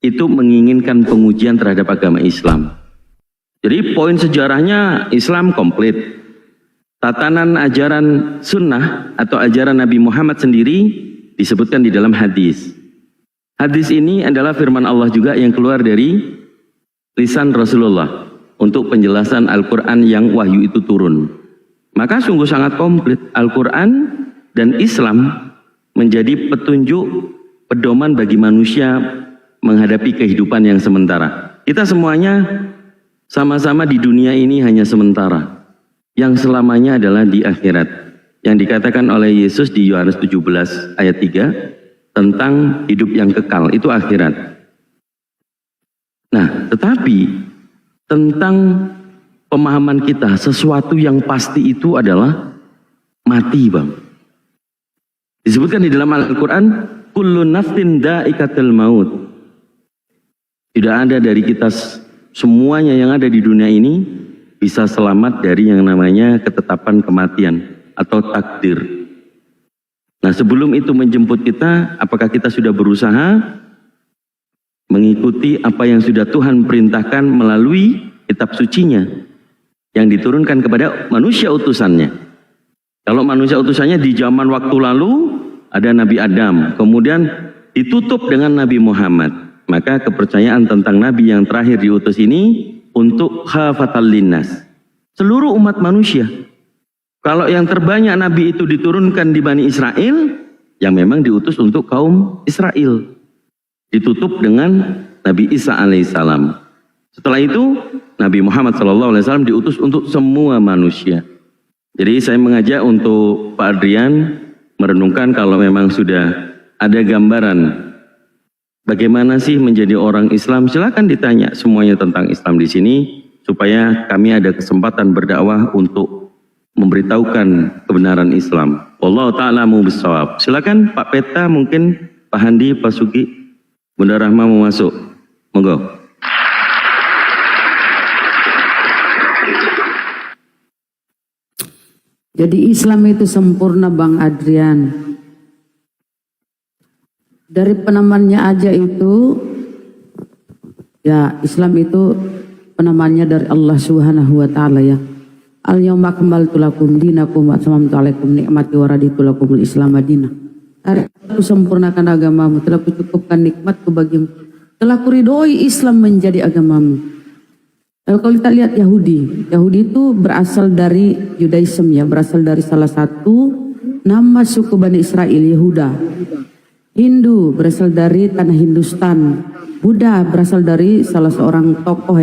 itu menginginkan pengujian terhadap agama Islam. Jadi poin sejarahnya Islam komplit. Tatanan ajaran sunnah atau ajaran Nabi Muhammad sendiri disebutkan di dalam hadis. Hadis ini adalah firman Allah juga yang keluar dari lisan Rasulullah untuk penjelasan Al-Quran yang wahyu itu turun. Maka sungguh sangat komplit. Al-Quran dan Islam menjadi petunjuk pedoman bagi manusia menghadapi kehidupan yang sementara. Kita semuanya sama-sama di dunia ini hanya sementara. Yang selamanya adalah di akhirat. Yang dikatakan oleh Yesus di Yohanes 17 ayat 3 tentang hidup yang kekal, itu akhirat. Nah, tetapi tentang pemahaman kita, sesuatu yang pasti itu adalah mati, Bang. Disebutkan di dalam Al-Quran, kullu nafsin dha'iqatul maut. Tidak ada dari kita semuanya yang ada di dunia ini bisa selamat dari yang namanya ketetapan kematian atau takdir. Nah, sebelum itu menjemput kita, apakah kita sudah berusaha mengikuti apa yang sudah Tuhan perintahkan melalui kitab sucinya yang diturunkan kepada manusia utusannya. Kalau manusia utusannya di zaman waktu lalu ada Nabi Adam, kemudian ditutup dengan Nabi Muhammad. Maka kepercayaan tentang Nabi yang terakhir diutus ini untuk khafatal linnas, seluruh umat manusia. Kalau yang terbanyak Nabi itu diturunkan di Bani Israel, yang memang diutus untuk kaum Israel. Ditutup dengan Nabi Isa alaihissalam. Setelah itu Nabi Muhammad SAW diutus untuk semua manusia. Jadi saya mengajak untuk Pak Adrian merenungkan kalau memang sudah ada gambaran bagaimana sih menjadi orang Islam, silakan ditanya semuanya tentang Islam di sini supaya kami ada kesempatan berdakwah untuk memberitahukan kebenaran Islam. Wallahu ta'ala a'lamu bishawab. Silakan Pak Peta, mungkin Pak Handi, Pak Sugi, Bunda Rahma mau masuk. Monggo. Jadi Islam itu sempurna, Bang Adrian. Dari penamannya aja itu, ya Islam itu penamannya dari Allah Subhanahu wa Ta'ala ya. Al-yawma akmaltu lakum dinakum wa atmamtu alaikum ni'mati wa raditu lakumul Islam madinah. Hari aku sempurnakan agamamu, telah kucukupkan nikmatku bagimu, telah kuridhoi Islam menjadi agamamu. Lalu kalau kita lihat Yahudi itu berasal dari Judaism ya, berasal dari salah satu nama suku Bani Israel, Yehuda. Hindu berasal dari tanah Hindustan. Buddha berasal dari salah seorang tokoh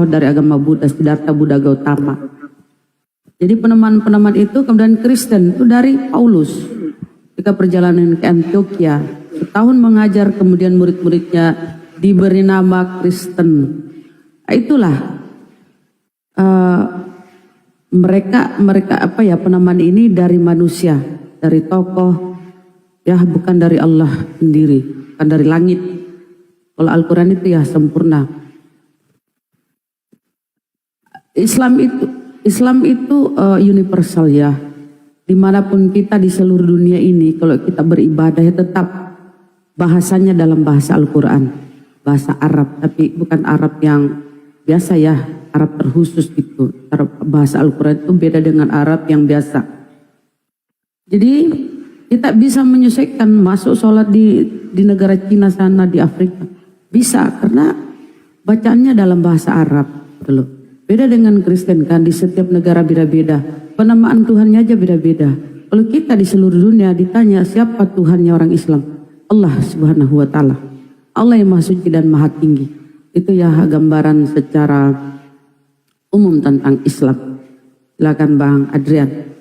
dari agama Buddha, Siddhartha Buddha Gautama. Jadi penamaan itu kemudian Kristen itu dari Paulus. Ketika perjalanan ke Antioquia, setahun mengajar, kemudian murid-muridnya diberi nama Kristen. Nah, itulah mereka penamaan ini dari manusia, dari tokoh. Ya bukan dari Allah sendiri, bukan dari langit. Kalau Al-Quran itu ya sempurna. Islam itu universal ya. Dimanapun kita di seluruh dunia ini, kalau kita beribadah ya tetap bahasanya dalam bahasa Al-Quran, bahasa Arab, tapi bukan Arab yang biasa ya, Arab terkhusus gitu. Bahasa Al-Quran itu beda dengan Arab yang biasa. Jadi kita bisa menyesuaikan masuk sholat di negara Cina sana, di Afrika. Bisa, karena bacaannya dalam bahasa Arab. Gitu. Beda dengan Kristen kan, di setiap negara beda-beda. Penamaan Tuhannya aja beda-beda. Kalau kita di seluruh dunia ditanya siapa Tuhannya orang Islam? Allah Subhanahu wa Ta'ala. Allah yang maha suci dan maha tinggi. Itu ya gambaran secara umum tentang Islam. Silakan Bang Adrian.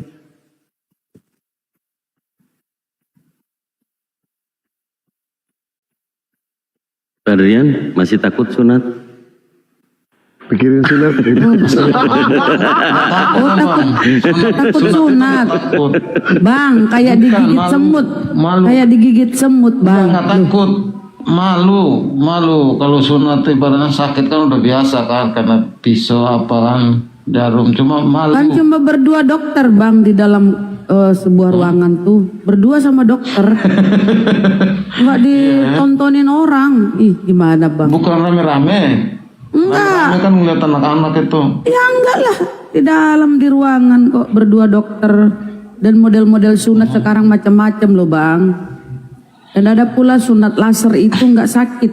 Pak Adrian, masih takut sunat? Pikirin sunat. Takut sunat. Bang, kayak digigit semut. Kayak digigit semut, Bang. Nggak takut. Malu. Kalau sunat ibaratnya sakit kan udah biasa kan, karena pisau apa kan, jarum, cuma malu. Kan cuma berdua dokter, Bang, di dalam sebuah ruangan tuh berdua sama dokter, nggak ditontonin orang. Ih, gimana bang? Bukan rame-rame. Enggak. Rame kan ngeliat anak-anak itu. Ya enggak lah, di dalam di ruangan kok berdua dokter. Dan model-model sunat sekarang macam-macam loh bang. Dan ada pula sunat laser itu nggak sakit.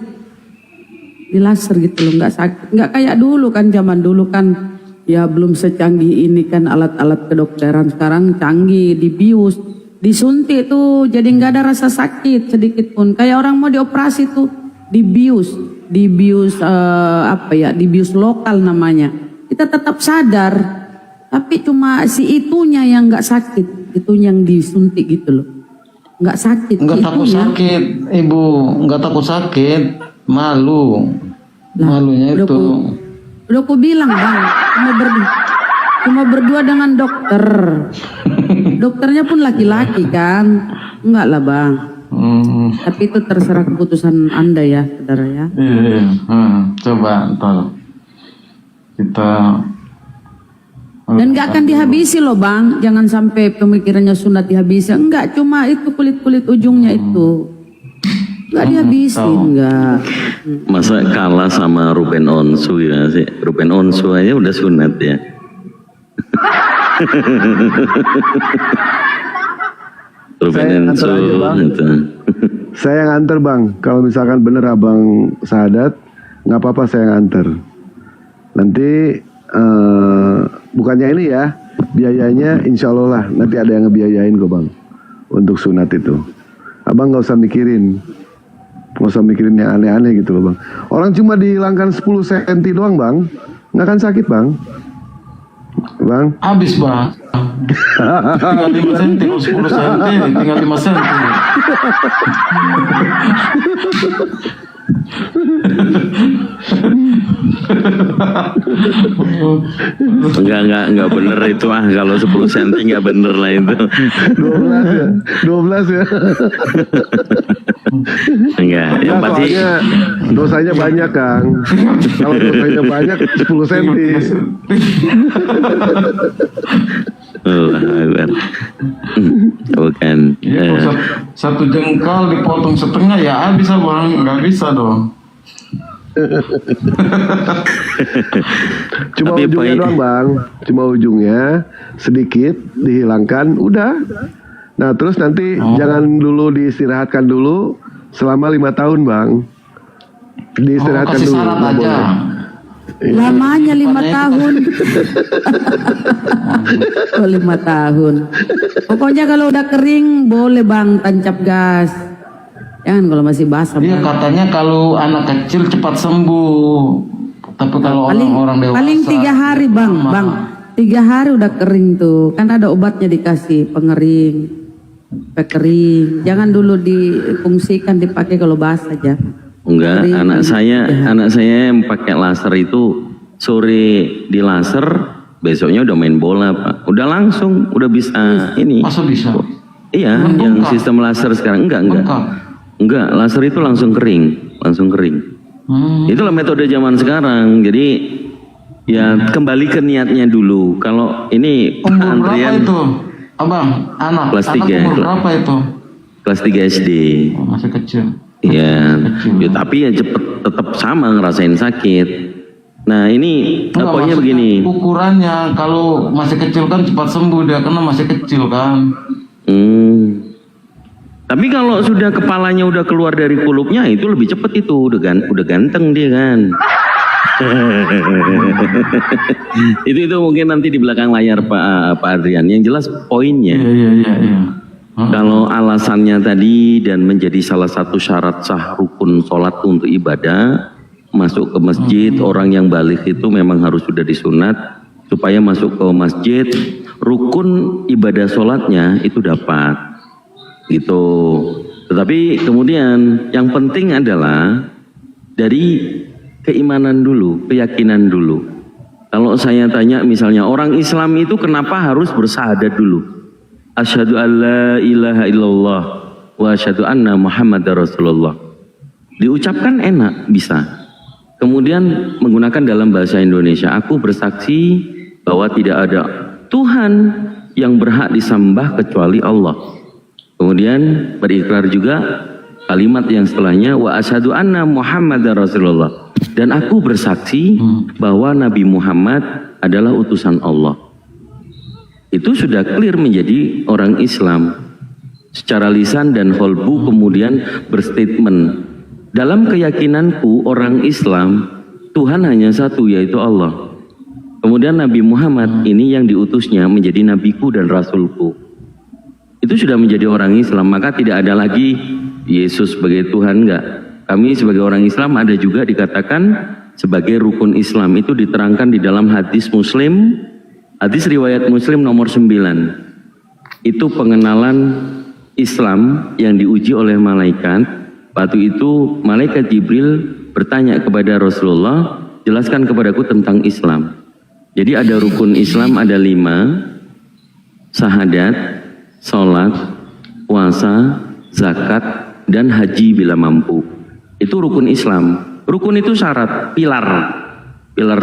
Di laser gitu loh, nggak sakit. Nggak kayak dulu kan, zaman dulu kan ya belum secanggih ini kan alat-alat kedokteran. Sekarang canggih, dibius, disuntik tuh jadi nggak ada rasa sakit sedikit pun. Kayak orang mau dioperasi tuh dibius dibius lokal namanya. Kita tetap sadar, tapi cuma si itunya yang nggak sakit, itu yang disuntik gitu loh, nggak sakit. Nggak takut sakit, ibu, nggak takut sakit, malu, malunya udah itu. Udah aku bilang bang, cuma berdua dengan dokter. Dokternya pun laki-laki kan, enggak lah bang. Tapi itu terserah keputusan Anda ya, saudara ya. Iya. Coba ntar kita. Dan gak akan dihabisi loh bang, jangan sampai pemikirannya sunat dihabisi. Enggak, cuma itu kulit-kulit ujungnya itu. Enggak dihabisi, enggak. Masa kalah sama Ruben Onsu ya sih? Ruben Onsu aja udah sunat ya. Ruben Onsu itu. Saya yang antar bang. Kalau misalkan bener abang Sadat, nggak apa-apa saya yang antar. Nanti bukannya ini ya, biayanya insya Allah lah. Nanti ada yang ngebiayain kok bang untuk sunat itu. Abang nggak usah mikirin. Nggak usah mikirin yang aneh-aneh gitu loh bang. Orang cuma dihilangkan 10 cm doang bang, nggak akan sakit bang. Bang. Habis bang. Tinggal 5 cm, 10 cm, tinggal 5 cm. Enggak bener itu kalau 10 cm enggak bener lah itu. 12 ya. Enggak, yang pasti dosanya banyak Kang. Kalau dosanya banyak 10 cm. Bukan. Ya, kalau satu jengkal dipotong setengah ya habis bang, nggak bisa dong. Cuma tapi ujungnya doang bang, cuma ujungnya sedikit dihilangkan, udah. Nah terus nanti jangan dulu diistirahatkan dulu selama 5 tahun bang. Diistirahatkan kasih dulu. syarat aja. Lamanya 5 tahun. Oh 5 tahun. Pokoknya kalau udah kering boleh bang tancap gas. Jangan kalau masih basah. Iya katanya kalau anak kecil cepat sembuh. Tapi kalau orang dewasa paling 3 hari bang. 3 hari udah kering tuh. Kan ada obatnya dikasih pengering, kering. Jangan dulu difungsikan dipakai kalau basah aja. Enggak, anak saya yang pakai laser itu sore di laser, besoknya udah main bola Pak. Udah langsung, udah bisa ini. Masa bisa? Iya, yang sistem laser sekarang enggak. Enggak, laser itu langsung kering. Itulah metode zaman sekarang. Jadi ya kembali ke niatnya dulu. Kalau ini umur antrian berapa itu? Abang, anak kelas 3 umur berapa itu? Kelas 3 SD. Oh, masih kecil. Iya, ya, tapi ya tetap sama ngerasain sakit. Nah ini pokoknya begini. Ukurannya kalau masih kecil kan cepat sembuh dia karena masih kecil kan. Tapi kalau sudah kepalanya udah keluar dari kulupnya itu lebih cepat itu, udah ganteng dia kan. itu mungkin nanti di belakang layar Pak Adrian. Yang jelas poinnya. Iya. Kalau alasannya tadi dan menjadi salah satu syarat sah rukun sholat untuk ibadah, masuk ke masjid, orang yang balik itu memang harus sudah disunat, supaya masuk ke masjid, rukun ibadah sholatnya itu dapat. Gitu. Tetapi kemudian yang penting adalah dari keimanan dulu, keyakinan dulu. Kalau saya tanya misalnya orang Islam itu kenapa harus bersyahadat dulu? Asyhadu an la ilaha illallah wa asyhadu anna Muhammadar Rasulullah. Diucapkan enak, bisa. Kemudian menggunakan dalam bahasa Indonesia, aku bersaksi bahwa tidak ada Tuhan yang berhak disembah kecuali Allah. Kemudian berikrar juga kalimat yang setelahnya, wa asyhadu anna Muhammadar Rasulullah, dan aku bersaksi bahwa Nabi Muhammad adalah utusan Allah. Itu sudah clear menjadi orang Islam. Secara lisan dan qalbu kemudian berstatement, dalam keyakinanku orang Islam Tuhan hanya satu, yaitu Allah. Kemudian Nabi Muhammad ini yang diutusnya menjadi nabiku dan rasulku. Itu sudah menjadi orang Islam. Maka tidak ada lagi Yesus sebagai Tuhan, enggak. Kami sebagai orang Islam ada juga dikatakan sebagai rukun Islam. Itu diterangkan di dalam hadis Muslim, hadis riwayat Muslim nomor 9. Itu pengenalan Islam yang diuji oleh malaikat. Waktu itu malaikat Jibril bertanya kepada Rasulullah, jelaskan kepadaku tentang Islam. Jadi ada rukun Islam, ada 5, syahadat, sholat, puasa, zakat, dan haji bila mampu. Itu rukun Islam. Rukun itu syarat, pilar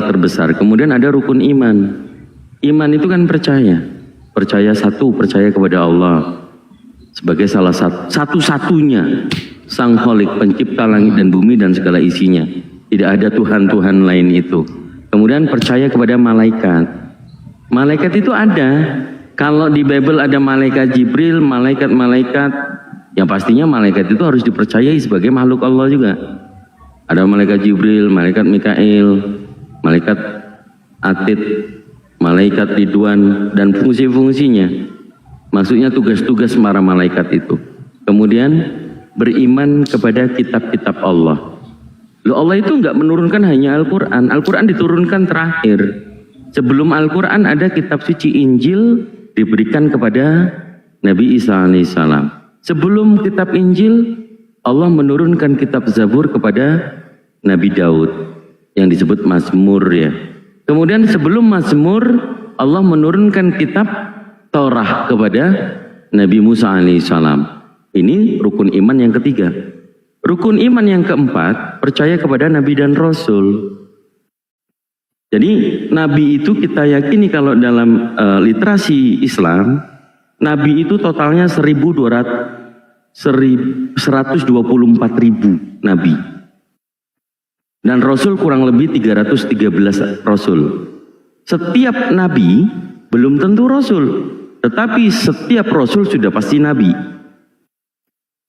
terbesar. Kemudian ada rukun iman. Iman itu kan percaya satu, percaya kepada Allah sebagai salah satu-satunya Sang Kholik, pencipta langit dan bumi dan segala isinya. Tidak ada Tuhan-Tuhan lain itu. Kemudian percaya kepada malaikat. Malaikat itu ada. Kalau di Bible ada malaikat Jibril, malaikat-malaikat, yang pastinya malaikat itu harus dipercayai sebagai makhluk Allah juga. Ada malaikat Jibril, malaikat Mikail, malaikat Atid, malaikat Ridwan, dan fungsi-fungsinya. Maksudnya tugas-tugas para malaikat itu. Kemudian beriman kepada kitab-kitab Allah. Loh, Allah itu enggak menurunkan hanya Al-Quran. Al-Quran diturunkan terakhir. Sebelum Al-Quran ada kitab suci Injil diberikan kepada Nabi Isa alaihissalam. Sebelum kitab Injil, Allah menurunkan kitab Zabur kepada Nabi Daud yang disebut Mazmur ya. Kemudian sebelum Mazmur, Allah menurunkan kitab Taurah kepada Nabi Musa alaihissalam. Ini rukun iman yang ketiga. Rukun iman yang keempat, percaya kepada Nabi dan Rasul. Jadi Nabi itu kita yakini kalau dalam literasi Islam, Nabi itu totalnya 124.000 Nabi. Dan Rasul kurang lebih 313 Rasul. Setiap Nabi belum tentu Rasul, tetapi setiap Rasul sudah pasti Nabi.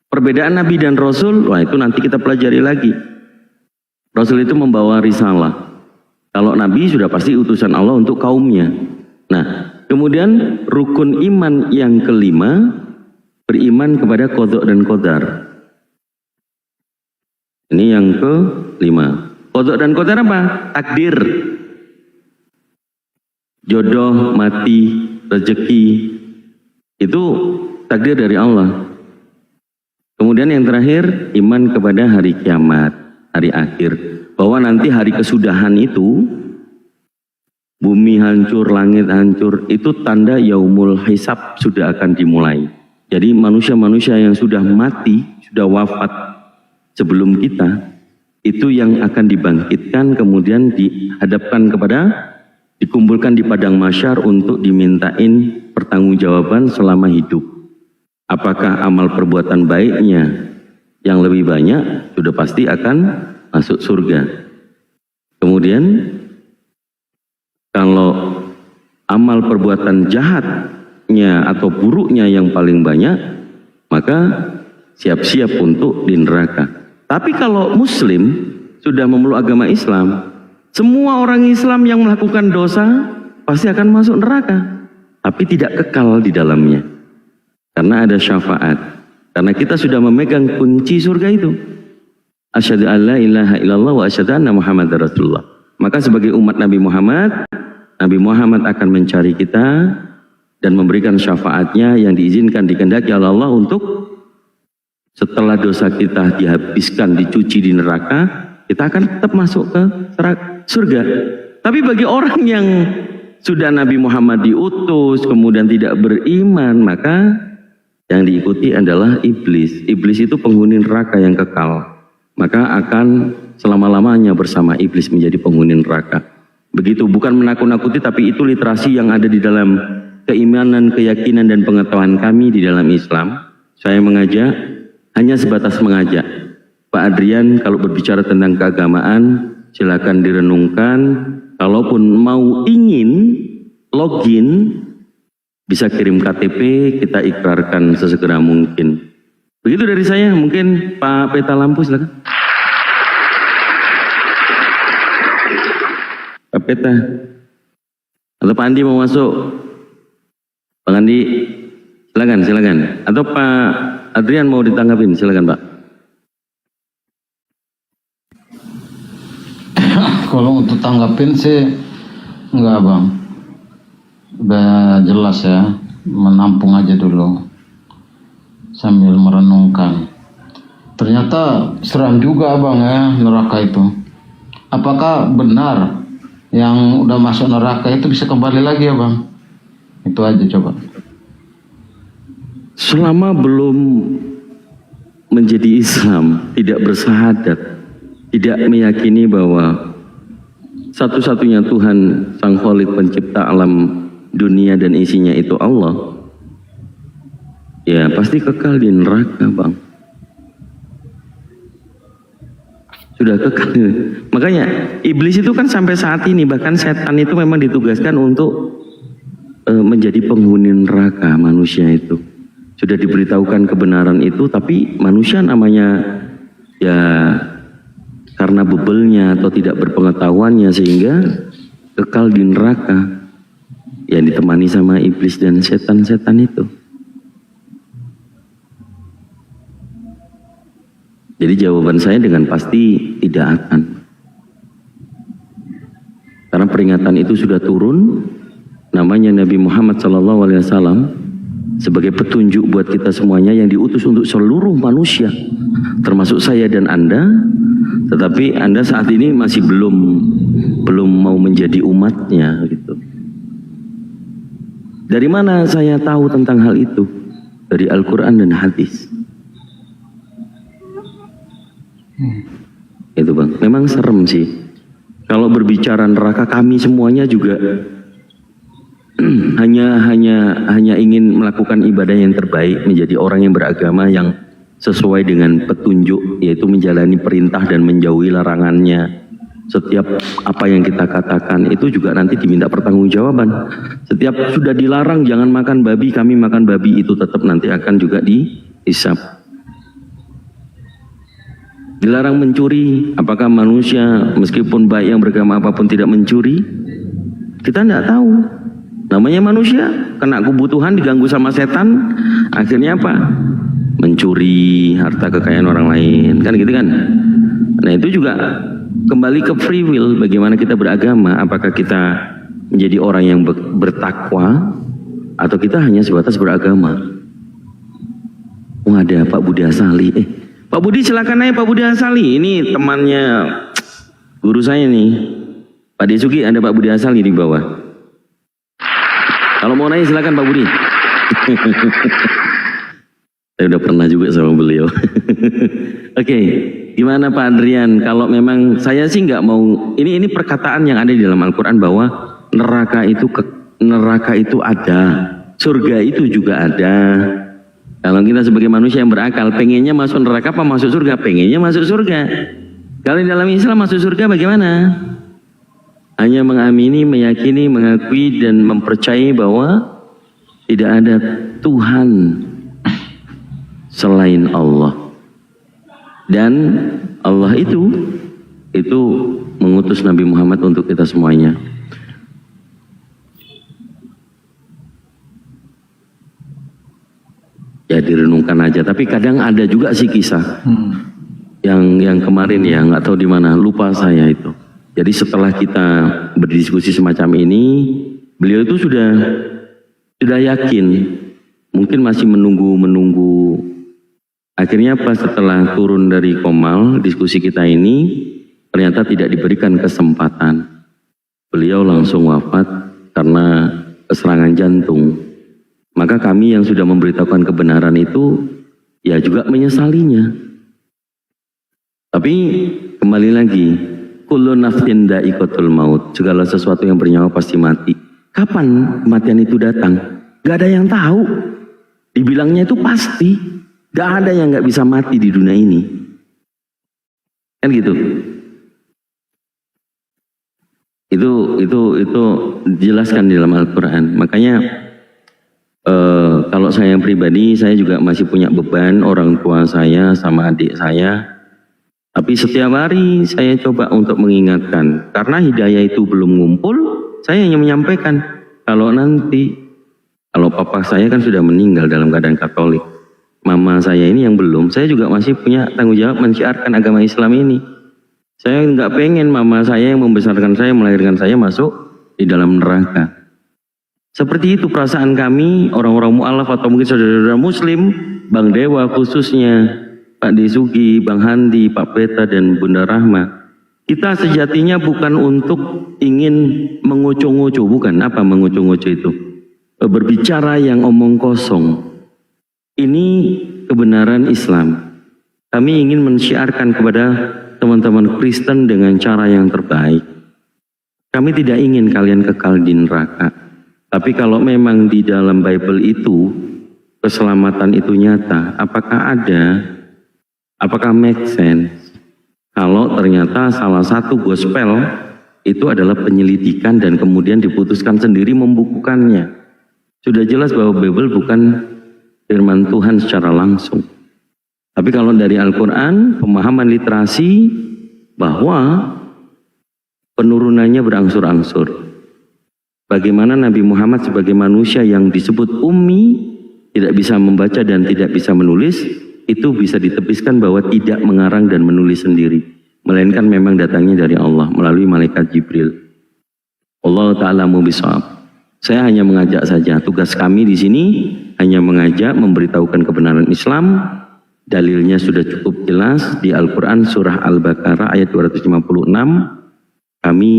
Perbedaan Nabi dan Rasul, wah itu nanti kita pelajari lagi. Rasul itu membawa risalah. Kalau Nabi sudah pasti utusan Allah untuk kaumnya. Nah, kemudian rukun iman yang kelima, beriman kepada qadha dan qadar. Ini yang kelima. Qadha dan qadar apa? Takdir. Jodoh, mati, rezeki. Itu takdir dari Allah. Kemudian yang terakhir, iman kepada hari kiamat, hari akhir. Bahwa nanti hari kesudahan itu, bumi hancur, langit hancur, itu tanda yaumul hisab sudah akan dimulai. Jadi manusia-manusia yang sudah mati, sudah wafat sebelum kita, itu yang akan dibangkitkan, kemudian dihadapkan dikumpulkan di padang mahsyar untuk dimintain pertanggungjawaban selama hidup. Apakah amal perbuatan baiknya yang lebih banyak sudah pasti akan masuk surga. Kemudian kalau amal perbuatan jahatnya atau buruknya yang paling banyak, maka siap-siap untuk di neraka. Tapi kalau Muslim sudah memeluk agama Islam, semua orang Islam yang melakukan dosa pasti akan masuk neraka, tapi tidak kekal di dalamnya. Karena ada syafaat. Karena kita sudah memegang kunci surga itu. Asyhadu an la ilaha illallah wa asyhadu anna Muhammadar Rasulullah. Maka sebagai umat Nabi Muhammad akan mencari kita dan memberikan syafaatnya yang diizinkan dikehendaki oleh Allah untuk setelah dosa kita dihabiskan, dicuci di neraka, kita akan tetap masuk ke surga. Tapi bagi orang yang sudah Nabi Muhammad diutus kemudian tidak beriman, maka yang diikuti adalah iblis. Iblis itu penghuni neraka yang kekal. Maka akan selama-lamanya bersama iblis menjadi penghuni neraka. Begitu, bukan menakut-nakuti, tapi itu literasi yang ada di dalam keimanan, keyakinan dan pengetahuan kami di dalam Islam, saya mengajak hanya sebatas mengajak. Pak Adrian kalau berbicara tentang keagamaan silakan direnungkan. Kalaupun mau ingin login bisa kirim KTP, kita ikrarkan sesegera mungkin. Begitu dari saya, mungkin Pak Peta Lampu silakan. Pak Peta atau Pak Andi mau masuk? Pak Andi silakan. Atau Pak Adrian mau ditanggapin, silakan Pak. Kalau untuk tanggapin sih enggak Bang, udah jelas ya, menampung aja dulu sambil merenungkan. Ternyata seram juga Bang ya neraka itu. Apakah benar yang udah masuk neraka itu bisa kembali lagi ya Bang? Itu aja coba. Selama belum menjadi Islam, tidak bersahadat, tidak meyakini bahwa satu-satunya Tuhan Sang Khalik pencipta alam dunia dan isinya itu Allah, ya pasti kekal di neraka Bang. Sudah kekal. Makanya iblis itu kan sampai saat ini, bahkan setan itu memang ditugaskan untuk menjadi penghuni neraka manusia itu. Sudah diberitahukan kebenaran itu, tapi manusia namanya ya karena bebelnya atau tidak berpengetahuannya sehingga kekal di neraka yang ditemani sama iblis dan setan-setan itu. Jadi jawaban saya dengan pasti tidak akan. Karena peringatan itu sudah turun, namanya Nabi Muhammad SAW sebagai petunjuk buat kita semuanya yang diutus untuk seluruh manusia, termasuk saya dan Anda. Tetapi Anda saat ini masih belum mau menjadi umatnya gitu. Dari mana saya tahu tentang hal itu? Dari Al-Quran dan hadis. Itu Bang, memang serem sih. Kalau berbicara neraka, kami semuanya juga hanya ingin melakukan ibadah yang terbaik, menjadi orang yang beragama yang sesuai dengan petunjuk, yaitu menjalani perintah dan menjauhi larangannya. Setiap apa yang kita katakan itu juga nanti diminta pertanggungjawaban. Setiap sudah dilarang jangan makan babi, kami makan babi, itu tetap nanti akan juga dihisab. Dilarang mencuri, apakah manusia meskipun baik yang beragama apapun tidak mencuri? Kita tidak tahu. Namanya manusia, kena kebutuhan, diganggu sama setan, akhirnya apa? Mencuri harta kekayaan orang lain, kan gitu kan? Nah itu juga kembali ke free will, bagaimana kita beragama, apakah kita menjadi orang yang bertakwa atau kita hanya sebatas beragama. Oh ada Pak Budi Asali, Pak Budi silakan naik Pak Budi Asali, ini temannya guru saya nih, Pak Desuki, ada Pak Budi Asali di bawah. Kalau mau naik silakan Pak Budi. Saya udah pernah juga sama beliau. Oke, gimana Pak Adrian? Kalau memang saya sih nggak mau, ini perkataan yang ada di dalam Al-Quran bahwa neraka itu ada, surga itu juga ada. Kalau kita sebagai manusia yang berakal, pengennya masuk neraka apa masuk surga? Pengennya masuk surga. Kalau di dalam Islam masuk surga bagaimana? Hanya mengamini, meyakini, mengakui dan mempercayai bahwa tidak ada Tuhan selain Allah. Dan Allah itu mengutus Nabi Muhammad untuk kita semuanya. Ya direnungkan aja, tapi kadang ada juga sih kisah yang kemarin ya nggak tahu di mana, lupa saya itu. Jadi setelah kita berdiskusi semacam ini, beliau itu sudah yakin, mungkin masih menunggu. Akhirnya pas setelah turun dari Komal, diskusi kita ini ternyata tidak diberikan kesempatan. Beliau langsung wafat karena serangan jantung. Maka kami yang sudah memberitahukan kebenaran itu ya juga menyesalinya. Tapi kembali lagi, kullu nafsin dha'iqatul maut, segala sesuatu yang bernyawa pasti mati. Kapan kematian itu datang? Gak ada yang tahu. Dibilangnya itu pasti. Gak ada yang gak bisa mati di dunia ini. Kan gitu. Itu dijelaskan di dalam Al-Quran. Makanya kalau saya yang pribadi, saya juga masih punya beban orang tua saya sama adik saya. Tapi setiap hari saya coba untuk mengingatkan. Karena hidayah itu belum ngumpul, saya hanya menyampaikan. Kalau papa saya kan sudah meninggal dalam keadaan Katolik. Mama saya ini yang belum, saya juga masih punya tanggung jawab mensiarkan agama Islam ini. Saya nggak pengen mama saya yang membesarkan saya, melahirkan saya masuk di dalam neraka. Seperti itu perasaan kami, orang-orang mu'alaf atau mungkin saudara-saudara muslim, Bang Dewa khususnya, Pak Desugi, Bang Handi, Pak Peta, dan Bunda Rahma. Kita sejatinya bukan untuk ingin mengoco-ngoco, bukan. Apa mengoco-ngoco itu? Berbicara yang omong kosong. Ini kebenaran Islam. Kami ingin mensyiarkan kepada teman-teman Kristen dengan cara yang terbaik. Kami tidak ingin kalian kekal di neraka. Tapi kalau memang di dalam Bible itu keselamatan itu nyata, apakah make sense kalau ternyata salah satu gospel itu adalah penyelidikan dan kemudian diputuskan sendiri membukukannya. Sudah jelas bahwa Bible bukan firman Tuhan secara langsung. Tapi kalau dari Al-Quran, pemahaman literasi bahwa penurunannya berangsur-angsur. Bagaimana Nabi Muhammad sebagai manusia yang disebut ummi, tidak bisa membaca dan tidak bisa menulis, itu bisa ditepiskan bahwa tidak mengarang dan menulis sendiri, melainkan memang datangnya dari Allah melalui malaikat Jibril. Allah Ta'ala mubishawab. Saya hanya mengajak saja, tugas kami di sini hanya mengajak, memberitahukan kebenaran Islam. Dalilnya sudah cukup jelas di Al-Quran surah Al-Baqarah ayat 256. Kami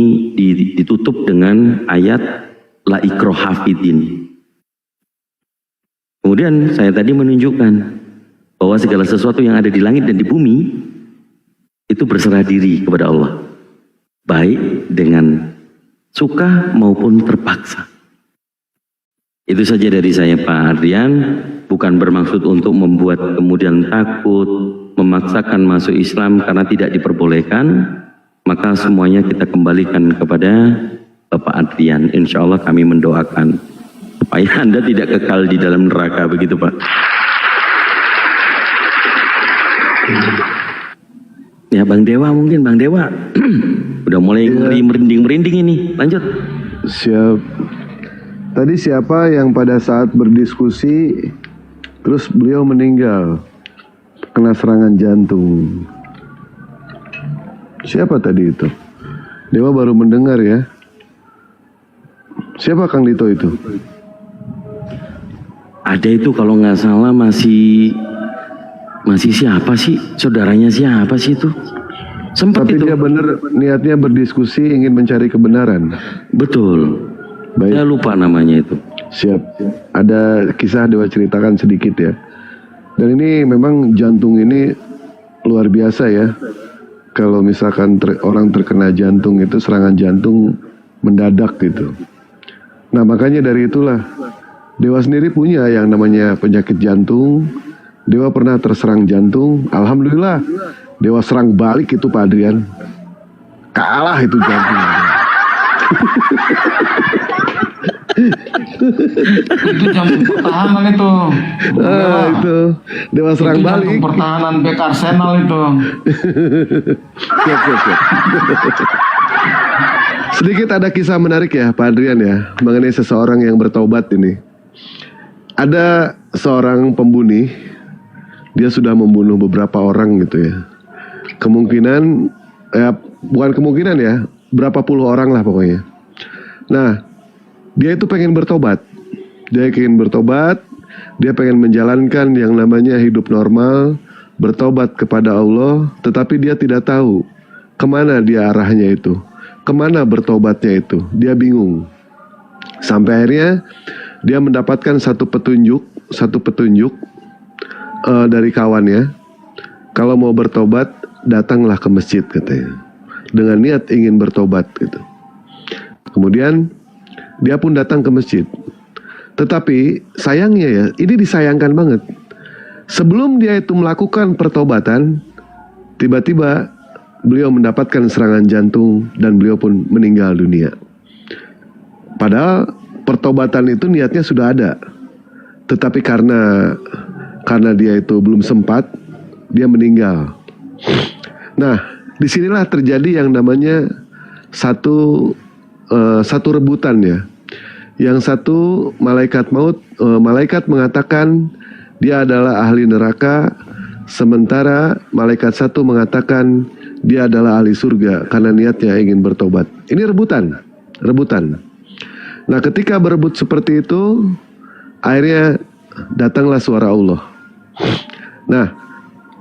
ditutup dengan ayat la ikraha fid-din. Kemudian saya tadi menunjukkan bahwa segala sesuatu yang ada di langit dan di bumi itu berserah diri kepada Allah, baik dengan suka maupun terpaksa. Itu saja dari saya, Pak Adrian. Bukan bermaksud untuk membuat kemudian takut, memaksakan masuk Islam karena tidak diperbolehkan. Maka semuanya kita kembalikan kepada Bapak Adrian. Insya Allah kami mendoakan supaya Anda tidak kekal di dalam neraka, begitu Pak. Ya Bang Dewa mungkin, Bang Dewa udah mulai merinding-merinding ini. Lanjut. Siap. Tadi siapa yang pada saat berdiskusi terus beliau meninggal kena serangan jantung? Siapa tadi itu? Dewa baru mendengar ya. Siapa Kang Dito itu? Ada itu kalau nggak salah masih siapa sih? Saudaranya siapa sih itu? Sempat Tapi itu. dia benar niatnya berdiskusi ingin mencari kebenaran. Betul. Baik. Saya lupa namanya itu. Siap. Ada kisah Dewa ceritakan sedikit ya. Dan ini memang jantung ini luar biasa ya. Kalau misalkan orang terkena jantung itu serangan jantung mendadak gitu. Nah makanya dari itulah Dewa sendiri punya yang namanya penyakit jantung. Dewa pernah terserang jantung. Alhamdulillah Dewa serang balik itu Pak Adrian. Kalah itu jantung. Itu jantung pertahanan itu. Itu Dewa serang Itu balik. jantung pertahanan bek Arsenal itu. Siap. Sedikit ada kisah menarik ya Pak Adrian ya, mengenai seseorang yang bertobat ini. Ada seorang pembunuh, dia sudah membunuh beberapa orang gitu ya. Kemungkinan, bukan kemungkinan ya, berapa puluh orang lah pokoknya. Nah, dia itu pengen bertobat. Dia pengen menjalankan yang namanya hidup normal, bertobat kepada Allah, tetapi dia tidak tahu kemana dia arahnya itu, kemana bertobatnya itu. Dia bingung. Sampai akhirnya dia mendapatkan satu petunjuk dari kawannya. Kalau mau bertobat, datanglah ke masjid katanya, dengan niat ingin bertobat gitu. Kemudian dia pun datang ke masjid. Tetapi sayangnya ya, ini disayangkan banget. Sebelum dia itu melakukan pertobatan, tiba-tiba beliau mendapatkan serangan jantung dan beliau pun meninggal dunia. Padahal pertobatan itu niatnya sudah ada. Tetapi karena dia itu belum sempat, dia meninggal. Nah, disinilah terjadi yang namanya satu rebutan ya. Yang satu malaikat maut, malaikat mengatakan dia adalah ahli neraka, sementara malaikat satu mengatakan dia adalah ahli surga karena niatnya ingin bertobat. Ini rebutan. Nah, ketika berebut seperti itu, akhirnya datanglah suara Allah. Nah,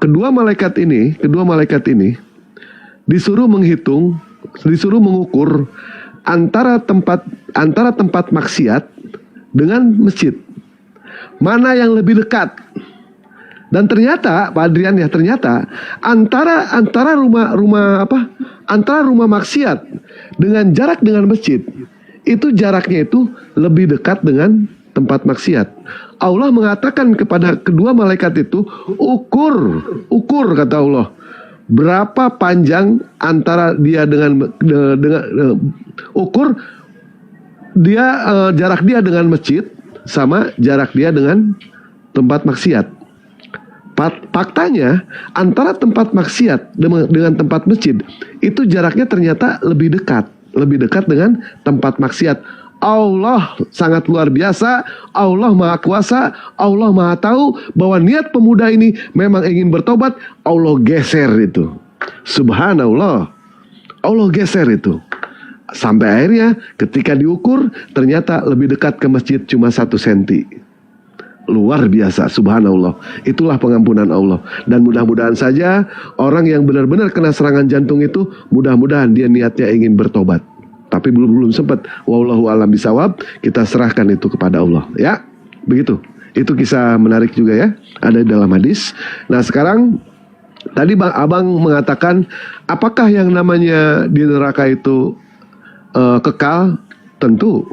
kedua malaikat ini disuruh menghitung, disuruh mengukur antara tempat maksiat dengan masjid. Mana yang lebih dekat? Dan ternyata Pak Adrian ya, ternyata antara rumah maksiat dengan jarak dengan masjid, itu jaraknya itu lebih dekat dengan tempat maksiat. Allah mengatakan kepada kedua malaikat itu, ukur kata Allah, berapa panjang antara dia dengan ukur dia jarak dia dengan masjid sama jarak dia dengan tempat maksiat. Faktanya antara tempat maksiat dengan tempat masjid itu jaraknya ternyata lebih dekat dengan tempat maksiat. Allah sangat luar biasa, Allah maha kuasa, Allah maha tahu bahwa niat pemuda ini memang ingin bertobat. Allah geser itu, subhanallah, Allah geser itu. Sampai akhirnya ketika diukur ternyata lebih dekat ke masjid cuma 1 senti. Luar biasa, subhanallah. Itulah pengampunan Allah. Dan mudah-mudahan saja orang yang benar-benar kena serangan jantung itu, mudah-mudahan dia niatnya ingin bertobat. Tapi belum sempat. Wallahu a'lam bishawab. Kita serahkan itu kepada Allah. Ya, begitu. Itu kisah menarik juga ya. Ada di dalam hadis. Nah sekarang, tadi Abang mengatakan, apakah yang namanya di neraka itu kekal? Tentu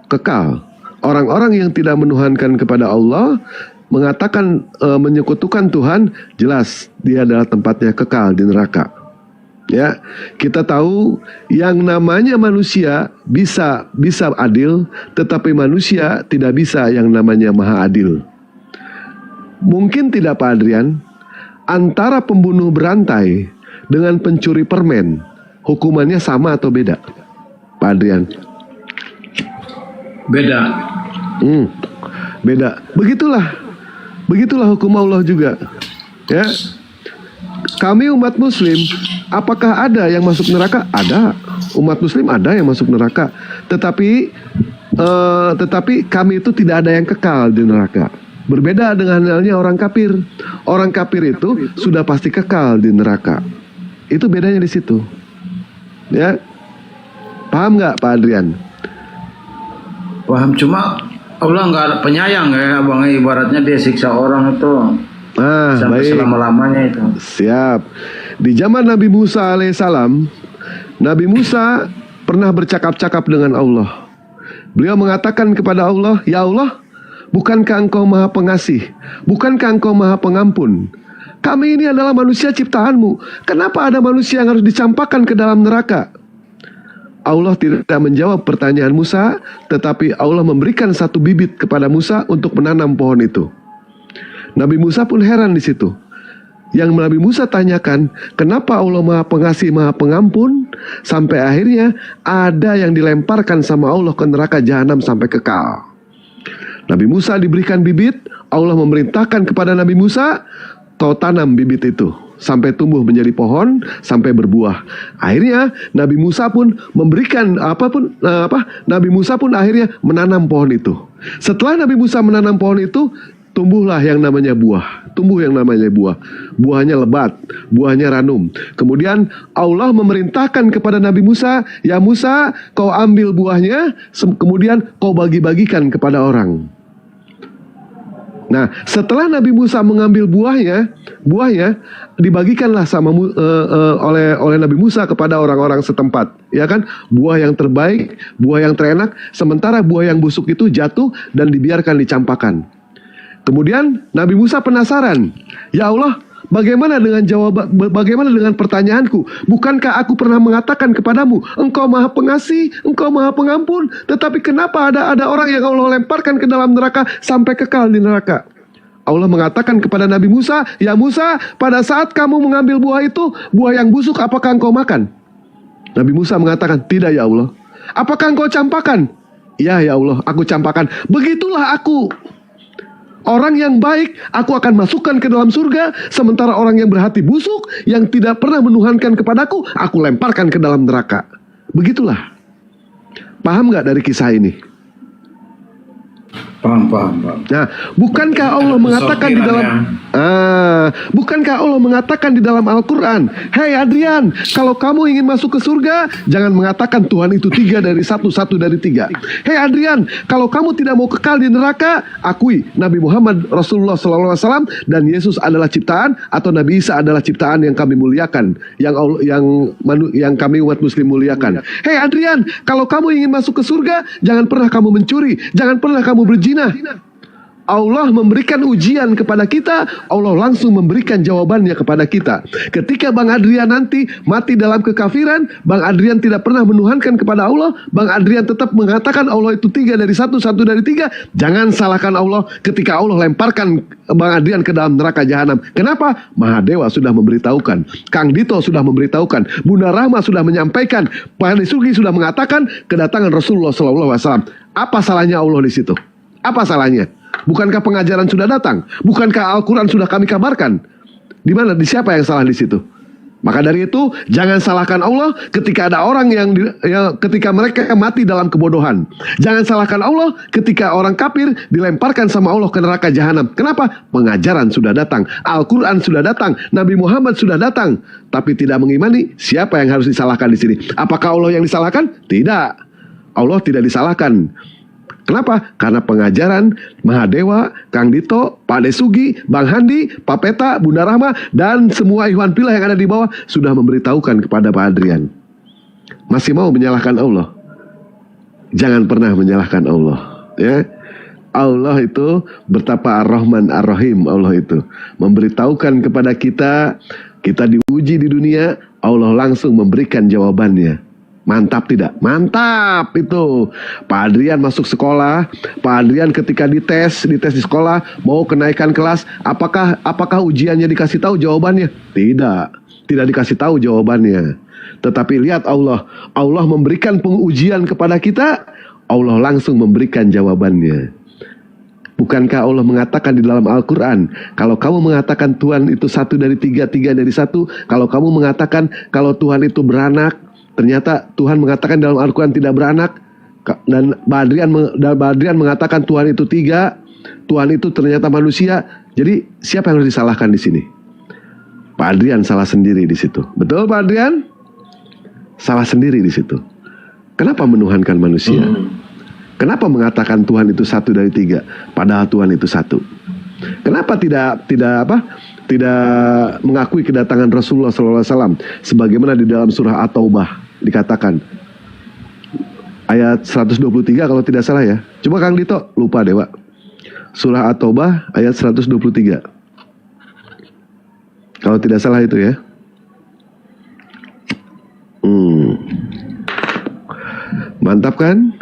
kekal. Orang-orang yang tidak menuhankan kepada Allah, mengatakan menyekutukan Tuhan, jelas dia adalah tempatnya kekal di neraka. Ya, kita tahu yang namanya manusia bisa adil, tetapi manusia tidak bisa yang namanya maha adil. Mungkin tidak Pak Adrian, antara pembunuh berantai dengan pencuri permen, hukumannya sama atau beda? Pak Adrian? Beda. Beda. Begitulah hukum Allah juga. Ya. Kami umat muslim, apakah ada yang masuk neraka? Ada. Umat muslim ada yang masuk neraka. Tetapi kami itu tidak ada yang kekal di neraka. Berbeda dengan halnya orang kafir. Orang kafir itu sudah pasti kekal di neraka. Itu bedanya di situ. Ya. Paham nggak Pak Adrian? Paham, cuma Allah nggak ada penyayang ya Bang, ibaratnya dia siksa orang itu sampai baik. Selama-lamanya itu. Siap. Di zaman Nabi Musa alaihissalam, Nabi Musa pernah bercakap-cakap dengan Allah. Beliau mengatakan kepada Allah, ya Allah, bukankah engkau maha pengasih? Bukankah engkau maha pengampun? Kami ini adalah manusia ciptaanmu. Kenapa ada manusia yang harus dicampakkan ke dalam neraka? Allah tidak menjawab pertanyaan Musa, tetapi Allah memberikan satu bibit kepada Musa untuk menanam pohon itu. Nabi Musa pun heran di situ. Yang Nabi Musa tanyakan, kenapa Allah maha pengasih, maha pengampun, sampai akhirnya ada yang dilemparkan sama Allah ke neraka jahanam sampai kekal. Nabi Musa diberikan bibit, Allah memerintahkan kepada Nabi Musa, kau tanam bibit itu sampai tumbuh menjadi pohon, sampai berbuah. Akhirnya Nabi Musa pun memberikan Nabi Musa pun akhirnya menanam pohon itu. Setelah Nabi Musa menanam pohon itu, tumbuhlah yang namanya buah. Buahnya lebat, buahnya ranum. Kemudian Allah memerintahkan kepada Nabi Musa, ya Musa, kau ambil buahnya, kemudian kau bagi-bagikan kepada orang. Nah, setelah Nabi Musa mengambil buahnya dibagikanlah oleh Nabi Musa kepada orang-orang setempat, ya kan? Buah yang terbaik, buah yang terenak, sementara buah yang busuk itu jatuh dan dibiarkan dicampakkan. Kemudian Nabi Musa penasaran, ya Allah, bagaimana dengan pertanyaanku? Bukankah aku pernah mengatakan kepadamu, Engkau Maha Pengasih, Engkau Maha Pengampun, tetapi kenapa ada orang yang Allah lemparkan ke dalam neraka sampai kekal di neraka? Allah mengatakan kepada Nabi Musa, ya Musa, pada saat kamu mengambil buah itu, buah yang busuk, apakah engkau makan? Nabi Musa mengatakan, tidak ya Allah. Apakah engkau campakkan? Ya Allah, aku campakkan. Begitulah aku. Orang yang baik, aku akan masukkan ke dalam surga. Sementara orang yang berhati busuk, yang tidak pernah menuhankan kepadaku, aku lemparkan ke dalam neraka. Begitulah. Paham gak dari kisah ini? Paham. Nah, bukankah Allah mengatakan di dalam Al-Quran, hei Adrian, kalau kamu ingin masuk ke surga, jangan mengatakan Tuhan itu 3 dari 1, 1 dari 3. Hei Adrian, kalau kamu tidak mau kekal di neraka, akui Nabi Muhammad Rasulullah SAW dan Yesus adalah ciptaan, atau Nabi Isa adalah ciptaan yang kami muliakan, yang kami umat Muslim muliakan. Hei Adrian, kalau kamu ingin masuk ke surga, jangan pernah kamu mencuri, jangan pernah kamu berzina. Allah memberikan ujian kepada kita, Allah langsung memberikan jawabannya kepada kita. Ketika Bang Adrian nanti mati dalam kekafiran, Bang Adrian tidak pernah menuhankan kepada Allah, Bang Adrian tetap mengatakan Allah itu 3 dari 1, 1 dari 3. Jangan salahkan Allah ketika Allah lemparkan Bang Adrian ke dalam neraka jahanam. Kenapa? Mahadewa sudah memberitahukan, Kang Dito sudah memberitahukan, Bunda Rahma sudah menyampaikan, Pak Sugi sudah mengatakan kedatangan Rasulullah SAW. Apa salahnya Allah di situ? Apa salahnya? Bukankah pengajaran sudah datang? Bukankah Al-Quran sudah kami kabarkan? Di mana? Di siapa yang salah di situ? Maka dari itu, jangan salahkan Allah ketika ada orang ketika mereka mati dalam kebodohan. Jangan salahkan Allah ketika orang kafir dilemparkan sama Allah ke neraka jahanam. Kenapa? Pengajaran sudah datang, Al-Quran sudah datang, Nabi Muhammad sudah datang, tapi tidak mengimani. Siapa yang harus disalahkan di sini? Apakah Allah yang disalahkan? Tidak. Allah tidak disalahkan. Kenapa? Karena pengajaran Mahadewa, Kang Dito, Pak Desugi, Bang Handi, Pak Peta, Bunda Rahma, dan semua Ikhwan Pilah yang ada di bawah sudah memberitahukan kepada Pak Adrian. Masih mau menyalahkan Allah? Jangan pernah menyalahkan Allah. Ya, Allah itu betapa Ar-Rahman Ar-Rahim. Allah itu memberitahukan kepada kita, kita diuji di dunia, Allah langsung memberikan jawabannya. Mantap tidak? Mantap itu. Pak Adrian masuk sekolah, Pak Adrian ketika dites di sekolah, mau kenaikan kelas, apakah ujiannya dikasih tahu jawabannya? Tidak dikasih tahu jawabannya. Tetapi lihat Allah memberikan pengujian kepada kita, Allah langsung memberikan jawabannya. Bukankah Allah mengatakan di dalam Al-Quran, kalau kamu mengatakan Tuhan itu 1 dari 3, 3 dari 1, kalau kamu mengatakan kalau Tuhan itu beranak, ternyata Tuhan mengatakan dalam Al-Quran tidak beranak, dan Pak Adrian mengatakan Tuhan itu 3, Tuhan itu ternyata manusia. Jadi siapa yang harus disalahkan di sini? Pak Adrian salah sendiri di situ. Betul Pak Adrian? Salah sendiri di situ. Kenapa menuhankan manusia? Kenapa mengatakan Tuhan itu 1 dari 3, padahal Tuhan itu 1? Kenapa tidak mengakui kedatangan Rasulullah SAW sebagaimana di dalam surah At-Taubah dikatakan ayat 123 kalau tidak salah ya. Coba Kang Dito, lupa deh Pak. Surah At-Taubah ayat 123. Kalau tidak salah itu ya. Mantap kan?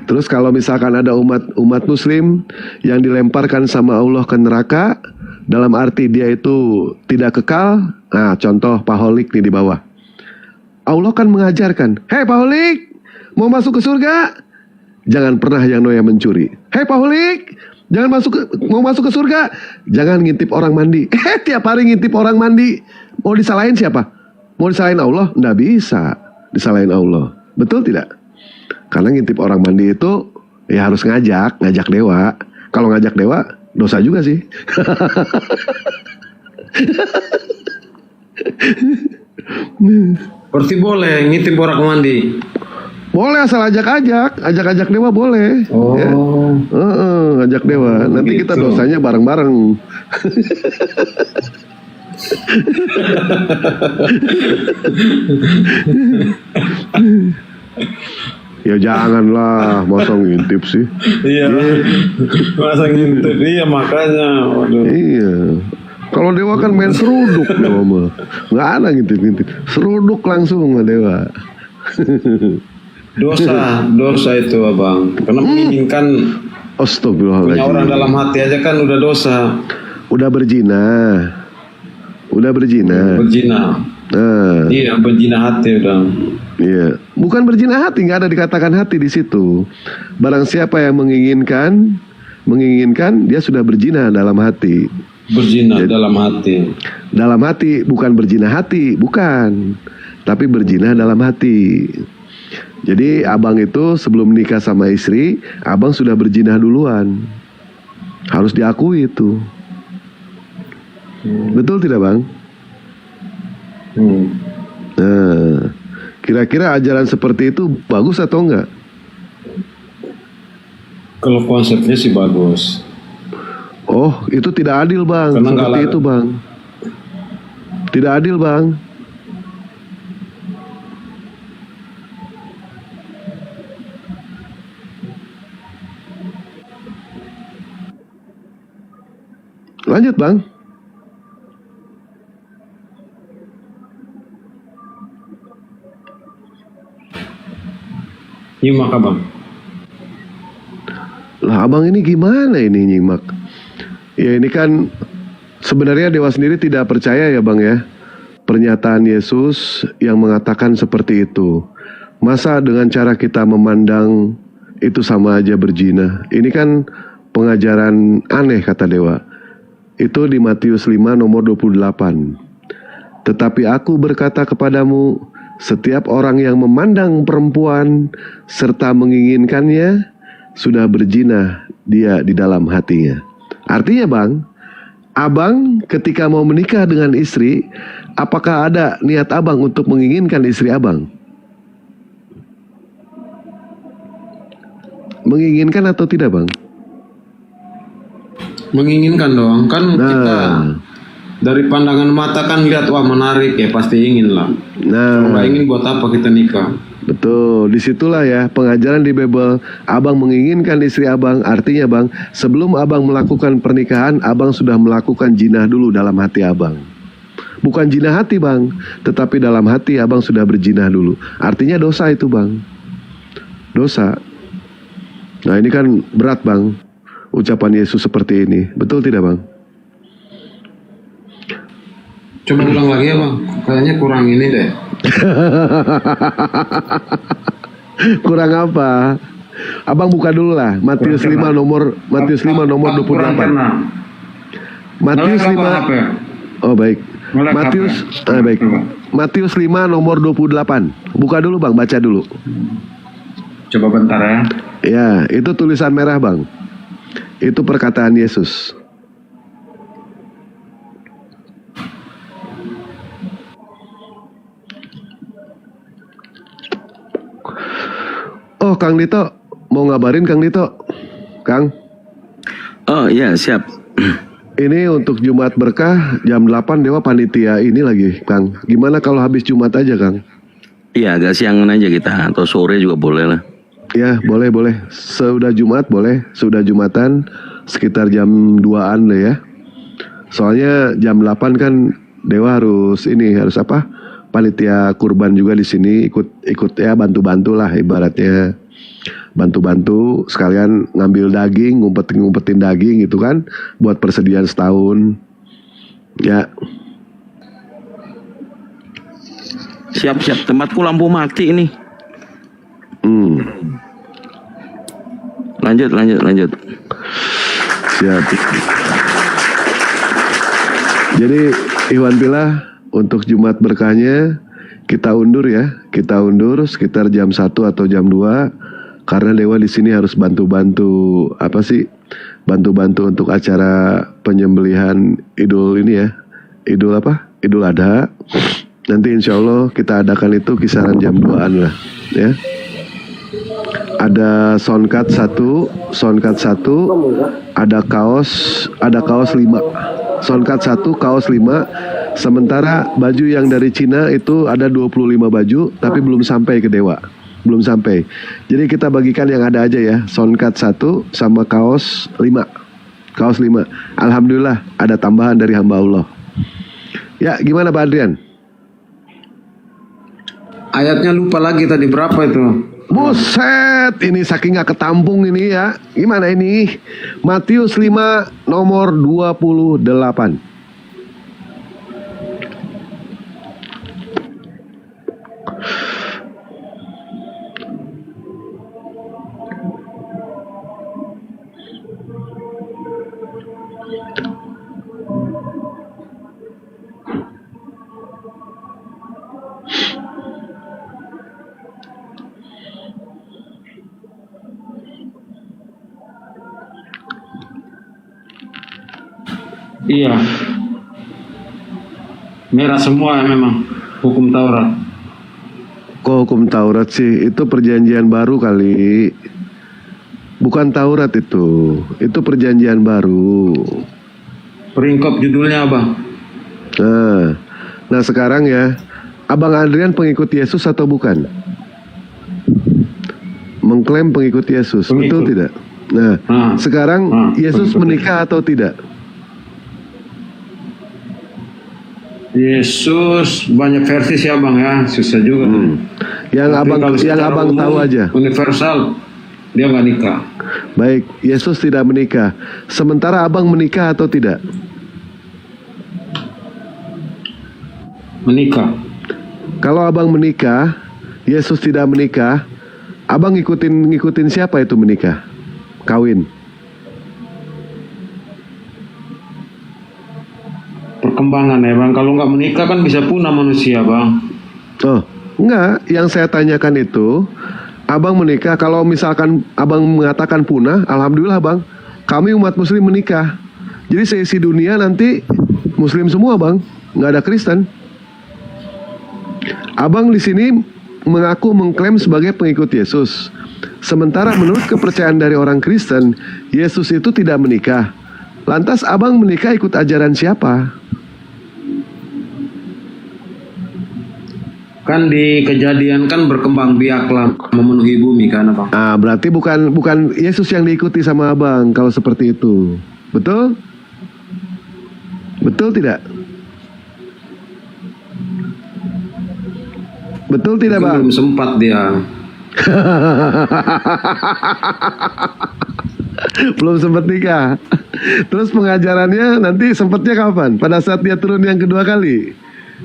Terus kalau misalkan ada umat muslim yang dilemparkan sama Allah ke neraka, dalam arti dia itu tidak kekal. Nah, contoh Pak Holik nih di bawah. Allah kan mengajarkan, hei Pak Holik, mau masuk ke surga? Jangan pernah yang namanya mencuri. Hei Pak Holik, mau masuk ke surga? Jangan ngintip orang mandi. Tiap hari ngintip orang mandi. Mau disalahin siapa? Mau disalahin Allah? Nggak bisa disalahin Allah. Betul tidak? Karena ngintip orang mandi itu ya harus ngajak dewa. Kalau ngajak dewa dosa juga sih. Berarti boleh ngintip orang mandi. Boleh asal ajak dewa boleh. Oh. Ya. Ajak dewa. Nanti kita Gitu. dosanya bareng-bareng. Ya janganlah, masa ngintip sih. Iya. Masa ngintip, iya makanya. Waduh. Iya. Kalau dewa kan main seruduk dewa mah. Nggak ada ngintip-ngintip. Seruduk langsung sama dewa. Dosa itu abang. Karena menginginkan punya Astagfirullahaladzim. orang dalam hati aja kan udah dosa. Udah berzina. Berzina. Nah, Iya, berzina hati udah. iya. Bukan berzina hati, nggak ada dikatakan hati di situ. Barang siapa yang menginginkan dia sudah berzina dalam hati. Berzina dalam hati. Dalam hati, bukan berzina hati, bukan. Tapi berzina dalam hati. Jadi abang itu sebelum nikah sama istri, abang sudah berzina duluan. Harus diakui itu. Betul tidak bang? Nah, kira-kira ajaran seperti itu bagus atau enggak? Kalau konsepnya sih bagus. Oh, itu tidak adil bang. Karena Seperti nggak itu bang. Tidak adil bang. Lanjut bang. Nyimak abang. Lah abang ini gimana ini nyimak? Ya ini kan sebenarnya dewa sendiri tidak percaya ya bang ya. Pernyataan Yesus yang mengatakan seperti itu. Masa dengan cara kita memandang itu sama aja berzina. Ini kan pengajaran aneh kata dewa. Itu di Matius 5 nomor 28. Tetapi aku berkata kepadamu, setiap orang yang memandang perempuan serta menginginkannya sudah berzina dia di dalam hatinya. Artinya bang, abang ketika mau menikah dengan istri, apakah ada niat abang untuk menginginkan istri abang? Menginginkan atau tidak bang? Menginginkan dong. Kan kita dari pandangan mata kan lihat wah menarik ya pasti ingin lah. Kalau nggak ingin buat apa kita nikah? Betul, disitulah ya pengajaran di Bible. Abang menginginkan istri abang, artinya bang, sebelum abang melakukan pernikahan, abang sudah melakukan jinah dulu dalam hati abang. Bukan jinah hati bang, tetapi dalam hati abang sudah berjinah dulu. Artinya dosa itu bang, dosa. Nah ini kan berat bang, ucapan Yesus seperti ini, betul tidak bang? Coba ulang lagi ya bang, kayaknya kurang ini deh. Kurang apa? Abang buka dulu lah Matius 5 nomor 28. Matius 5. Oh baik. Baik. Matius 5 nomor 28. Buka dulu bang, baca dulu. Coba bentar ya. Ya, itu tulisan merah bang. Itu perkataan Yesus. Oh, Kang Dito, mau ngabarin Kang Dito. Kang, Oh iya siap. ini untuk Jumat Berkah jam 8 Dewa panitia ini lagi, Kang. Gimana kalau habis Jumat aja, Kang? Iya agak siangan aja kita atau sore juga boleh lah. Ya, boleh. Sudah Jumat boleh, sudah Jumatan sekitar jam 2-an deh ya. Soalnya jam 8 kan Dewa harus apa? Panitia kurban juga di sini ikut ya bantu-bantu lah ibaratnya. Bantu-bantu sekalian ngambil daging, ngumpetin daging gitu kan buat persediaan setahun. Ya. Siap. Tempatku lampu mati ini. Lanjut. Siap. Jadi Iwan Pilah untuk Jumat Berkahnya kita undur ya. Kita undur sekitar jam 1 atau jam 2 karena Dewa di sini harus bantu-bantu bantu-bantu untuk acara penyembelihan Idul ini ya. Idul Adha. Nanti insya Allah kita adakan itu kisaran jam 2-an lah ya. Ada soundcard 1, ada kaos 5. Soundcard 1, kaos 5. Sementara baju yang dari Cina itu ada 25 baju, tapi belum sampai ke Dewa. Belum sampai. Jadi kita bagikan yang ada aja ya. Soundcard 1 sama kaos 5. Kaos 5. Alhamdulillah ada tambahan dari hamba Allah. Ya, gimana Pak Adrian? Ayatnya lupa lagi tadi berapa itu? Buset, ini saking gak ketampung ini ya. Gimana ini? Matius 5 nomor 28. Iya. Merah semua memang hukum Taurat. Kok hukum Taurat sih? Itu perjanjian baru kali. Bukan Taurat itu. Itu perjanjian baru. Peringkop judulnya Abang. Nah sekarang ya, Abang Adrian pengikut Yesus atau bukan? Mengklaim pengikut Yesus, betul tidak? Nah, sekarang Yesus menikah atau tidak? Yesus banyak versi sih Abang ya, susah juga. Yang abang tahu aja. Universal, dia nggak nikah. Baik, Yesus tidak menikah. Sementara abang menikah atau tidak? Menikah. Kalau abang menikah, Yesus tidak menikah, abang ngikutin siapa itu menikah? Kawin. Perkembangan ya Bang, kalau nggak menikah kan bisa punah manusia Bang. Oh, enggak, yang saya tanyakan itu, abang menikah, kalau misalkan abang mengatakan punah, alhamdulillah bang, kami umat muslim menikah. Jadi seisi dunia nanti muslim semua bang, nggak ada Kristen. Abang di sini mengaku mengklaim sebagai pengikut Yesus. Sementara menurut kepercayaan dari orang Kristen, Yesus itu tidak menikah. Lantas abang menikah ikut ajaran siapa? Kan di Kejadian kan berkembang biaklah memenuhi bumi kan Abang. Ah, berarti bukan Yesus yang diikuti sama abang kalau seperti itu. Betul? Betul tidak? Betul tidak bang? Belum sempat dia. Belum sempat nikah. Terus pengajarannya nanti sempatnya kapan? Pada saat dia turun yang kedua kali.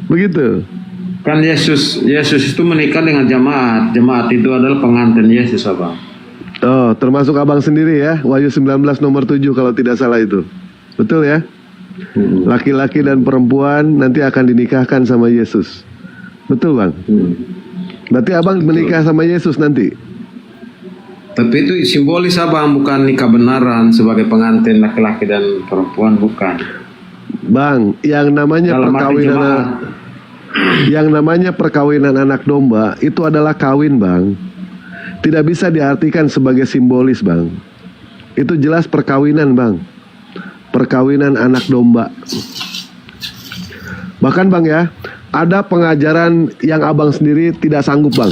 Begitu. Kan Yesus itu menikah dengan jemaat. Jemaat itu adalah pengantin Yesus Abang. Oh, termasuk abang sendiri ya. Wahyu 19 nomor 7 kalau tidak salah itu. Betul ya? Laki-laki dan perempuan nanti akan dinikahkan sama Yesus. Betul bang? Berarti abang menikah sama Yesus nanti? Tapi itu simbolis Abang, bukan nikah benaran sebagai pengantin laki-laki dan perempuan, bukan. Bang, yang namanya perkawinan anak domba itu adalah kawin bang. Tidak bisa diartikan sebagai simbolis bang. Itu jelas perkawinan bang. Perkawinan anak domba. Bahkan bang ya, ada pengajaran yang abang sendiri tidak sanggup bang.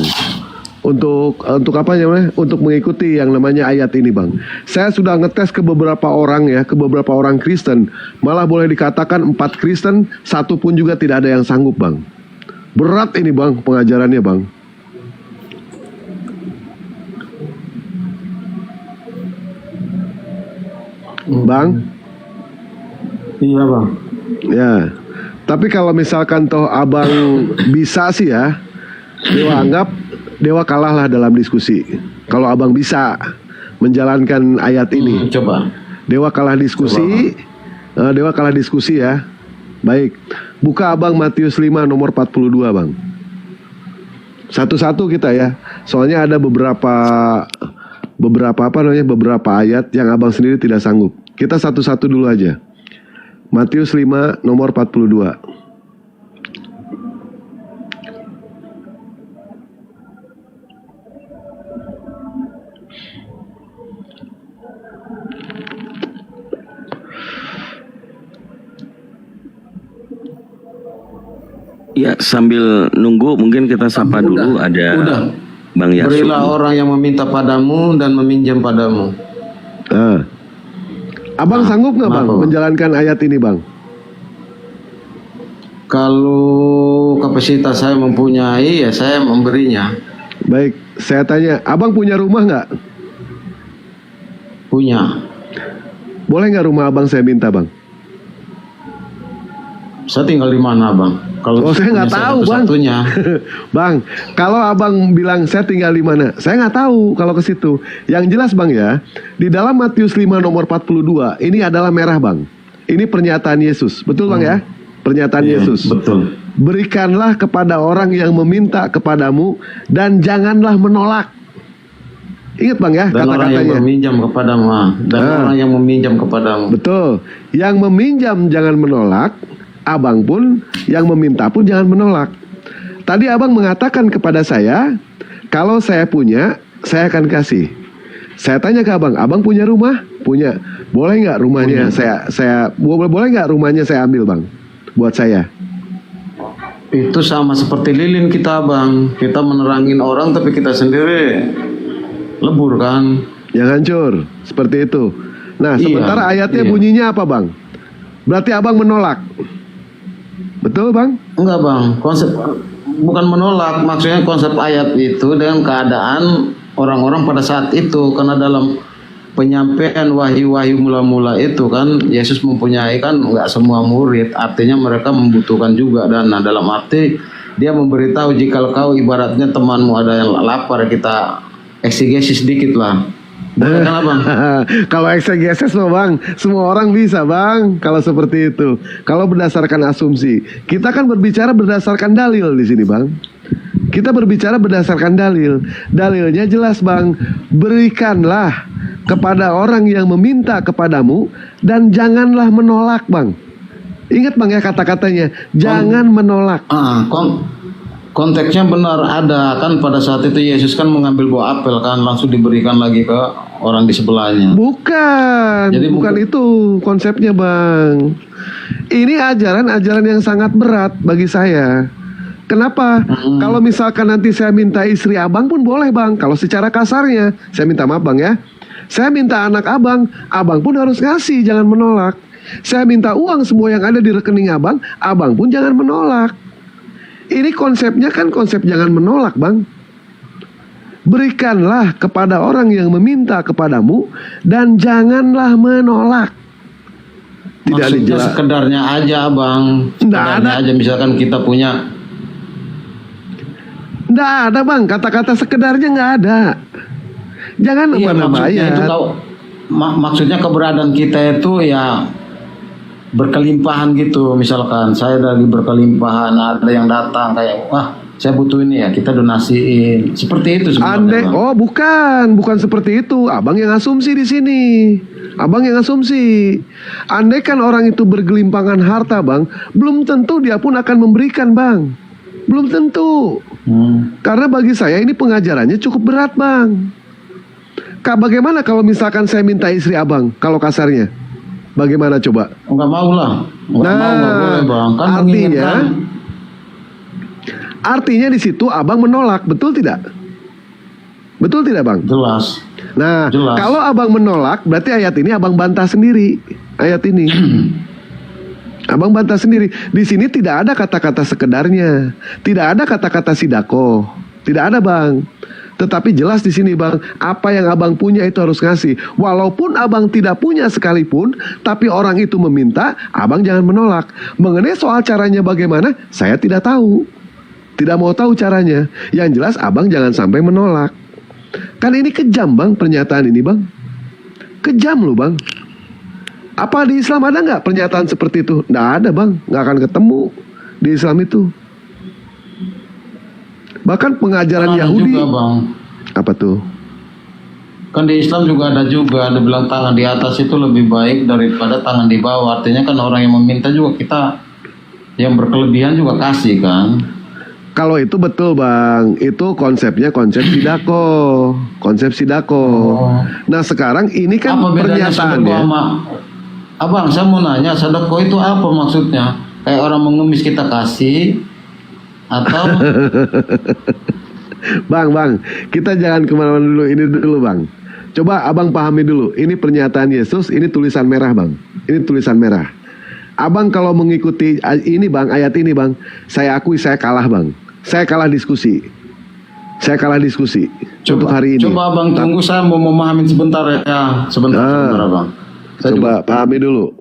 Untuk apa namanya? Untuk mengikuti yang namanya ayat ini bang. Saya sudah ngetes ke beberapa orang ya, ke beberapa orang Kristen. Malah boleh dikatakan 4 Kristen, 1 pun juga tidak ada yang sanggup bang. Berat ini bang pengajarannya bang. Bang? Iya bang. Ya. Tapi kalau misalkan toh abang bisa sih ya, Dewa anggap Dewa kalah lah dalam diskusi. Kalau abang bisa menjalankan ayat ini, Coba. Dewa kalah diskusi. Dewa kalah diskusi ya. Baik, buka abang Matius 5 nomor 42 bang. Satu-satu kita ya. Soalnya ada beberapa ayat yang abang sendiri tidak sanggup. Kita satu-satu dulu aja. Matius 5 nomor 42. Ya, sambil nunggu mungkin kita sapa dulu ada Udah. Bang Yasu. Berilah orang yang meminta padamu dan meminjam padamu. Abang sanggup nggak bang kenapa, Bang? menjalankan ayat ini bang? Kalau kapasitas saya mempunyai, ya saya memberinya. Baik, saya tanya, abang punya rumah nggak? Punya. Boleh nggak rumah abang saya minta bang? Saya tinggal di mana, Bang? Kalau Oh, saya nggak punya tahu, Bang. satu-satunya. Bang, kalau abang bilang saya tinggal di mana, saya nggak tahu kalau ke situ. Yang jelas bang ya, di dalam Matius 5 nomor 42, ini adalah merah bang. Ini pernyataan Yesus, betul bang ya? Pernyataan Iya, Yesus. betul. Berikanlah kepada orang yang meminta kepadamu dan janganlah menolak. Ingat bang ya Dan orang yang kata-katanya. meminjam kepadamu. Dan orang yang meminjam kepadamu. Betul. Yang meminjam jangan menolak. Abang pun yang meminta pun jangan menolak. Tadi abang mengatakan kepada saya, kalau saya punya, saya akan kasih. Saya tanya ke abang punya rumah? Punya. Boleh nggak rumahnya saya boleh nggak rumahnya saya ambil bang, buat saya? Itu sama seperti lilin kita, Bang. Kita menerangin orang tapi kita sendiri lebur kan. Yang hancur seperti itu. Nah, Iya, sementara ayatnya iya. bunyinya apa bang? Berarti abang menolak. Betul bang? Enggak, Bang. Konsep bukan menolak, maksudnya konsep ayat itu dengan keadaan orang-orang pada saat itu, karena dalam penyampaian wahyu-wahyu mula-mula itu kan Yesus mempunyai kan nggak semua murid, artinya mereka membutuhkan juga dana, dalam arti dia memberitahu jika kau ibaratnya temanmu ada yang lapar, kita eksegesis sedikit lah. Boleh kan Abang? Kalau eksegesis mah bang, semua orang bisa bang. Kalau seperti itu, kalau berdasarkan asumsi, kita kan berbicara berdasarkan dalil di sini bang. Kita berbicara berdasarkan dalil. Dalilnya jelas bang. Berikanlah kepada orang yang meminta kepadamu dan janganlah menolak bang. Ingat bang ya kata-katanya, jangan menolak. Konteksnya benar ada kan, pada saat itu Yesus kan mengambil buah apel kan, langsung diberikan lagi ke orang di sebelahnya. Bukan, Jadi bukan itu konsepnya bang. Ini ajaran-ajaran yang sangat berat bagi saya. Kenapa? Kalau misalkan nanti saya minta istri abang pun boleh bang. Kalau secara kasarnya, saya minta maaf bang ya. Saya minta anak abang, abang pun harus ngasih, jangan menolak. Saya minta uang semua yang ada di rekening abang pun jangan menolak. Ini konsepnya kan konsep jangan menolak bang. Berikanlah kepada orang yang meminta kepadamu dan janganlah menolak. Tidak Maksudnya dijelas. sekedarnya aja Bang. Sekedarnya ada. aja, misalkan kita punya. Nggak ada bang, kata-kata sekedarnya nggak ada. Jangan nama-nama maksudnya itu ayat. maksudnya keberadaan kita itu ya berkelimpahan gitu. Misalkan saya lagi berkelimpahan, ada yang datang kayak wah saya butuh ini ya, kita donasiin. Seperti itu sebenarnya. Bang. Oh bukan seperti itu. Abang yang asumsi di sini. Abang yang asumsi. Andai kan orang itu bergelimpangan harta bang, belum tentu dia pun akan memberikan bang. Belum tentu. Karena bagi saya ini pengajarannya cukup berat bang. Bagaimana kalau misalkan saya minta istri abang, kalau kasarnya? Bagaimana coba? Enggak mau lah. Enggak boleh Bang. Kan artinya di situ abang menolak, betul tidak? Betul tidak bang? Jelas. Nah, Jelas. kalau abang menolak, berarti ayat ini abang bantah sendiri. Ayat ini. Abang bantah sendiri. Di sini tidak ada kata-kata sekedarnya. Tidak ada kata-kata sidako. Tidak ada bang. Tetapi jelas di sini bang, apa yang abang punya itu harus ngasih. Walaupun abang tidak punya sekalipun, tapi orang itu meminta, abang jangan menolak. Mengenai soal caranya bagaimana, saya tidak tahu. Tidak mau tahu caranya. Yang jelas abang jangan sampai menolak. Kan ini kejam bang, pernyataan ini bang. Kejam loh bang. Apa di Islam ada nggak pernyataan seperti itu? Nggak ada bang, nggak akan ketemu di Islam itu. Bahkan pengajaran Yahudi. Juga, Bang. Apa tuh? Kan di Islam juga ada bilang tangan di atas itu lebih baik daripada tangan di bawah. Artinya kan orang yang meminta juga kita yang berkelebihan juga kasih kan. Kalau itu betul bang, itu konsepnya konsep sidako, konsep sidako. Nah sekarang ini kan apa bedanya pernyataannya. sedekah sama Abang, saya mau nanya, sedekah itu apa maksudnya? Kayak orang mengemis kita kasih, Atau Bang, kita jangan kemana-mana dulu. Ini dulu bang. Coba abang pahami dulu. Ini pernyataan Yesus, ini tulisan merah bang. Ini tulisan merah. Abang kalau mengikuti ini bang, ayat ini bang, saya akui saya kalah bang. Saya kalah diskusi. Untuk hari ini. Coba abang tunggu, saya mau memahami sebentar ya. Sebentar abang. Coba pahami dulu.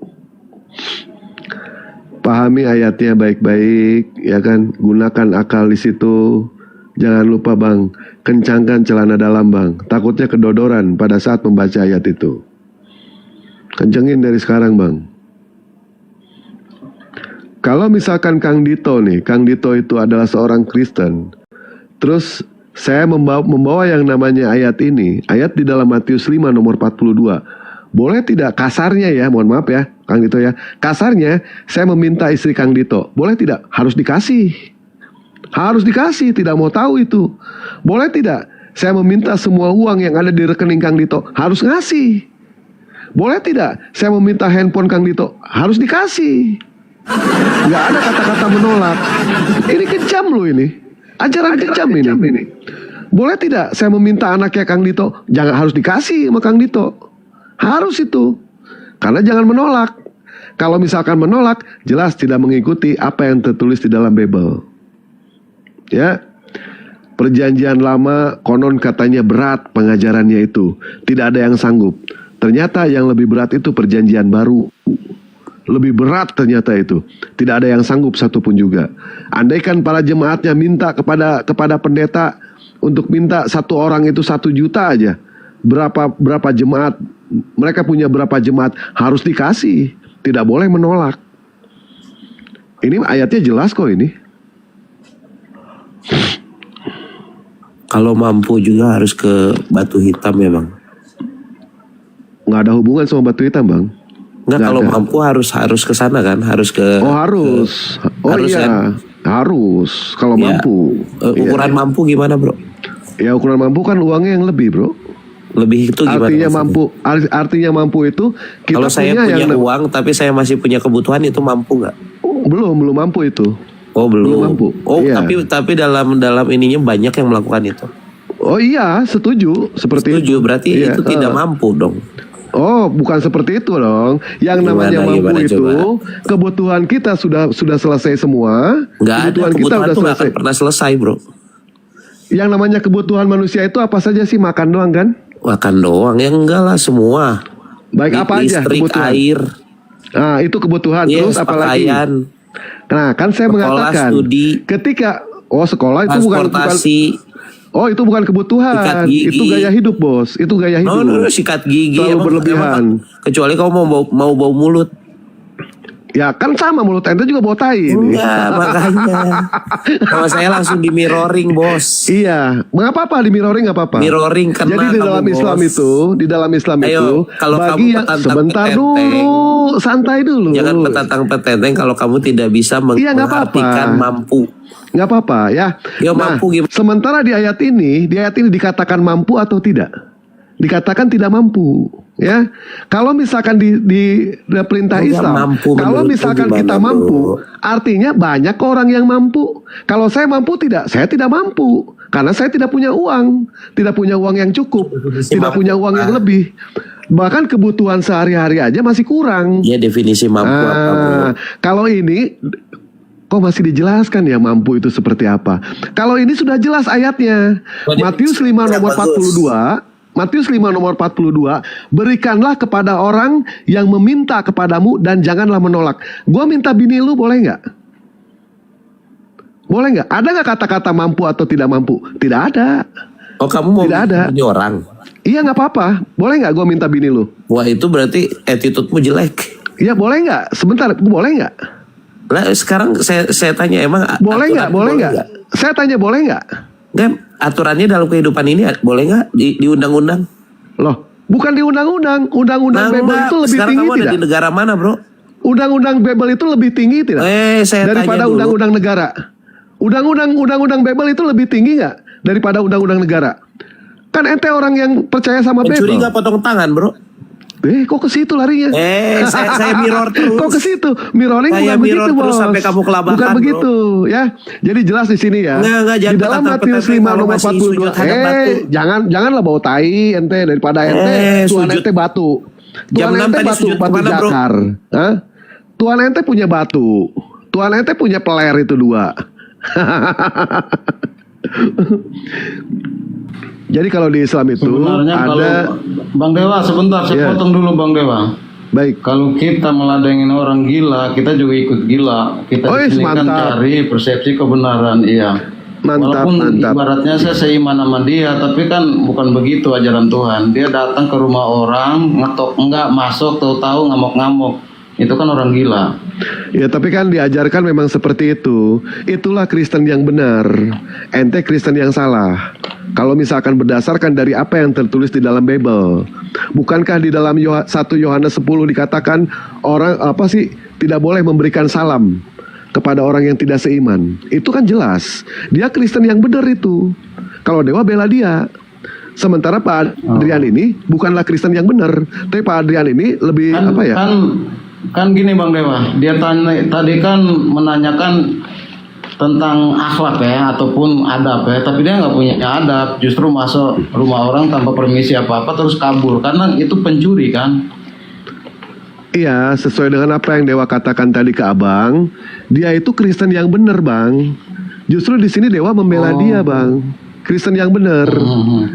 Pahami ayatnya baik-baik, ya kan? Gunakan akal di situ. Jangan lupa bang, kencangkan celana dalam bang. Takutnya kedodoran pada saat membaca ayat itu. Kencengin dari sekarang bang. Kalau misalkan Kang Dito nih, Kang Dito itu adalah seorang Kristen. Terus saya membawa yang namanya ayat ini, ayat di dalam Matius 5 nomor 42. Boleh tidak kasarnya ya, mohon maaf ya Kang Dito ya. Kasarnya saya meminta istri Kang Dito. Boleh tidak? Harus dikasih. Harus dikasih, tidak mau tahu itu. Boleh tidak? Saya meminta semua uang yang ada di rekening Kang Dito. Harus ngasih. Boleh tidak? Saya meminta handphone Kang Dito. Harus dikasih. Nggak ada kata-kata menolak. Ini kejam loh ini. Ajaran kejam ini. Boleh tidak? Saya meminta anaknya Kang Dito. Jangan, harus dikasih sama Kang Dito. Harus itu. Karena jangan menolak. Kalau misalkan menolak, jelas tidak mengikuti apa yang tertulis di dalam Bible. Ya, perjanjian lama konon katanya berat pengajarannya itu. Tidak ada yang sanggup. Ternyata yang lebih berat itu perjanjian baru. Lebih berat ternyata itu. Tidak ada yang sanggup satupun juga. Andaikan para jemaatnya minta kepada pendeta untuk minta satu orang itu 1 juta aja. Berapa jemaat? Mereka punya berapa jemaat? Harus dikasih. Tidak boleh menolak. Ini ayatnya jelas kok ini. Kalau mampu juga harus ke Batu Hitam ya bang? Nggak ada hubungan sama Batu Hitam bang. Nggak, kalau ada. mampu harus ke sana kan? Harus ke. Oh harus. Harus Iya. kan? Harus. Kalau Ya. mampu. Ukuran Iya. mampu gimana bro? Ya ukuran mampu kan uangnya yang lebih bro. Lebih itu gimana? Artinya maksudnya? artinya mampu itu kita Kalau saya punya yang uang tapi saya masih punya kebutuhan, itu mampu nggak? belum mampu itu. Oh belum. mampu. Oh Iya. tapi dalam ininya banyak yang melakukan itu. Oh iya, setuju. Seperti Setuju, itu. berarti Iya, itu tidak mampu dong. Oh, bukan seperti itu dong. Yang namanya mampu Gimana, itu coba? kebutuhan kita sudah selesai semua. Nggak ada, kebutuhan itu nggak akan pernah selesai bro. Yang namanya kebutuhan manusia itu apa saja sih? Makan doang kan? Makan doang ya, enggak lah semua. Baik apa aja Listrik, kebutuhan? air, Nah, itu kebutuhan. yes, Terus apalagi? pakaian, Nah, kan saya sekolah, mengatakan studi, ketika sekolah itu bukan transportasi. Oh, itu bukan kebutuhan. Sikat gigi. Itu gaya hidup, Bos. Itu gaya hidup. No, sikat gigi Terlalu emang- berlebihan. kecuali kamu mau bau mulut. Ya, kan sama mulut ente juga bau tai ini. Enggak, makanya. Kalau saya langsung di mirroring, bos. Iya, nggak apa-apa di mirroring nggak apa-apa. Mirroring kena Jadi di kamu, dalam bos. Islam itu, Ayo, kalau bagi kamu yang petantang sebentar petenteng, dulu, santai dulu. Jangan petantang-petenteng kalau kamu tidak bisa Iya, nggak apa-apa. mengartikan mampu. Nggak apa-apa ya. Ya, mampu gimana? Sementara di ayat ini dikatakan mampu atau tidak? Dikatakan tidak mampu. Ya, kalau misalkan di perintah Enggak Islam, mampu, kalau menurutku misalkan gimana, kita bro? mampu, artinya banyak orang yang mampu. Kalau saya mampu tidak, saya tidak mampu karena saya tidak punya uang yang cukup, tidak punya uang yang lebih. Bahkan kebutuhan sehari-hari aja masih kurang. Ya definisi mampu apa, bro? Kalau ini kok masih dijelaskan ya mampu itu seperti apa? Kalau ini sudah jelas ayatnya. Matius 5 nomor 42. Matius 5 nomor 42, berikanlah kepada orang yang meminta kepadamu dan janganlah menolak. Gua minta bini lu boleh nggak? Boleh nggak? Ada nggak kata-kata mampu atau tidak mampu? Tidak ada. Oh, kamu mau Tidak ada. punya orang? Iya nggak apa-apa. Boleh nggak gua minta bini lu? Wah, itu berarti attitude-mu jelek. Iya boleh nggak? Sebentar, boleh nggak? Lah sekarang saya tanya, emang Boleh nggak? aturan Boleh nggak? Saya tanya boleh nggak? Nggak, aturannya dalam kehidupan ini boleh nggak di undang-undang? Loh, bukan di undang-undang. Undang-undang Bible enggak. itu lebih Sekarang tinggi kamu ada tidak? di negara mana, bro? Undang-undang Bible itu lebih tinggi tidak? Saya Daripada tanya dulu. undang-undang negara. Undang-undang Bible itu lebih tinggi nggak daripada undang-undang negara? Kan ente orang yang percaya sama Mencuri Bible. nggak potong tangan, bro? Kok ke situ larinya? Saya mirror terus. Kok ke situ? Mirroring Saya bukan mirror begitu, terus Bos. sampai kamu kelabakan, Bukan bro. begitu, ya. Jadi jelas di sini ya. Enggak, Di jangan dalam petang-petang Matius 5 kalau nomor masih 42. sujud hadap batu. Janganlah bawa tai ente, daripada ente Tuhan sujud. ente batu. Jam Tuhan 6 ente tadi batu sujud kemana, bro? jakar. Hah? Tuhan ente punya batu. Tuhan ente punya peler itu 2. Jadi kalau di Islam itu Sebenarnya ada kalau Bang Dewa sebentar saya Iya. potong dulu Bang Dewa. baik. Kalau kita meladengin orang gila, kita juga ikut gila. Kita Oh, di sini kan mantap. cari persepsi kebenaran, iya. Mantap, Walaupun mantap. ibaratnya saya seiman sama dia, tapi kan bukan begitu ajaran Tuhan. Dia datang ke rumah orang, ngetok enggak, masuk, tahu-tahu ngamuk-ngamuk. Itu kan orang gila. Ya tapi kan diajarkan memang seperti itu. Itulah Kristen yang benar. Ente Kristen yang salah. Kalau misalkan berdasarkan dari apa yang tertulis di dalam Bible. Bukankah di dalam 1 Yohanes 10 dikatakan orang tidak boleh memberikan salam kepada orang yang tidak seiman. Itu kan jelas. Dia Kristen yang benar itu. Kalau Dewa bela dia. Sementara Pak Adrian ini bukanlah Kristen yang benar. Tapi Pak Adrian ini lebih Kan gini Bang Dewa, dia tadi kan menanyakan tentang akhlak ya ataupun adab ya, tapi dia nggak punya adab, justru masuk rumah orang tanpa permisi apa-apa terus kabur, karena itu pencuri kan. Iya, sesuai dengan apa yang Dewa katakan tadi ke Abang, dia itu Kristen yang benar, Bang. Justru di sini Dewa membela dia, Bang. Kristen yang benar,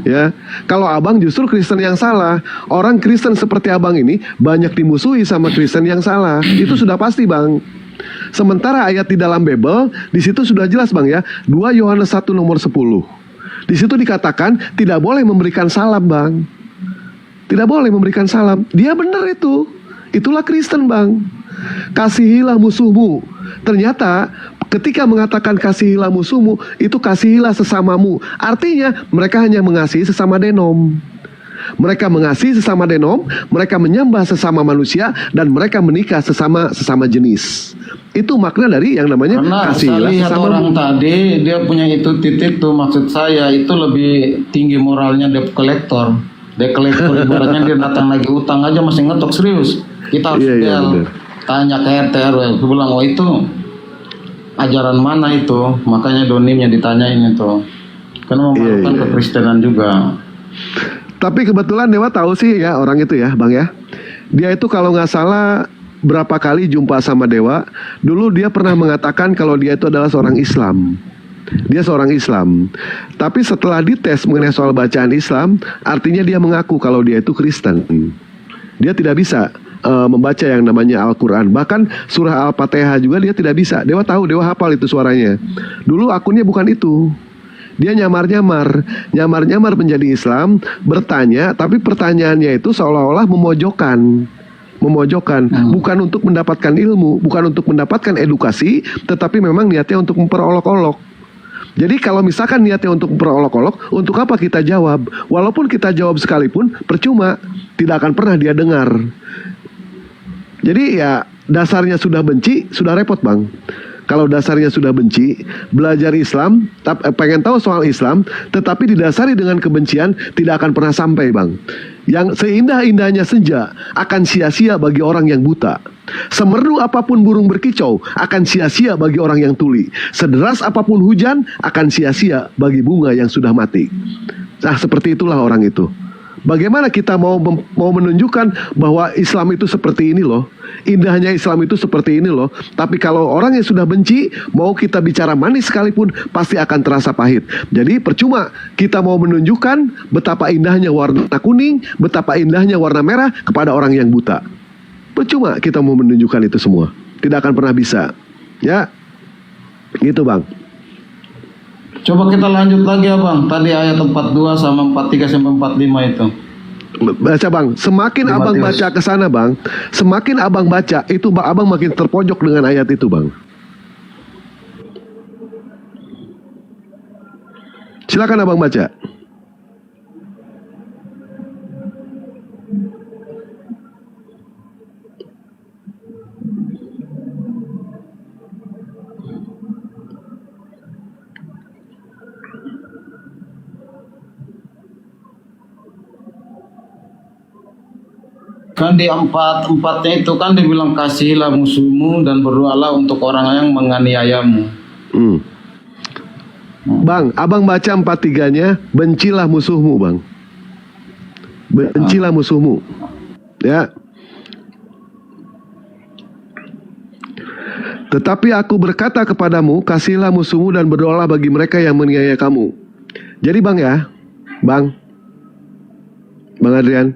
ya. Kalau Abang justru Kristen yang salah. Orang Kristen seperti Abang ini banyak dimusuhi sama Kristen yang salah. Itu sudah pasti, Bang. Sementara ayat di dalam Bible di situ sudah jelas, Bang ya. 2 Yohanes 1 nomor 10. Di situ dikatakan tidak boleh memberikan salam, Bang. Tidak boleh memberikan salam. Dia benar itu. Itulah Kristen, Bang. Kasihilah musuhmu. Ternyata ketika mengatakan kasihilah musuhmu, itu kasihilah sesamamu. Artinya mereka hanya mengasihi sesama denom. Mereka mengasihi sesama denom, mereka menyembah sesama manusia, dan mereka menikah sesama jenis. Itu makna dari yang namanya Karena saya kasihilah lihat sesamamu. orang tadi dia punya itu titik tuh, maksud saya itu lebih tinggi moralnya debt collector. Debt collector ibaratnya dia datang lagi utang aja masih ngetok serius. Kita harus Iya, bel, benar. tanya ke RT RW. Gue bilang, oh itu ajaran mana itu? Makanya donimnya ditanyain itu. Karena memerlukan Iya. kekristenan juga. Tapi kebetulan Dewa tahu sih ya orang itu ya, Bang ya. Dia itu kalau nggak salah berapa kali jumpa sama Dewa. Dulu dia pernah mengatakan kalau dia itu adalah seorang Islam. Dia seorang Islam. Tapi setelah dites mengenai soal bacaan Islam, artinya dia mengaku kalau dia itu Kristen. Dia tidak bisa membaca yang namanya Al-Quran. Bahkan surah Al-Fatihah juga dia tidak bisa. Dewa tahu, Dewa hafal itu suaranya. Dulu akunnya bukan itu. Dia nyamar-nyamar menjadi Islam, bertanya, tapi pertanyaannya itu seolah-olah memojokkan, bukan untuk mendapatkan ilmu, bukan untuk mendapatkan edukasi, tetapi memang niatnya untuk memperolok-olok. Jadi kalau misalkan niatnya untuk memperolok-olok, untuk apa kita jawab? Walaupun kita jawab sekalipun, percuma, tidak akan pernah dia dengar. Jadi ya dasarnya sudah benci, sudah repot, Bang. Kalau dasarnya sudah benci, belajar Islam, pengen tahu soal Islam, tetapi didasari dengan kebencian, tidak akan pernah sampai, Bang. Yang seindah-indahnya senja akan sia-sia bagi orang yang buta. Semerdu apapun burung berkicau akan sia-sia bagi orang yang tuli. Sederas apapun hujan akan sia-sia bagi bunga yang sudah mati. Nah, seperti itulah orang itu. Bagaimana kita mau menunjukkan bahwa Islam itu seperti ini loh, indahnya Islam itu seperti ini loh. Tapi kalau orang yang sudah benci, mau kita bicara manis sekalipun pasti akan terasa pahit. Jadi percuma kita mau menunjukkan betapa indahnya warna kuning, betapa indahnya warna merah kepada orang yang buta. Percuma kita mau menunjukkan itu semua, tidak akan pernah bisa. Ya, gitu, Bang. Coba kita lanjut lagi ya Bang. Tadi ayat 42 sama 43 sampai 45 itu. Baca, Bang. Semakin Di Abang Matius. baca ke sana, Bang, semakin Abang baca itu Abang makin terpojok dengan ayat itu, Bang. Silakan Abang baca. Kan di empatnya itu kan dibilang kasihilah musuhmu dan berdoalah untuk orang yang menganiayamu. Bang, abang baca 4:3-nya, bencilah musuhmu, bang. Bencilah musuhmu. Ya. Tetapi aku berkata kepadamu, kasihilah musuhmu dan berdoalah bagi mereka yang menganiaya kamu. Jadi bang ya, Bang Adrian,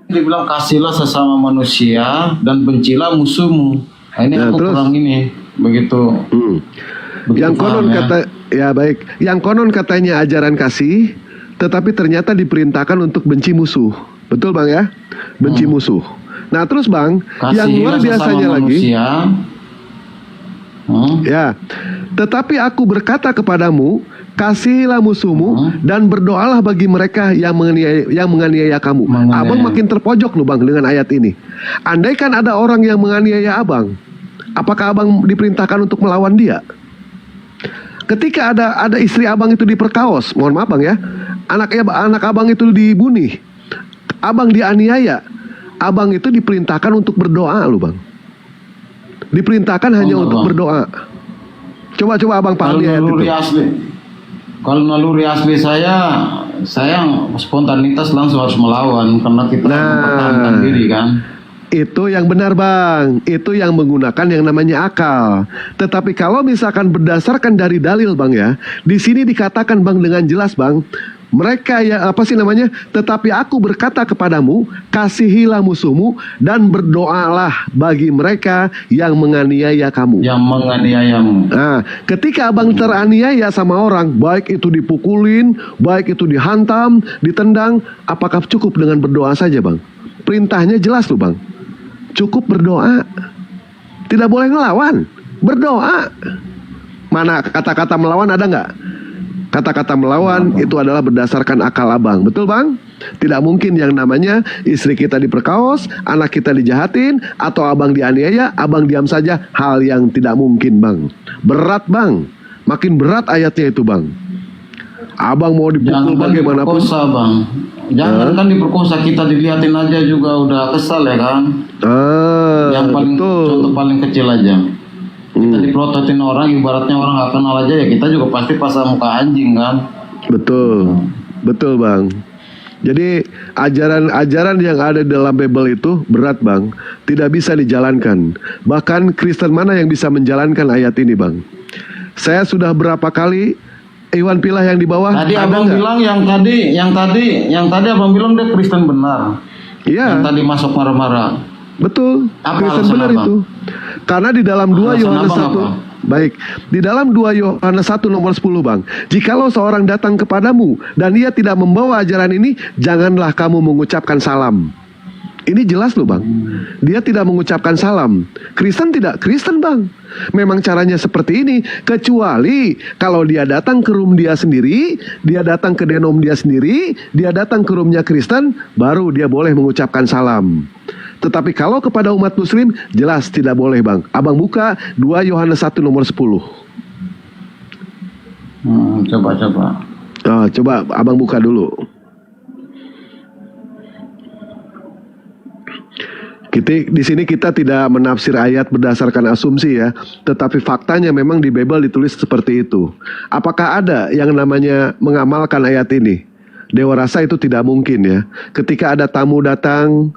dibilang kasihlah sesama manusia dan bencilah musuhmu. Nah, ini Nah, aku terus? kurang ini begitu. begitu yang konon paham, ya. kata ya baik, yang konon katanya ajaran kasih, tetapi ternyata diperintahkan untuk benci musuh. Betul bang ya? Benci musuh. Nah terus bang, yang luar Kasihilah biasanya sesama lagi, manusia. ya, tetapi aku berkata kepadamu, kasihilah musuhmu dan berdoalah bagi mereka yang menganiaya kamu. Menganiaya. Abang makin terpojok loh bang dengan ayat ini. Andaikan ada orang yang menganiaya abang, apakah abang diperintahkan untuk melawan dia? Ketika ada istri abang itu diperkaos, mohon maaf bang ya, anak abang itu dibunuh, abang dianiaya, abang itu diperintahkan untuk berdoa loh bang. Diperintahkan hanya enggak, untuk Bang. berdoa. Coba abang Kalau pahami ayat naluri itu. asli, kalau naluri asli saya spontanitas langsung harus melawan karena kita mempertahankan diri kan. Itu yang benar bang, itu yang menggunakan yang namanya akal. Tetapi kalau misalkan berdasarkan dari dalil bang ya, di sini dikatakan bang dengan jelas bang, mereka ya tetapi aku berkata kepadamu, kasihilah musuhmu dan berdoalah bagi mereka yang menganiaya kamu. Yang menganiayamu. Nah, ketika abang teraniaya sama orang, baik itu dipukulin, baik itu dihantam, ditendang, apakah cukup dengan berdoa saja bang? Perintahnya jelas loh bang. Cukup berdoa. Tidak boleh ngelawan. Berdoa. Mana kata-kata melawan ada nggak? Kata-kata melawan itu adalah berdasarkan akal abang. Betul bang? Tidak mungkin yang namanya istri kita diperkaos, anak kita dijahatin, atau abang dianiaya, abang diam saja. Hal yang tidak mungkin bang. Berat bang. Makin berat ayatnya itu bang. Abang mau dipukul bagaimanapun. Diperkosa bang. Jangan kan diperkosa, kita dilihatin aja juga udah kesal ya kan. Yang paling betul. contoh paling kecil aja. Kita diprototin orang, ibaratnya orang nggak kenal aja ya kita juga pasti pasang muka anjing kan. Betul bang. Jadi ajaran yang ada di dalam Bible itu berat bang, tidak bisa dijalankan. Bahkan Kristen mana yang bisa menjalankan ayat ini bang? Saya sudah berapa kali Iwan Pilah yang di bawah. Tadi ada abang nggak? bilang yang tadi abang bilang dia Kristen benar. Iya. Yang tadi masuk marah-marah. Betul, Apa Kristen alasan benar abang? itu. Karena di dalam 2 Alasan Yohanes abang 1, apa? baik, di dalam 2 Yohanes 1 nomor 10 bang, jikalau seorang datang kepadamu dan ia tidak membawa ajaran ini, janganlah kamu mengucapkan salam. Ini jelas loh bang. Dia tidak mengucapkan salam. Kristen tidak, Kristen bang. Memang caranya seperti ini. Kecuali kalau dia datang ke room dia sendiri, dia datang ke denom dia sendiri, dia datang ke roomnya Kristen, baru dia boleh mengucapkan salam. Tetapi kalau kepada umat muslim, jelas tidak boleh bang. Abang buka 2 Yohanes 1 nomor 10. Coba abang buka dulu. Di sini kita tidak menafsir ayat berdasarkan asumsi ya, tetapi faktanya memang di Bible ditulis seperti itu. Apakah ada yang namanya mengamalkan ayat ini? Dewa rasa itu tidak mungkin ya. Ketika ada tamu datang,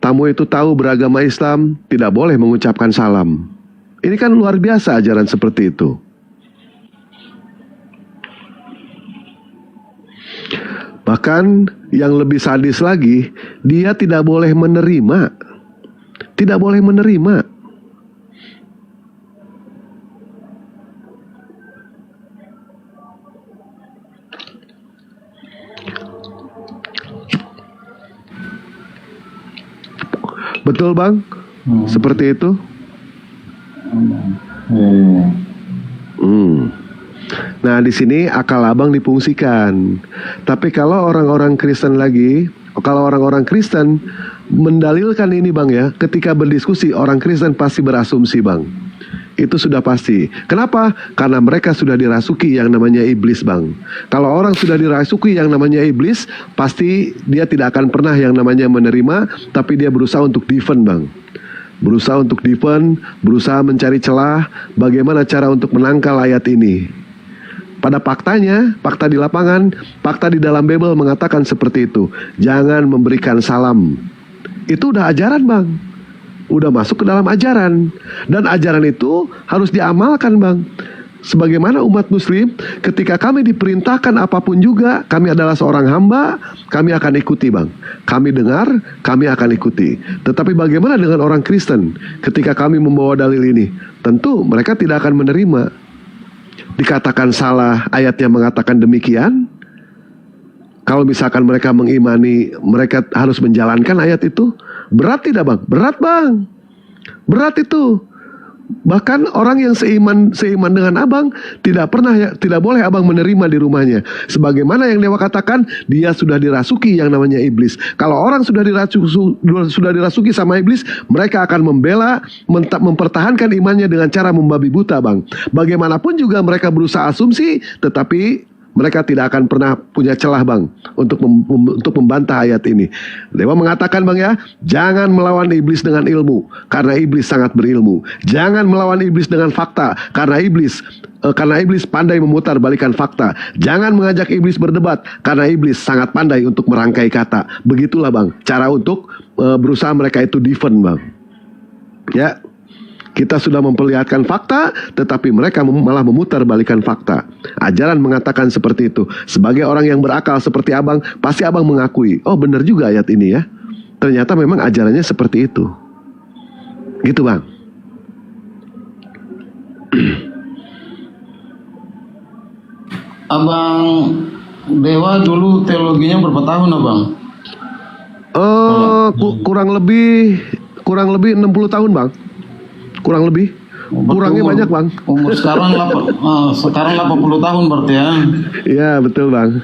tamu itu tahu beragama Islam, tidak boleh mengucapkan salam. Ini kan luar biasa ajaran seperti itu. Bahkan yang lebih sadis lagi, dia tidak boleh menerima. Tidak boleh menerima. Betul bang? Seperti itu? Nah di sini akal abang difungsikan. Tapi kalau orang-orang Kristen mendalilkan ini bang ya, ketika berdiskusi orang Kristen pasti berasumsi bang. Itu sudah pasti. Kenapa? Karena mereka sudah dirasuki yang namanya iblis, Bang. Kalau orang sudah dirasuki yang namanya iblis, pasti dia tidak akan pernah yang namanya menerima, tapi dia berusaha untuk defend, Bang. Berusaha untuk defend, berusaha mencari celah, bagaimana cara untuk menangkal ayat ini. Pada faktanya, fakta di lapangan, fakta di dalam Bible mengatakan seperti itu. Jangan memberikan salam. Itu udah ajaran, Bang. Udah masuk ke dalam ajaran. Dan ajaran itu harus diamalkan, Bang. Sebagaimana umat muslim, ketika kami diperintahkan apapun juga, kami adalah seorang hamba, kami akan ikuti, Bang. Kami dengar, kami akan ikuti. Tetapi bagaimana dengan orang Kristen? Ketika kami membawa dalil ini, tentu mereka tidak akan menerima. Dikatakan salah, ayatnya mengatakan demikian. Kalau misalkan mereka mengimani, mereka harus menjalankan ayat itu. Berat tidak, Bang? Berat, Bang. Berat itu. Bahkan orang yang seiman dengan abang tidak boleh abang menerima di rumahnya. Sebagaimana yang Dewa katakan, dia sudah dirasuki yang namanya iblis. Kalau orang sudah dirasuki sama iblis, mereka akan mempertahankan imannya dengan cara membabi buta, Bang. Bagaimanapun juga mereka berusaha asumsi, tetapi mereka tidak akan pernah punya celah, Bang, untuk membantah ayat ini. Dewa mengatakan, Bang, ya, jangan melawan iblis dengan ilmu, karena iblis sangat berilmu. Jangan melawan iblis dengan fakta, karena iblis pandai memutar balikan fakta. Jangan mengajak iblis berdebat, karena iblis sangat pandai untuk merangkai kata. Begitulah, Bang, cara untuk berusaha mereka itu defend, Bang. Ya. Kita sudah memperlihatkan fakta, tetapi mereka malah memutar balikan fakta. Ajaran mengatakan seperti itu. Sebagai orang yang berakal seperti abang, pasti abang mengakui, oh benar juga ayat ini ya. Ternyata memang ajarannya seperti itu. Gitu, Bang. Abang Dewa dulu teologinya berapa tahun, Abang? Kurang lebih 60 tahun, Bang. Kurang lebih. Kurangnya banyak, Bang. Umur sekarang 80 tahun berarti ya. Iya, betul, Bang.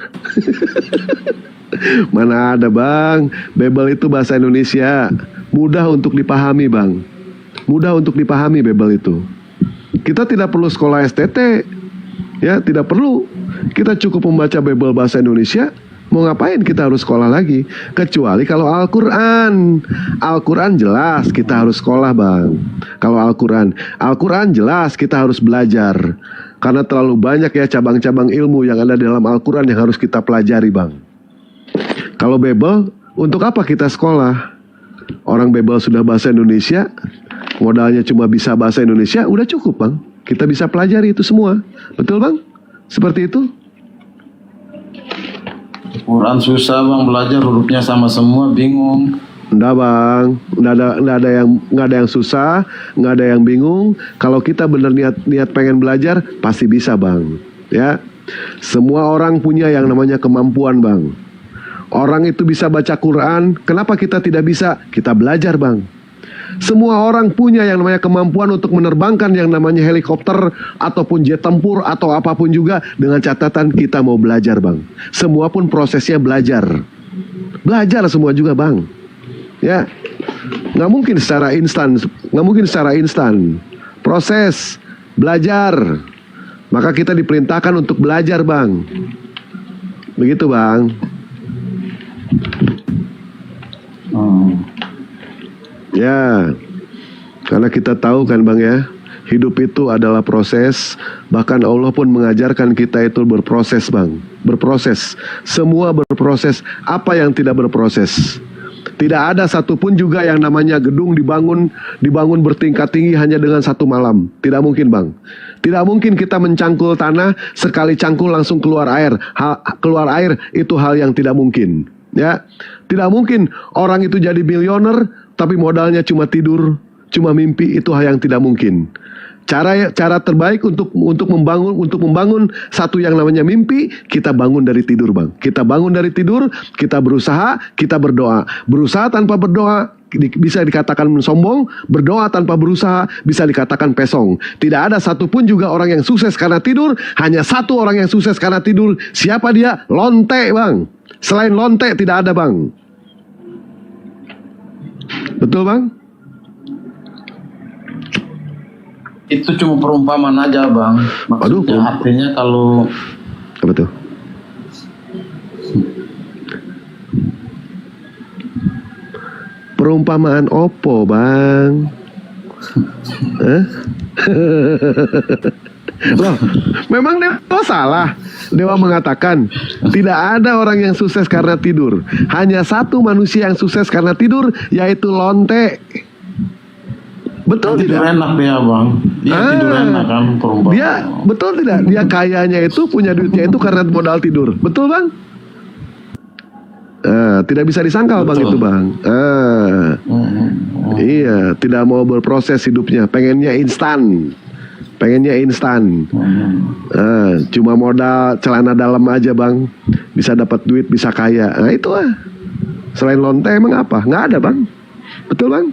Mana ada, Bang. Bible itu bahasa Indonesia. Mudah untuk dipahami, Bang. Mudah untuk dipahami Bible itu. Kita tidak perlu sekolah STT. Ya, tidak perlu. Kita cukup membaca Bible bahasa Indonesia. Mau ngapain kita harus sekolah lagi? Kecuali kalau Al-Quran. Al-Quran jelas kita harus sekolah, Bang. Kalau Al-Quran jelas kita harus belajar. Karena terlalu banyak ya cabang-cabang ilmu yang ada di dalam Al-Quran yang harus kita pelajari, Bang. Kalau Bible, untuk apa kita sekolah? Orang Bible sudah bahasa Indonesia, modalnya cuma bisa bahasa Indonesia, udah cukup, Bang. Kita bisa pelajari itu semua. Betul, Bang? Seperti itu? Quran susah, Bang, belajar hurufnya sama semua, bingung. Enggak, Bang, enggak ada yang susah, enggak ada yang bingung. Kalau kita benar niat pengen belajar, pasti bisa, Bang. Ya, semua orang punya yang namanya kemampuan, Bang. Orang itu bisa baca Quran, kenapa kita tidak bisa? Kita belajar, Bang. Semua orang punya yang namanya kemampuan untuk menerbangkan yang namanya helikopter ataupun jet tempur atau apapun juga, dengan catatan kita mau belajar, Bang. Semua pun prosesnya belajar. Belajar semua juga, Bang. Ya, nggak mungkin secara instan. Proses belajar. Maka kita diperintahkan untuk belajar, Bang. Begitu, Bang. Ya, karena kita tahu kan, Bang, ya, hidup itu adalah proses. Bahkan Allah pun mengajarkan kita itu berproses, Bang. Berproses. Semua berproses. Apa yang tidak berproses? Tidak ada satupun juga yang namanya gedung dibangun bertingkat tinggi hanya dengan satu malam. Tidak mungkin, Bang. Tidak mungkin kita mencangkul tanah, sekali cangkul langsung keluar air. Keluar air itu hal yang tidak mungkin. Ya, tidak mungkin orang itu jadi miliuner tapi modalnya cuma tidur, cuma mimpi. Itu hal yang tidak mungkin. Cara terbaik untuk membangun satu yang namanya mimpi, kita bangun dari tidur, Bang. Kita bangun dari tidur, kita berusaha, kita berdoa. Berusaha tanpa berdoa bisa dikatakan sombong, berdoa tanpa berusaha bisa dikatakan pesong. Tidak ada satupun juga orang yang sukses karena tidur. Hanya satu orang yang sukses karena tidur. Siapa dia? Lonte, Bang. Selain lonte tidak ada, Bang. Betul, Bang? Itu cuma perumpamaan aja bang. Aduh, Maksudnya artinya kalau Apa tuh? Perumpamaan opo, Bang? Hah? Loh, memang Dewa salah. Dewa mengatakan tidak ada orang yang sukses karena tidur. Hanya satu manusia yang sukses karena tidur, yaitu lonte. Betul tidur tidak? enak dia bang. Dia tidur enak kan perumpamaan. Dia betul tidak? Dia kayanya itu punya duitnya itu karena modal tidur. Betul bang? Tidak bisa disangkal bang Betul. itu bang. Iya, tidak mau berproses hidupnya, pengennya instan. Cuma modal celana dalam aja bang, bisa dapat duit, bisa kaya. Nah itu lah. Selain lonte emang apa? Nggak ada bang. Betul bang?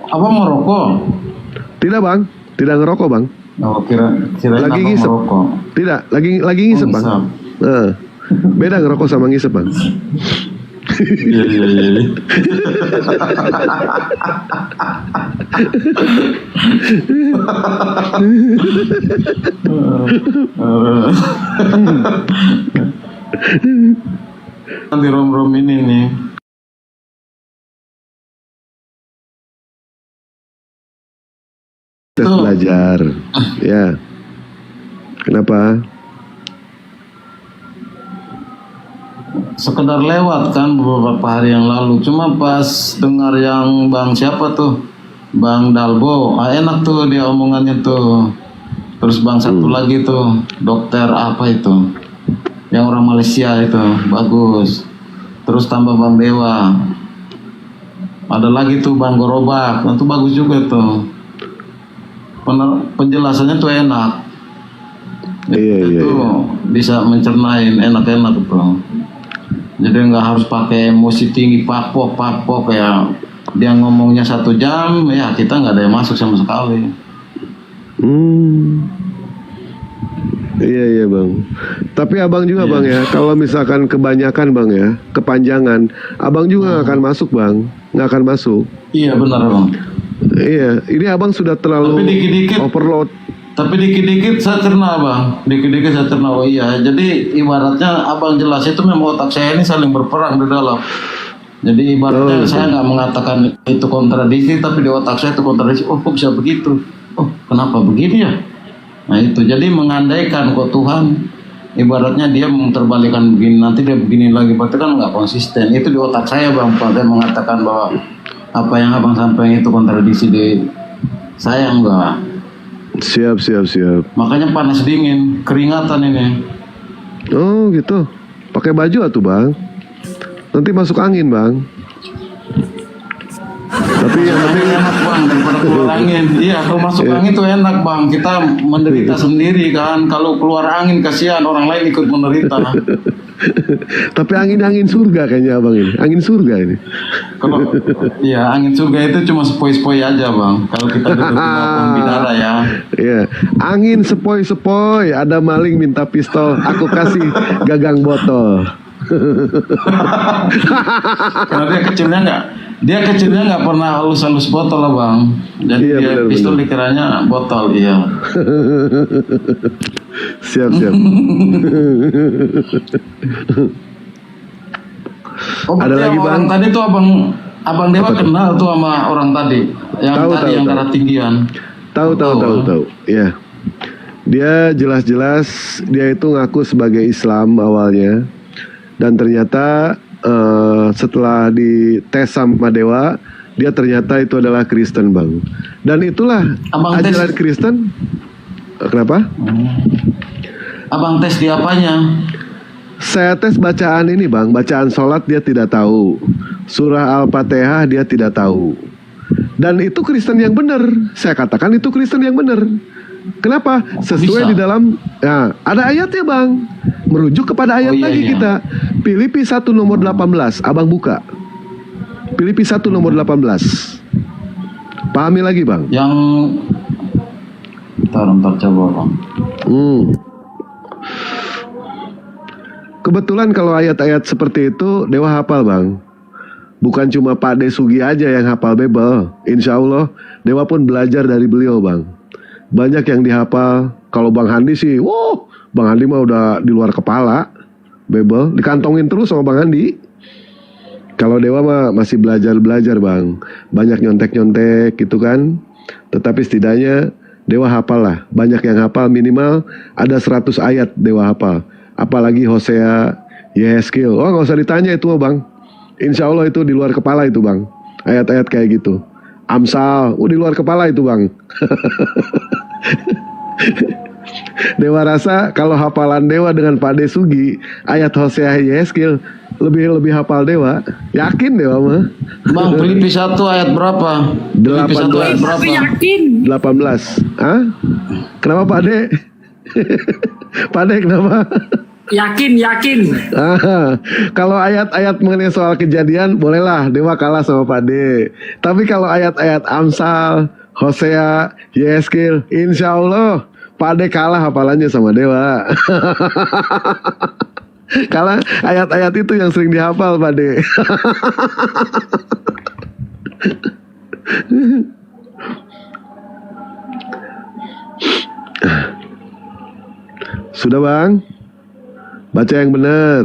Apa merokok? Tidak bang, tidak ngerokok bang. Oh, kira Lagi apa ngisep. merokok? Tidak, lagi ngisep bang. Ngisep. Beda ngerokok sama ngisep bang. Iya. Nanti rom ini nih. Tes Tuh. belajar. Ya. Kenapa? Sekedar lewat kan beberapa hari yang lalu, cuma pas dengar yang bang siapa tuh, bang Dalbo, enak tuh dia omongannya tuh. Terus bang satu lagi tuh, dokter apa itu, yang orang Malaysia itu, bagus. Terus tambah bang Dewa, ada lagi tuh bang Gorobak, itu bagus juga tuh. Penjelasannya tuh enak. Iya. Itu bisa mencernain enak-enak tuh. Jadi nggak harus pakai emosi tinggi papok kayak dia ngomongnya 1 jam ya kita nggak ada yang masuk sama sekali. Iya bang. Tapi abang juga bang ya, kalau misalkan kebanyakan bang ya, kepanjangan, abang juga nggak akan masuk bang, nggak akan masuk. Iya benar bang. Iya, ini abang sudah terlalu Tapi dikit-dikit- overload. Tapi dikit-dikit saya cerna bang, dikit-dikit saya cerna. Oh iya, jadi ibaratnya abang jelas itu memang otak saya ini saling berperang di dalam. Jadi ibaratnya saya nggak mengatakan itu kontradiksi, tapi di otak saya itu kontradiksi. Oh kok bisa begitu? Oh kenapa begini ya? Nah itu, jadi mengandaikan kok Tuhan, ibaratnya dia memutarbalikkan begini, nanti dia begini lagi, berarti kan nggak konsisten. Itu di otak saya bang, saya mengatakan bahwa apa yang abang sampaikan itu kontradiksi di saya enggak. Siap. Makanya panas dingin, keringatan ini. Oh gitu. Pakai baju atuh bang. Nanti masuk angin bang. Tapi yang penting Enak bang daripada keluar angin. Iya kalau masuk angin tuh enak bang. Kita menderita sendiri kan. Kalau keluar angin kasihan orang lain ikut menderita. tapi angin surga kayaknya abang ini. Angin surga ini. Kalau iya angin surga itu cuma sepoi-sepoi aja bang. Kalau kita duduk di pohon bidara ya. Iya. Angin sepoi-sepoi. Ada maling minta pistol. Aku kasih gagang botol. Karena dia kecilnya nggak pernah halus-halus botol lah bang. Jadi Iya, dia benar. pistol dikiranya botol iya. Siap. Oh, Ada berarti lagi, sama Bang? orang tadi tuh abang Dewa kenal tuh sama orang tadi yang Tahu. darah tinggian. Tahu. Iya. Dia jelas-jelas dia itu ngaku sebagai Islam awalnya. Dan ternyata setelah dites sama Dewa, dia ternyata itu adalah Kristen bang. Dan itulah Abang ajaran tes- Kristen. Kenapa? Abang tes di apanya? Saya tes bacaan ini bang, bacaan sholat dia tidak tahu, surah Al-Fatihah dia tidak tahu. Dan itu Kristen yang benar. Saya katakan itu Kristen yang benar. Kenapa? Sesuai Bisa. di dalam, ya, ada ayatnya bang. Merujuk kepada ayat Oh, iya, lagi iya. kita. Filipi 1 nomor 18, abang buka. Filipi 1 nomor 18. Pahami lagi bang. Yang ntar coba bang. Kebetulan kalau ayat-ayat seperti itu Dewa hafal bang. Bukan cuma Pak De Sugi aja yang hafal Bible. Insya Allah Dewa pun belajar dari beliau bang. Banyak yang dihafal. Kalau Bang Handi sih, Bang Handi mah udah di luar kepala. Bible dikantongin terus sama Bang Handi. Kalau Dewa mah masih belajar bang. Banyak nyontek gitu kan. Tetapi setidaknya Dewa hafal lah. Banyak yang hafal, minimal ada 100 ayat Dewa hafal. Apalagi Hosea, Yehezkiel. Gak usah ditanya itu mah bang. Insya Allah itu di luar kepala itu bang. Ayat-ayat kayak gitu. Amsal, di luar kepala itu bang. Dewa rasa kalau hafalan Dewa dengan Pak De Sugi, ayat Hosea, Yehezkiel lebih hafal Dewa. Yakin Dewa mah. Bang, Filipi 1 ayat berapa? Filipi 1 ayat berapa? 18. Hah? Kenapa Pak De? Pak De kenapa? Yakin. Kalau ayat-ayat mengenai soal kejadian, bolehlah Dewa kalah sama Pak De. Tapi kalau ayat-ayat Amsal, Hosea, Yehezkiel, insya Allah Pak De kalah hafalannya sama Dewa. Kalau ayat-ayat itu yang sering dihafal Pak De. Sudah bang? Baca yang benar.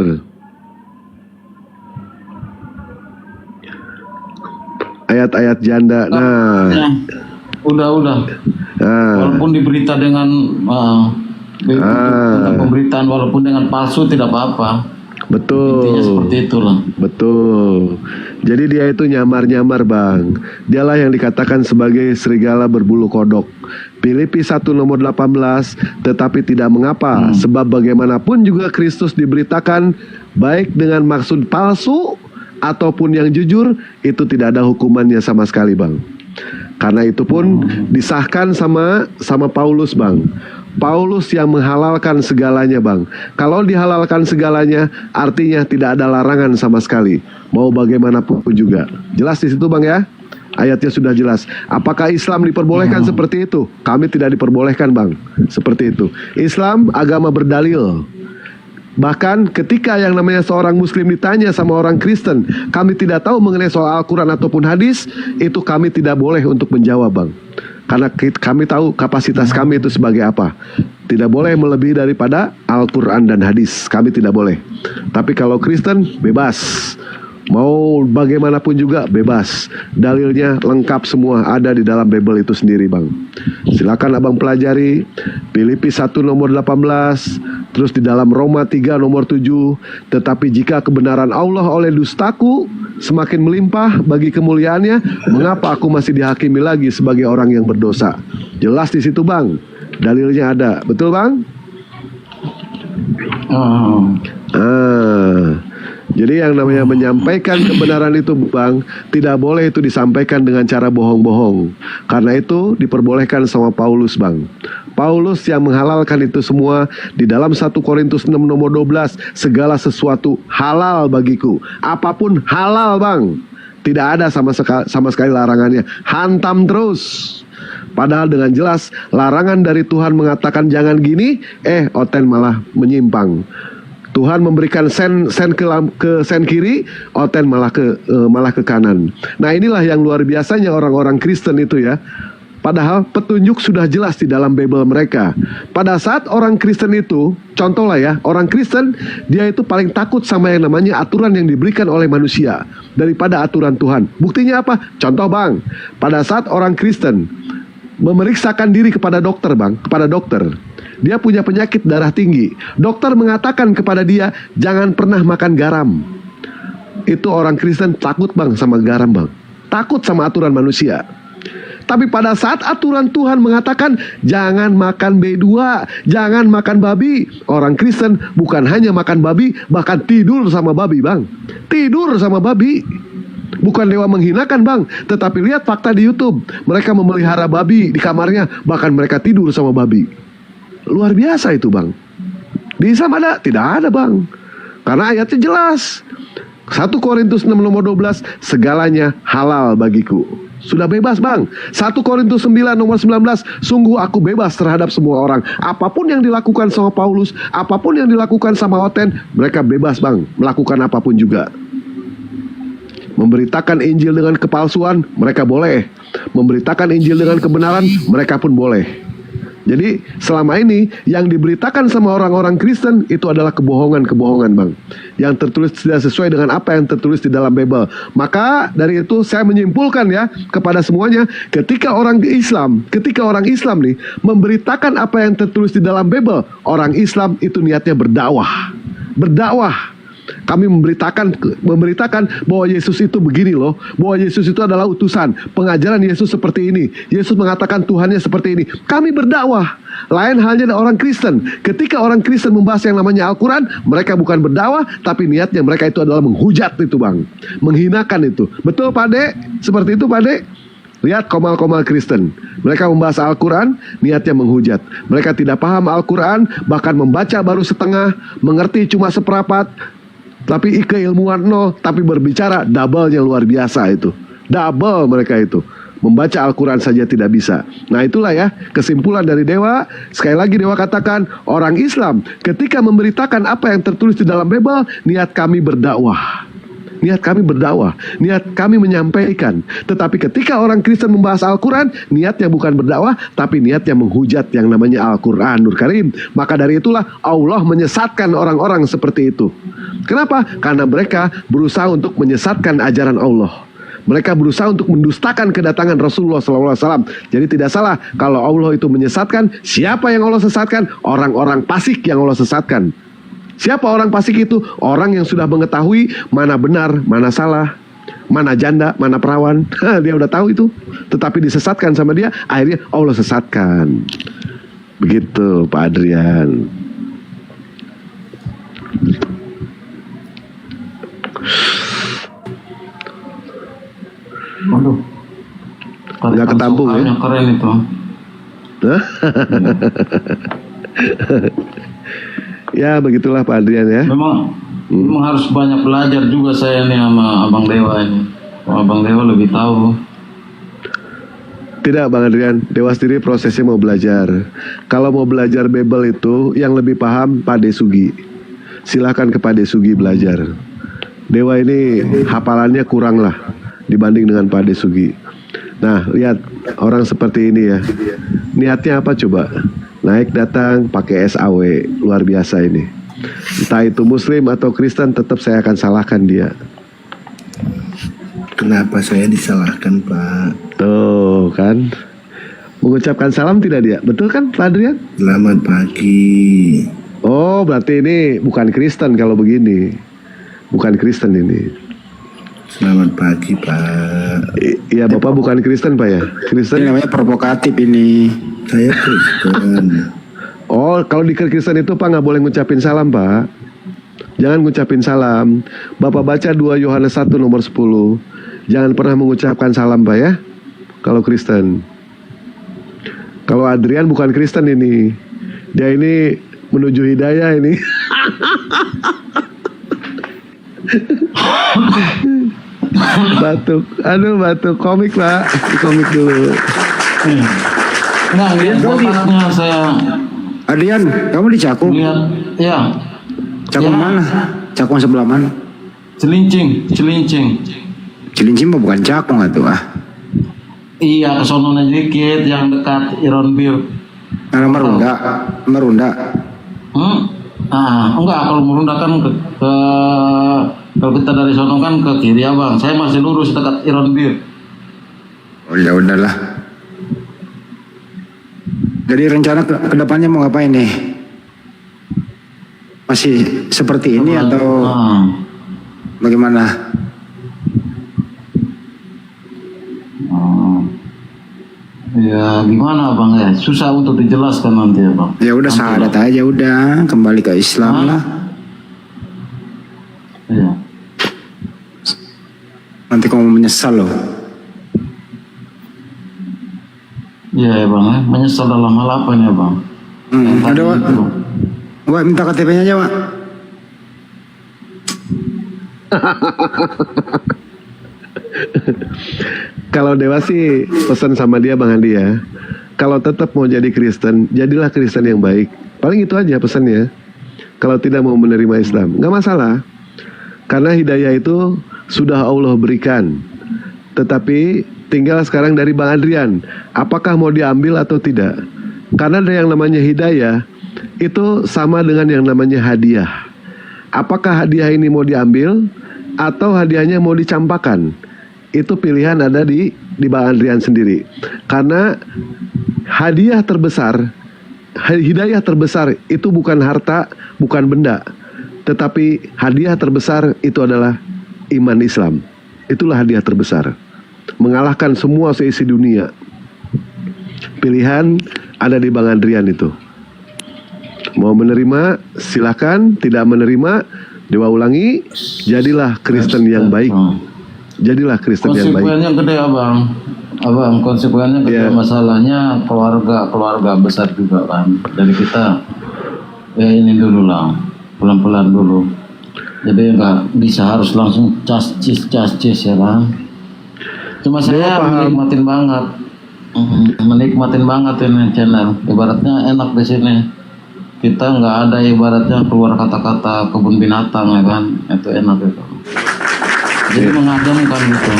Ayat-ayat janda. Nah. Ya, udah. Walaupun diberita dengan pemberitaan walaupun dengan palsu tidak apa-apa. Betul. Intinya seperti itulah. Betul. Jadi dia itu nyamar-nyamar bang. Dialah yang dikatakan sebagai serigala berbulu kodok. Filipi 1 nomor 18. Tetapi tidak mengapa, sebab bagaimanapun juga Kristus diberitakan, baik dengan maksud palsu ataupun yang jujur, itu tidak ada hukumannya sama sekali bang. Karena itu pun disahkan sama Paulus bang. Paulus yang menghalalkan segalanya bang. Kalau dihalalkan segalanya, artinya tidak ada larangan sama sekali. Mau bagaimanapun juga. Jelas di situ bang ya? Ayatnya sudah jelas. Apakah Islam diperbolehkan seperti itu? Kami tidak diperbolehkan bang. Seperti itu. Islam agama berdalil. Bahkan ketika yang namanya seorang muslim ditanya sama orang Kristen, kami tidak tahu mengenai soal Al-Quran ataupun hadis, itu kami tidak boleh untuk menjawab bang. Karena kami tahu kapasitas kami itu sebagai apa. Tidak boleh melebihi daripada Al-Quran dan hadis. Kami tidak boleh. Tapi kalau Kristen bebas. Mau bagaimanapun juga bebas. Dalilnya lengkap semua ada di dalam Bible itu sendiri bang. Silakan abang pelajari. Filipi 1 nomor 18. Terus di dalam Roma 3 nomor 7. Tetapi jika kebenaran Allah oleh dustaku semakin melimpah bagi kemuliaannya, mengapa aku masih dihakimi lagi sebagai orang yang berdosa? Jelas di situ bang. Dalilnya ada. Betul bang? Jadi yang namanya menyampaikan kebenaran itu bang, tidak boleh itu disampaikan dengan cara bohong-bohong. Karena itu diperbolehkan sama Paulus bang. Paulus yang menghalalkan itu semua di dalam 1 Korintus 6 nomor 12. Segala sesuatu halal bagiku. Apapun halal bang. Tidak ada sama sekali larangannya. Hantam terus. Padahal dengan jelas larangan dari Tuhan mengatakan jangan gini, Oten malah menyimpang. Tuhan memberikan sen ke sen kiri, Oten malah ke kanan. Nah inilah yang luar biasanya orang-orang Kristen itu ya. Padahal petunjuk sudah jelas di dalam Bible mereka. Pada saat orang Kristen itu, contoh lah ya, orang Kristen dia itu paling takut sama yang namanya aturan yang diberikan oleh manusia daripada aturan Tuhan. Buktinya apa? Contoh bang, pada saat orang Kristen memeriksakan diri kepada dokter bang, kepada dokter. Dia punya penyakit darah tinggi. Dokter mengatakan kepada dia, jangan pernah makan garam. Itu orang Kristen takut bang sama garam bang. Takut sama aturan manusia. Tapi pada saat aturan Tuhan mengatakan, jangan makan B2, jangan makan babi. Orang Kristen bukan hanya makan babi, bahkan tidur sama babi bang. Tidur sama babi. Bukan Dewa menghinakan bang, tetapi lihat fakta di YouTube. Mereka memelihara babi di kamarnya, bahkan mereka tidur sama babi. Luar biasa itu bang. Di Islam ada? Tidak ada bang. Karena ayatnya jelas. 1 Korintus 6 nomor 12. Segalanya halal bagiku. Sudah bebas bang. 1 Korintus 9 nomor 19. Sungguh aku bebas terhadap semua orang. Apapun yang dilakukan sama Paulus, apapun yang dilakukan sama Oten, mereka bebas bang. Melakukan apapun juga. Memberitakan Injil dengan kepalsuan, mereka boleh. Memberitakan Injil dengan kebenaran, mereka pun boleh. Jadi selama ini yang diberitakan sama orang-orang Kristen itu adalah kebohongan-kebohongan bang, yang tertulis tidak sesuai dengan apa yang tertulis di dalam Bible. Maka dari itu saya menyimpulkan ya kepada semuanya, ketika orang Islam nih memberitakan apa yang tertulis di dalam Bible, orang Islam itu niatnya berdakwah. Kami memberitakan bahwa Yesus itu begini loh, bahwa Yesus itu adalah utusan, pengajaran Yesus seperti ini, Yesus mengatakan Tuhannya seperti ini. Kami berdakwah. Lain halnya dengan orang Kristen. Ketika orang Kristen membahas yang namanya Al-Quran, mereka bukan berdakwah, tapi niatnya mereka itu adalah menghujat itu bang, menghinakan itu. Betul Pak Dek? Seperti itu Pak Dek? Lihat komal-komal Kristen. Mereka membahas Al-Quran, niatnya menghujat. Mereka tidak paham Al-Quran, bahkan membaca baru setengah, mengerti cuma seperempat, tapi keilmuan nol, tapi berbicara double-nya luar biasa itu. Double mereka itu. Membaca Al-Quran saja tidak bisa. Nah itulah ya kesimpulan dari Dewa. Sekali lagi Dewa katakan, orang Islam ketika memberitakan apa yang tertulis di dalam Bible, niat kami berdakwah. Niat kami berdakwah, niat kami menyampaikan. Tetapi ketika orang Kristen membahas Al-Quran, niatnya bukan berdakwah, tapi niatnya menghujat yang namanya Al-Quranul Karim. Maka dari itulah Allah menyesatkan orang-orang seperti itu. Kenapa? Karena mereka berusaha untuk menyesatkan ajaran Allah. Mereka berusaha untuk mendustakan kedatangan Rasulullah SAW. Jadi tidak salah kalau Allah itu menyesatkan. Siapa yang Allah sesatkan? Orang-orang fasik yang Allah sesatkan. Siapa orang fasik itu? Orang yang sudah mengetahui mana benar, mana salah, mana janda, mana perawan. Dia udah tahu itu. Tetapi disesatkan sama dia, akhirnya Allah sesatkan. Begitu Pak Adrian. Waduh. Nggak ketampung ya? Yang keren itu. Ya begitulah Pak Adrian ya. Memang harus banyak belajar juga saya nih sama Abang Dewa ini. Abang Dewa lebih tahu. Tidak Bang Adrian, Dewa sendiri prosesnya mau belajar. Kalau mau belajar Bible itu yang lebih paham Pak Desugi. Silahkan ke Pak Desugi belajar. Dewa ini hafalannya kurang lah dibanding dengan Pak Desugi. Nah lihat orang seperti ini ya, niatnya apa coba? Naik datang pakai SAW, luar biasa ini. Entah itu Muslim atau Kristen, tetap saya akan salahkan dia. Kenapa saya disalahkan Pak? Tuh kan, mengucapkan salam tidak dia? Betul kan Pak Adrian? Selamat pagi. Oh berarti ini bukan Kristen kalau begini. Bukan Kristen ini. Selamat pagi Pak. Iya Bapak bukan Kristen Pak ya? Kristen Ini namanya provokatif ini. Saya Kristen. Oh, kalau di Kristen itu Pak nggak boleh ngucapin salam Pak. Jangan ngucapin salam. Bapak baca 2 Yohanes 1 nomor 10. Jangan pernah mengucapkan salam Pak ya. Kalau Kristen. Kalau Adrian bukan Kristen ini. Dia ini menuju hidayah ini. Batuk. Aduh batuk. Komik Pak. Komik dulu. Nah, lihat botaknya saya. Adrian, kamu di Cakung? Lihat, ya. Cakung Ya. mana? Cakung sebelah mana? Cilincing. Cilincing mah bukan Cakung atuh ah. Iya, ke sono dikit, yang dekat Iron Bir. Karena Merunda. Enggak, kalau Merunda kan kalau kita dari sono kan ke kiri Abang. Saya masih lurus dekat Iron Bir. Oh ya udahlah. Jadi rencana ke depannya mau ngapain nih? Masih seperti ini atau bagaimana? Ya gimana Bang ya? Susah untuk dijelaskan nanti ya Bang. Ya udah syahadat aja udah, kembali ke Islam lah. Iya. Nanti kamu menyesal loh. Iya ya Bang, menyesal dalam hal apa nih Bang? Ada Wak. Wak minta KTP-nya aja Wak. Kalau Dewa sih pesan sama dia Bang Andi ya. Kalau tetap mau jadi Kristen, jadilah Kristen yang baik. Paling itu aja pesannya. Kalau tidak mau menerima Islam, nggak masalah. Karena hidayah itu sudah Allah berikan. Tetapi tinggal sekarang dari Bang Adrian, apakah mau diambil atau tidak? Karena ada yang namanya hidayah, itu sama dengan yang namanya hadiah. Apakah hadiah ini mau diambil atau hadiahnya mau dicampakkan? Itu pilihan ada di Bang Adrian sendiri. Karena hadiah terbesar, hidayah terbesar itu bukan harta, bukan benda, tetapi hadiah terbesar itu adalah iman Islam. Itulah hadiah terbesar, mengalahkan semua seisi dunia. Pilihan ada di Bang Adrian itu. Mau menerima silakan, tidak menerima Dewa ulangi, jadilah Kristen yang baik. Jadilah Kristen yang baik. Konsekuensinya gede abang, konsekuensinya gede. Masalahnya keluarga besar juga kan. Jadi kita ya ini dulu lah, pelan-pelan dulu. Jadi nggak bisa harus langsung cascis ya kan. Cuma saya menikmatin banget ini channel. Ibaratnya enak di sini. Kita nggak ada ibaratnya keluar kata-kata kebun binatang ya kan. Itu enak itu. Jadi mengademkan gitu.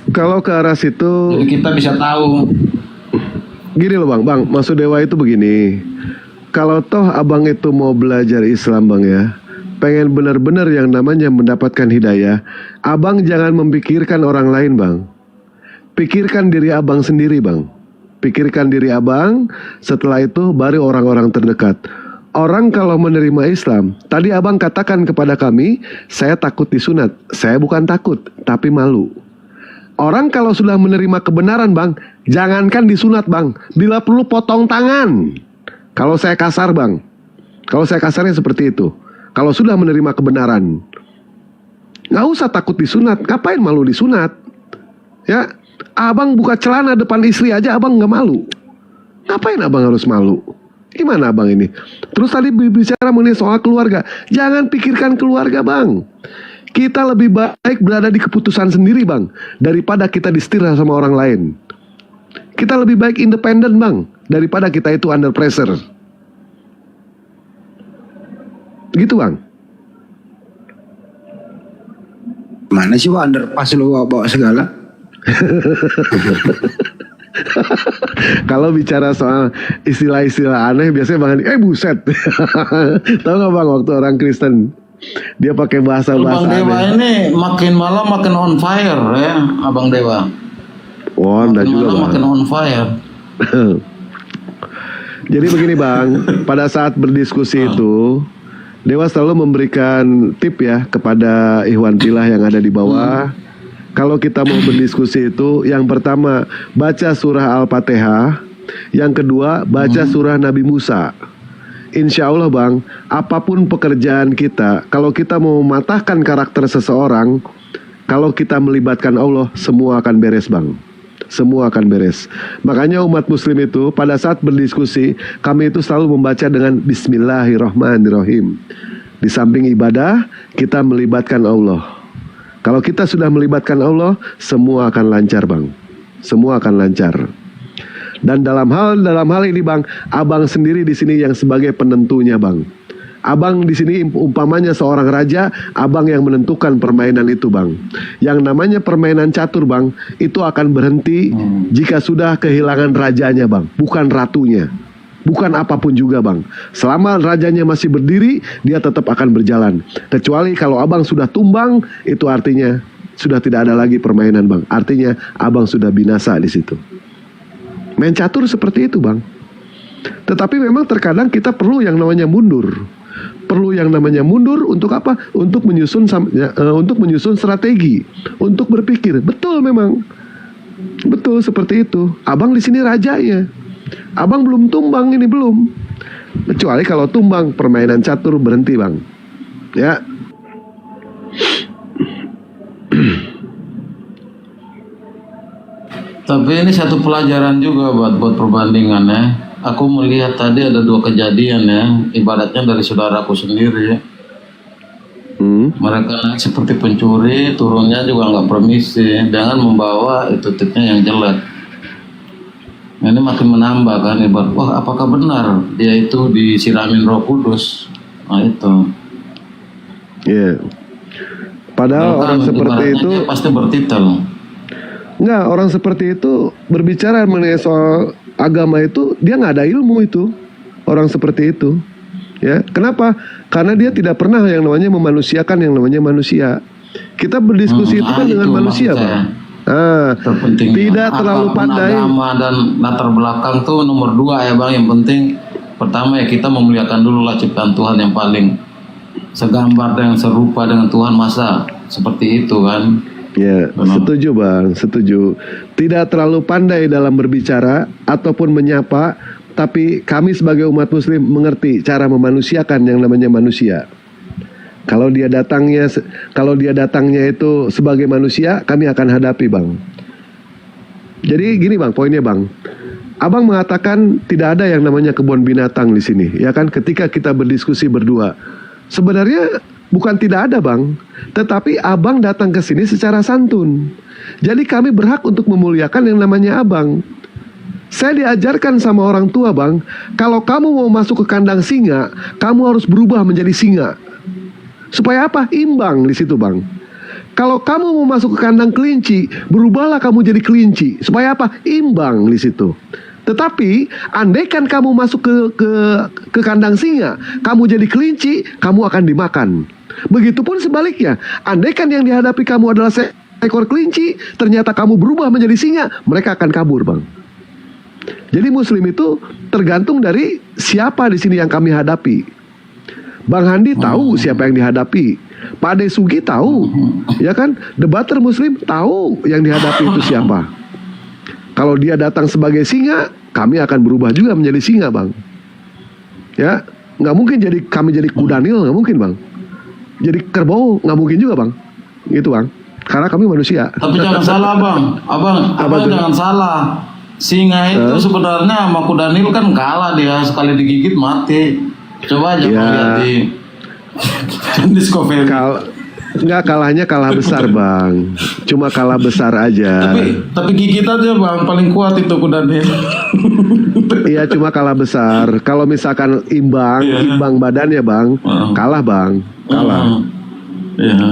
Kalau ke arah situ, jadi kita bisa tahu. Gini loh bang, maksud Dewa itu begini. Kalau toh abang itu mau belajar Islam bang ya, pengen benar-benar yang namanya mendapatkan hidayah, abang jangan memikirkan orang lain bang. Pikirkan diri abang sendiri bang. Pikirkan diri abang, setelah itu baru orang-orang terdekat. Orang kalau menerima Islam, tadi abang katakan kepada kami, saya takut disunat. Saya bukan takut, tapi malu. Orang kalau sudah menerima kebenaran bang, jangankan disunat bang, bila perlu potong tangan. Kalau saya kasar bang, kalau saya kasarnya seperti itu. Kalau sudah menerima kebenaran, nggak usah takut disunat. Ngapain malu disunat? Ya, abang buka celana depan istri aja abang nggak malu. Ngapain abang harus malu? Gimana abang ini? Terus tadi bicara mengenai soal keluarga. Jangan pikirkan keluarga bang. Kita lebih baik berada di keputusan sendiri bang, daripada kita disetir sama orang lain. Kita lebih baik independen bang, daripada kita itu under pressure. Gitu bang. Mana sih Wak underpass lu bawa segala? Kalau bicara soal istilah-istilah aneh, biasanya bang Andi, buset. Tahu nggak bang, waktu orang Kristen dia pakai bahasa-bahasa Abang Dewa aneh. ini makin malam makin on fire ya, Abang Dewa. Wah, enggak juga bang. Makin on fire. Jadi begini bang, pada saat berdiskusi itu, Dewa selalu memberikan tip ya kepada Ikhwan Pilah yang ada di bawah. Kalau kita mau berdiskusi itu, yang pertama baca surah Al-Fatihah, yang kedua baca surah Nabi Musa. Insya Allah bang, apapun pekerjaan kita, kalau kita mau mematahkan karakter seseorang, kalau kita melibatkan Allah, semua akan beres bang. Semua akan beres. Makanya umat muslim itu pada saat berdiskusi, kami itu selalu membaca dengan Bismillahirrahmanirrahim. Di samping ibadah, kita melibatkan Allah. Kalau kita sudah melibatkan Allah, semua akan lancar bang. Semua akan lancar. Dan dalam hal ini bang, abang sendiri di sini yang sebagai penentunya bang. Abang di sini umpamanya seorang raja, abang yang menentukan permainan itu bang. Yang namanya permainan catur bang, itu akan berhenti jika sudah kehilangan rajanya bang, bukan ratunya. Bukan apapun juga bang. Selama rajanya masih berdiri, dia tetap akan berjalan. Kecuali kalau abang sudah tumbang, itu artinya sudah tidak ada lagi permainan bang. Artinya abang sudah binasa di situ. Main catur seperti itu bang. Tetapi memang terkadang kita perlu yang namanya mundur. Perlu yang namanya mundur untuk apa? Untuk menyusun strategi, untuk berpikir. Betul memang. Betul seperti itu. Abang di sini rajanya. Abang belum tumbang ini belum. Kecuali kalau tumbang, permainan catur berhenti bang. Ya. Tapi ini satu pelajaran juga buat perbandingan ya. Aku melihat tadi ada 2 kejadian ya, ibaratnya dari saudaraku sendiri ya. Mereka seperti pencuri, turunnya juga nggak permisi dengan membawa tiknya yang jelek. Ini makin menambah kan, ibarat wah apakah benar dia itu disiramin Roh Kudus? Nah itu. Iya. Padahal orang seperti itu dia pasti bertitel. enggak, orang seperti itu berbicara mengenai soal agama itu dia nggak ada ilmu itu. Orang seperti itu. Ya, kenapa? Karena dia tidak pernah yang namanya memanusiakan yang namanya manusia. Kita berdiskusi itu kan dengan manusia, Bang. Tidak terlalu pandai. Agama dan latar belakang tuh nomor 2 ya Bang. Yang penting pertama ya kita memuliakan dulu lah ciptaan Tuhan yang paling segambar dan serupa dengan Tuhan, masa seperti itu kan. Ya, setuju Bang, setuju. Tidak terlalu pandai dalam berbicara ataupun menyapa, tapi kami sebagai umat muslim mengerti cara memanusiakan yang namanya manusia. Kalau dia datangnya itu sebagai manusia, kami akan hadapi, Bang. Jadi gini, Bang, poinnya, Bang. Abang mengatakan tidak ada yang namanya kebun binatang di sini, ya kan? Ketika kita berdiskusi berdua, sebenarnya bukan tidak ada, Bang. Tetapi Abang datang ke sini secara santun. Jadi kami berhak untuk memuliakan yang namanya Abang. Saya diajarkan sama orang tua, Bang, kalau kamu mau masuk ke kandang singa, kamu harus berubah menjadi singa. Supaya apa? Imbang di situ, Bang. Kalau kamu mau masuk ke kandang kelinci, berubahlah kamu jadi kelinci. Supaya apa? Imbang di situ. Tetapi andaikan kamu masuk ke kandang singa, kamu jadi kelinci, kamu akan dimakan. Begitupun sebaliknya, andaikan yang dihadapi kamu adalah seekor kelinci, ternyata kamu berubah menjadi singa, mereka akan kabur, Bang. Jadi muslim itu tergantung dari siapa di sini yang kami hadapi. Bang Handi tahu siapa yang dihadapi. Pak Ade Sugi tahu, ya kan? Debater muslim tahu yang dihadapi itu siapa. Kalau dia datang sebagai singa, kami akan berubah juga menjadi singa, Bang. Ya, nggak mungkin kami jadi kudanil, nggak mungkin, Bang. Jadi kerbau nggak mungkin juga, Bang. Gitu, Bang. Karena kami manusia. Tapi jangan salah, Bang. Abang jangan salah. Singa itu sebenarnya sama kudanil kan kalah, dia sekali digigit mati. Coba aja lihat di Discovery. Enggak, kalahnya kalah besar, Bang. Cuma kalah besar aja. Tapi gigit aja, Bang. Paling kuat itu kudanil. Iya, cuma kalah besar. Kalau misalkan imbang badannya, Bang, kalah, Bang. Kalah.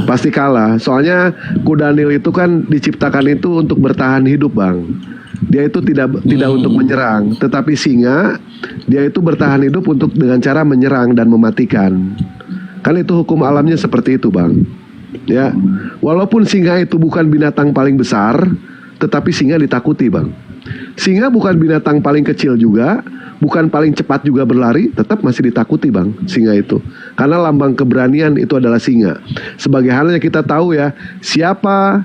Pasti kalah. Soalnya kudanil itu kan diciptakan itu untuk bertahan hidup, Bang. Dia itu tidak untuk menyerang, tetapi singa dia itu bertahan hidup untuk dengan cara menyerang dan mematikan. Kan itu hukum alamnya seperti itu, Bang. Ya, walaupun singa itu bukan binatang paling besar, tetapi singa ditakuti, Bang. Singa bukan binatang paling kecil juga, bukan paling cepat juga berlari, tetap masih ditakuti, Bang, singa itu. Karena lambang keberanian itu adalah singa. Sebagai halnya kita tahu ya, siapa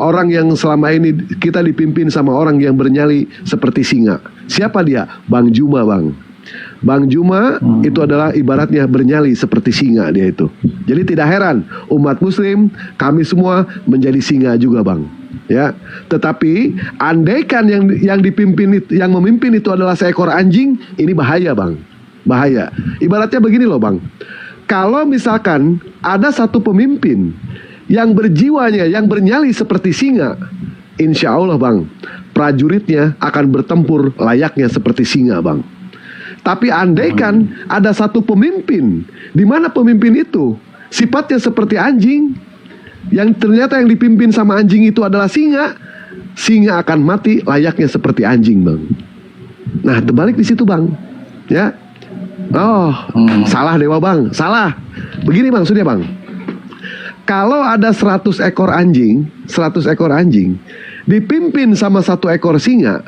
orang yang selama ini kita dipimpin sama orang yang bernyali seperti singa. Siapa dia? Bang Juma, Bang. Bang Juma itu adalah ibaratnya bernyali seperti singa dia itu. Jadi tidak heran umat muslim kami semua menjadi singa juga, Bang. Ya, tetapi andaikan yang memimpin itu adalah seekor anjing, ini bahaya, Bang. Bahaya. Ibaratnya begini loh, Bang. Kalau misalkan ada satu pemimpin yang berjiwanya, yang bernyali seperti singa, insya Allah, Bang, prajuritnya akan bertempur layaknya seperti singa, Bang. Tapi andaikan ada satu pemimpin, di mana pemimpin itu sifatnya seperti anjing, yang ternyata yang dipimpin sama anjing itu adalah singa, singa akan mati layaknya seperti anjing, Bang. Nah, terbalik di situ, Bang. Ya. Salah Dewa, Bang. Salah. Begini, Bang, sudah, Bang. Kalau ada 100 ekor anjing dipimpin sama 1 ekor singa,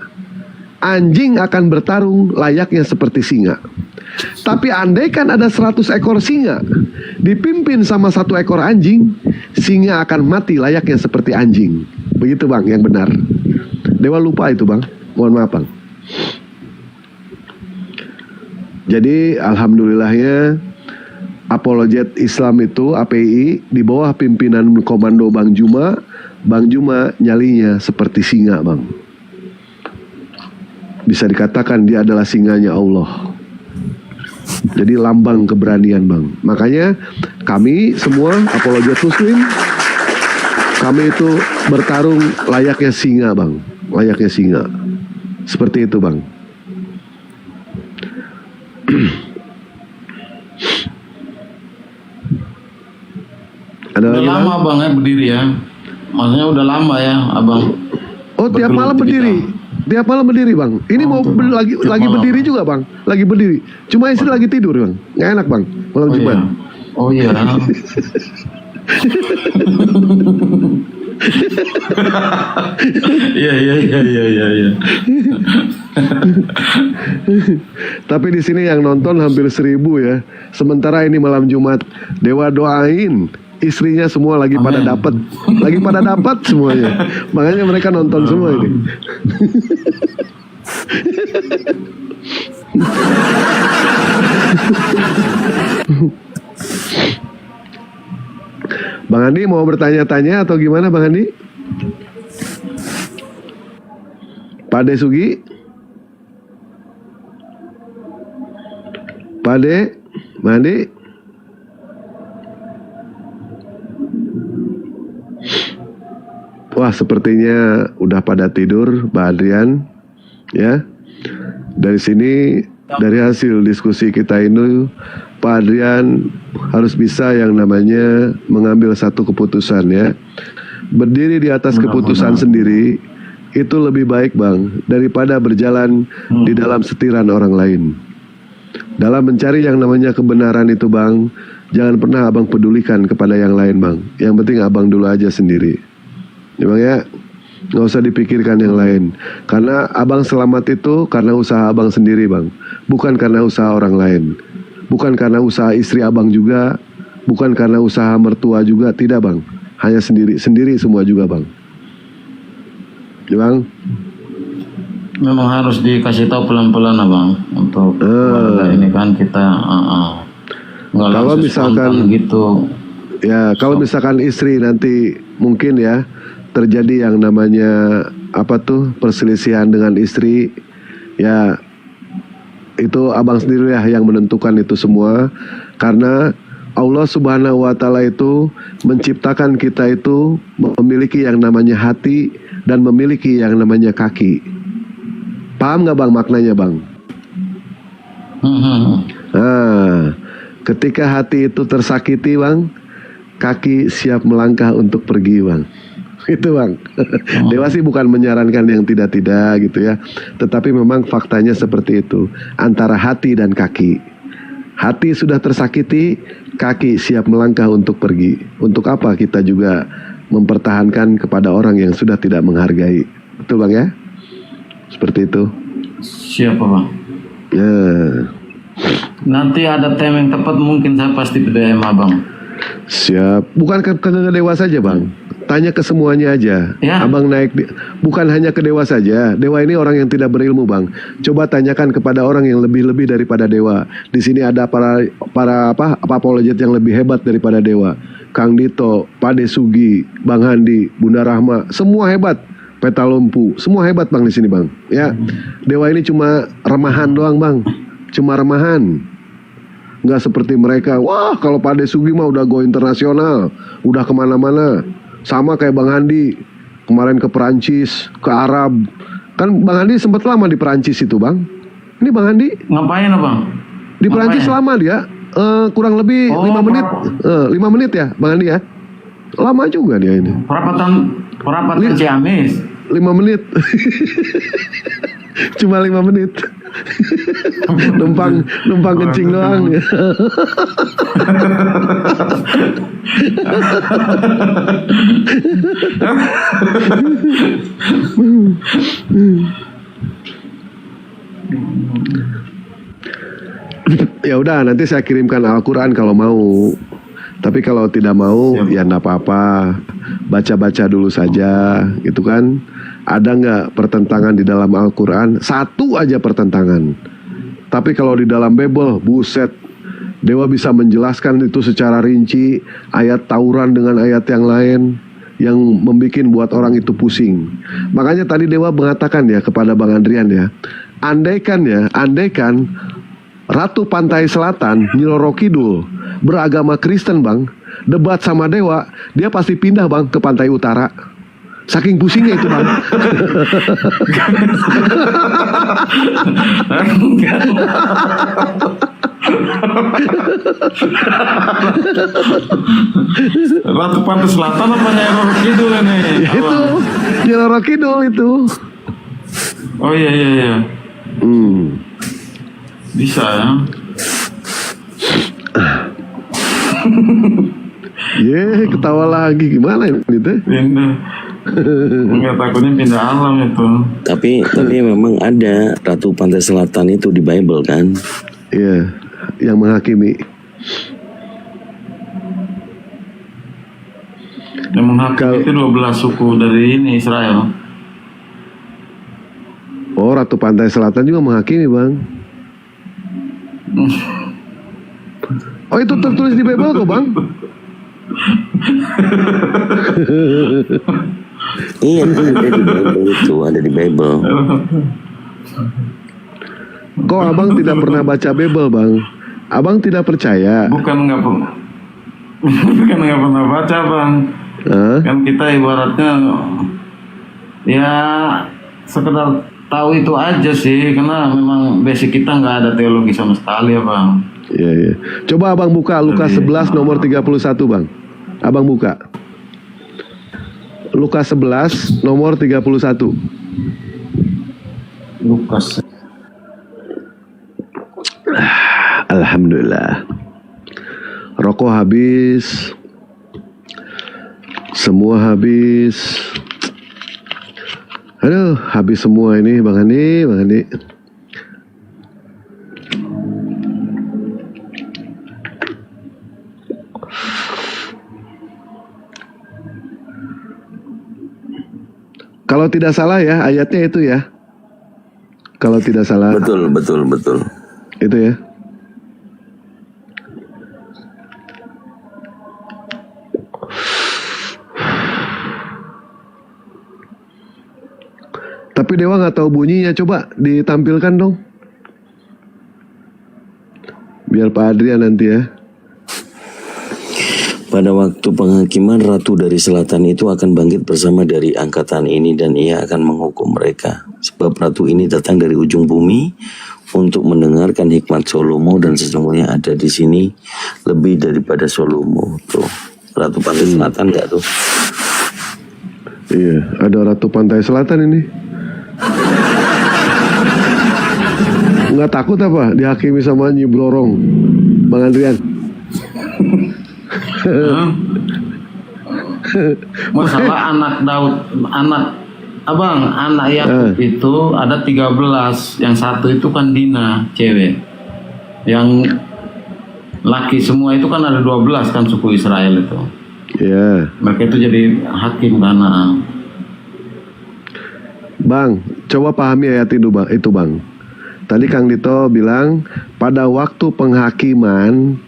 anjing akan bertarung layaknya seperti singa. Tapi andaikan ada 100 ekor singa dipimpin sama 1 ekor anjing, singa akan mati layaknya seperti anjing. Begitu, Bang, yang benar. Dewa lupa itu, Bang. Mohon maaf, Bang. Jadi alhamdulillahnya Apologet Islam itu API di bawah pimpinan komando Bang Juma nyalinya seperti singa, Bang. Bisa dikatakan dia adalah singanya Allah. Jadi lambang keberanian bang. Makanya kami semua apologet muslim, kami itu bertarung layaknya singa bang. Layaknya singa. Seperti itu bang. Ada Udah lagi lama bang? abang ya berdiri ya. Maksudnya udah lama ya abang. Oh tiap Bergelut malam di berdiri. Tiap malam berdiri bang. Ini Oh, mau tuh, Bang. lagi Tiap malam. berdiri juga bang. Lagi berdiri. Cuma istri lagi tidur bang. Nggak enak bang. Malam Oh iya. Jumat. Oh iya. Iya. Tapi di sini yang nonton hampir 1000 ya. Sementara ini malam Jumat. Dewa doain istrinya semua lagi pada Amin. dapat, lagi pada dapat semuanya. Makanya mereka nonton semua ini. Bang Andi mau bertanya-tanya atau gimana Bang Andi? Pak De Sugi? Pak De? Bang Andi? Wah sepertinya udah pada tidur Pak Adrian. Ya. Dari sini, dari hasil diskusi kita ini, Pak Adrian harus bisa yang namanya mengambil satu keputusan ya. Berdiri di atas keputusan sendiri itu lebih baik bang daripada berjalan di dalam setiran orang lain. Dalam mencari yang namanya kebenaran itu bang, jangan pernah abang pedulikan kepada yang lain bang. Yang penting abang dulu aja sendiri. Ya bang ya, nggak usah dipikirkan yang lain. Karena abang selamat itu karena usaha abang sendiri bang, bukan karena usaha orang lain. Bukan karena usaha istri abang juga, bukan karena usaha mertua juga, tidak bang. Hanya sendiri semua juga bang. Ya bang. Memang harus dikasih tahu pelan-pelan abang untuk keluarga ini kan kita nggak Kalau langsung misalkan spontan gitu. Ya, kalau misalkan istri nanti mungkin ya terjadi yang namanya apa tuh perselisihan dengan istri, ya itu abang sendiri ya yang menentukan itu semua. Karena Allah Subhanahu wa Ta'ala itu menciptakan kita itu memiliki yang namanya hati dan memiliki yang namanya kaki. Paham nggak bang maknanya bang? Nah, ketika hati itu tersakiti bang, kaki siap melangkah untuk pergi bang. Itu bang. Dewa sih bukan menyarankan yang tidak-tidak gitu ya. Tetapi memang faktanya seperti itu. Antara hati dan kaki. Hati sudah tersakiti, kaki siap melangkah untuk pergi. Untuk apa kita juga mempertahankan kepada orang yang sudah tidak menghargai. Betul bang ya? Seperti itu. Siapa bang? Ya. Nanti ada tema yang tepat mungkin saya pasti DM abang. Siap. Bukan ke dewa saja bang. Tanya ke semuanya aja. Ya. Abang naik bukan hanya ke dewa saja. Dewa ini orang yang tidak berilmu bang. Coba tanyakan kepada orang yang lebih-lebih daripada dewa. Di sini ada para apologet yang lebih hebat daripada dewa. Kang Dito, Pak De Sugi, Bang Handi, Bunda Rahma, semua hebat. Petalompu, semua hebat bang di sini bang. Ya, dewa ini cuma remahan doang bang. Cuma remahan. Nggak seperti mereka. Wah, kalau Pak De Sugi mah udah go internasional, udah kemana-mana. Sama kayak Bang Handi, kemarin ke Perancis, ke Arab. Kan Bang Handi sempat lama di Perancis itu bang. Ini Bang Handi Ngapain abang? di Perancis Ngapain? lama dia, kurang lebih 5 menit, 5 menit ya Bang Handi ya. Lama juga dia ini. Perapatan Ciamis. 5 menit. Cuma 5 menit. numpang kencing doang. Ya udah, nanti saya kirimkan Al-Quran kalau mau. Tapi kalau tidak mau, ya enggak apa-apa. Baca-baca dulu saja, gitu kan. Ada nggak pertentangan di dalam Al-Quran? Satu aja pertentangan. Tapi kalau di dalam Bible, buset. Dewa bisa menjelaskan itu secara rinci. Ayat tawuran dengan ayat yang lain. Yang membuat buat orang itu pusing. Makanya tadi Dewa mengatakan ya kepada Bang Andrian ya. Andaikan Ratu Pantai Selatan, Nyi Roro Kidul, beragama Kristen bang, debat sama dewa, dia pasti pindah bang ke Pantai Utara. Saking pusingnya itu bang. Ratu Pantai Selatan apa Nyai Roro Kidul ini? Itu Nyi Roro Kidul itu. Oh iya. Bisa ya. Ketawa lagi gimana ini teh? Pindah. Enggak, takutnya pindah alam itu. Tapi memang ada Ratu Pantai Selatan itu di Bible kan? Iya, yang menghakimi. Yang menghakimi itu 12 suku dari ini Israel. Oh, Ratu Pantai Selatan juga menghakimi bang. Oh, itu tertulis di Bible kok bang? Iya, ada di Bible. Kok abang tidak pernah baca Bible bang? Abang tidak percaya? Bukan nggak pernah baca bang. Kan kita ibaratnya ya sekedar tahu itu aja sih, karena memang basic kita nggak ada teologi sama sekali ya bang. Iya. Coba abang buka Lukas 11 nomor 31 bang. Abang buka Lukas 11 nomor 31. Lukas. Alhamdulillah. Rokok habis. Semua habis. Aduh, habis semua ini Bang Andi. Kalau tidak salah ya, ayatnya itu ya. Kalau tidak salah. Betul. Itu ya. Tapi Dewa nggak tahu bunyinya, coba ditampilkan dong. Biar Pak Adrian nanti ya. Pada waktu penghakiman, Ratu dari Selatan itu akan bangkit bersama dari angkatan ini dan ia akan menghukum mereka. Sebab Ratu ini datang dari ujung bumi untuk mendengarkan hikmat Salomo dan sesungguhnya ada di sini lebih daripada Salomo. Tuh, Ratu Pantai Selatan nggak tuh? Iya, ada Ratu Pantai Selatan ini. Nggak takut apa dihakimi sama Nyi Blorong, Bang Andrian? Masalah anak Daud, anak Yakub itu ada 13, yang satu itu kan Dina, cewek. Yang laki semua itu kan ada 12 kan suku Israel itu. Iya. Mereka itu jadi hakim karena. Bang, coba pahami ayat itu bang. Tadi Kang Dito bilang pada waktu penghakiman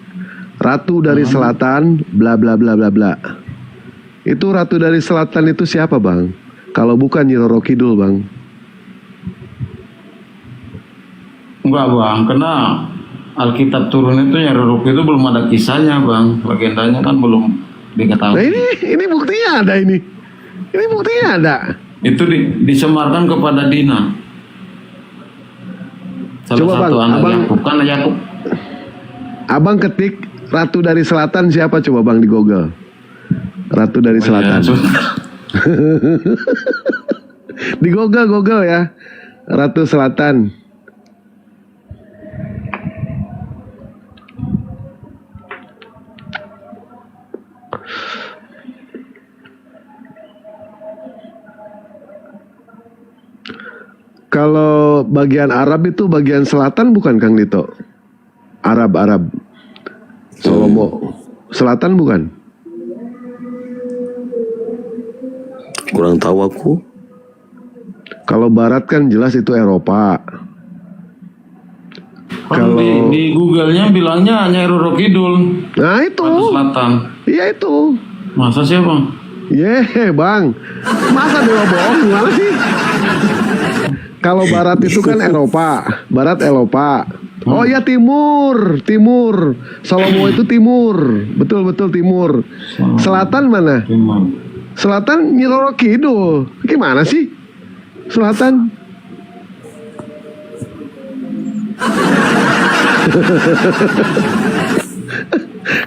Ratu dari Selatan bla bla bla bla bla. Itu Ratu dari Selatan itu siapa bang? Kalau bukan Nyi Roro Kidul bang? Enggak bang, karena Alkitab turun itu Nyi Roro Kidul belum ada kisahnya bang. Legendanya kan belum diketahui. Nah ini buktinya ada ini. Ini buktinya ada. Itu disemarkan kepada Dina. Salah Coba satu bang, anak Yakub, kan Yakub. Abang ketik Ratu dari Selatan siapa coba bang di Google? Ratu dari Selatan. Iya, di Google ya. Ratu Selatan. Kalau bagian Arab itu bagian selatan bukan Kang Dito? Arab. Salomo. Selatan bukan? Kurang tahu aku. Kalau barat kan jelas itu Eropa. Kalau di Google-nya bilangnya hanya Roro Kidul. Nah itu. Ratu Selatan. Iya itu. Masa sih bang? Bang. Masa Dewa bohong gimana sih? Kalau barat itu kan Eropa. Barat Eropa. Oh ya, timur. Salomo itu timur. Betul timur. Selatan mana? Timur. Selatan Nyi Roro Kidul. Gimana sih? Selatan.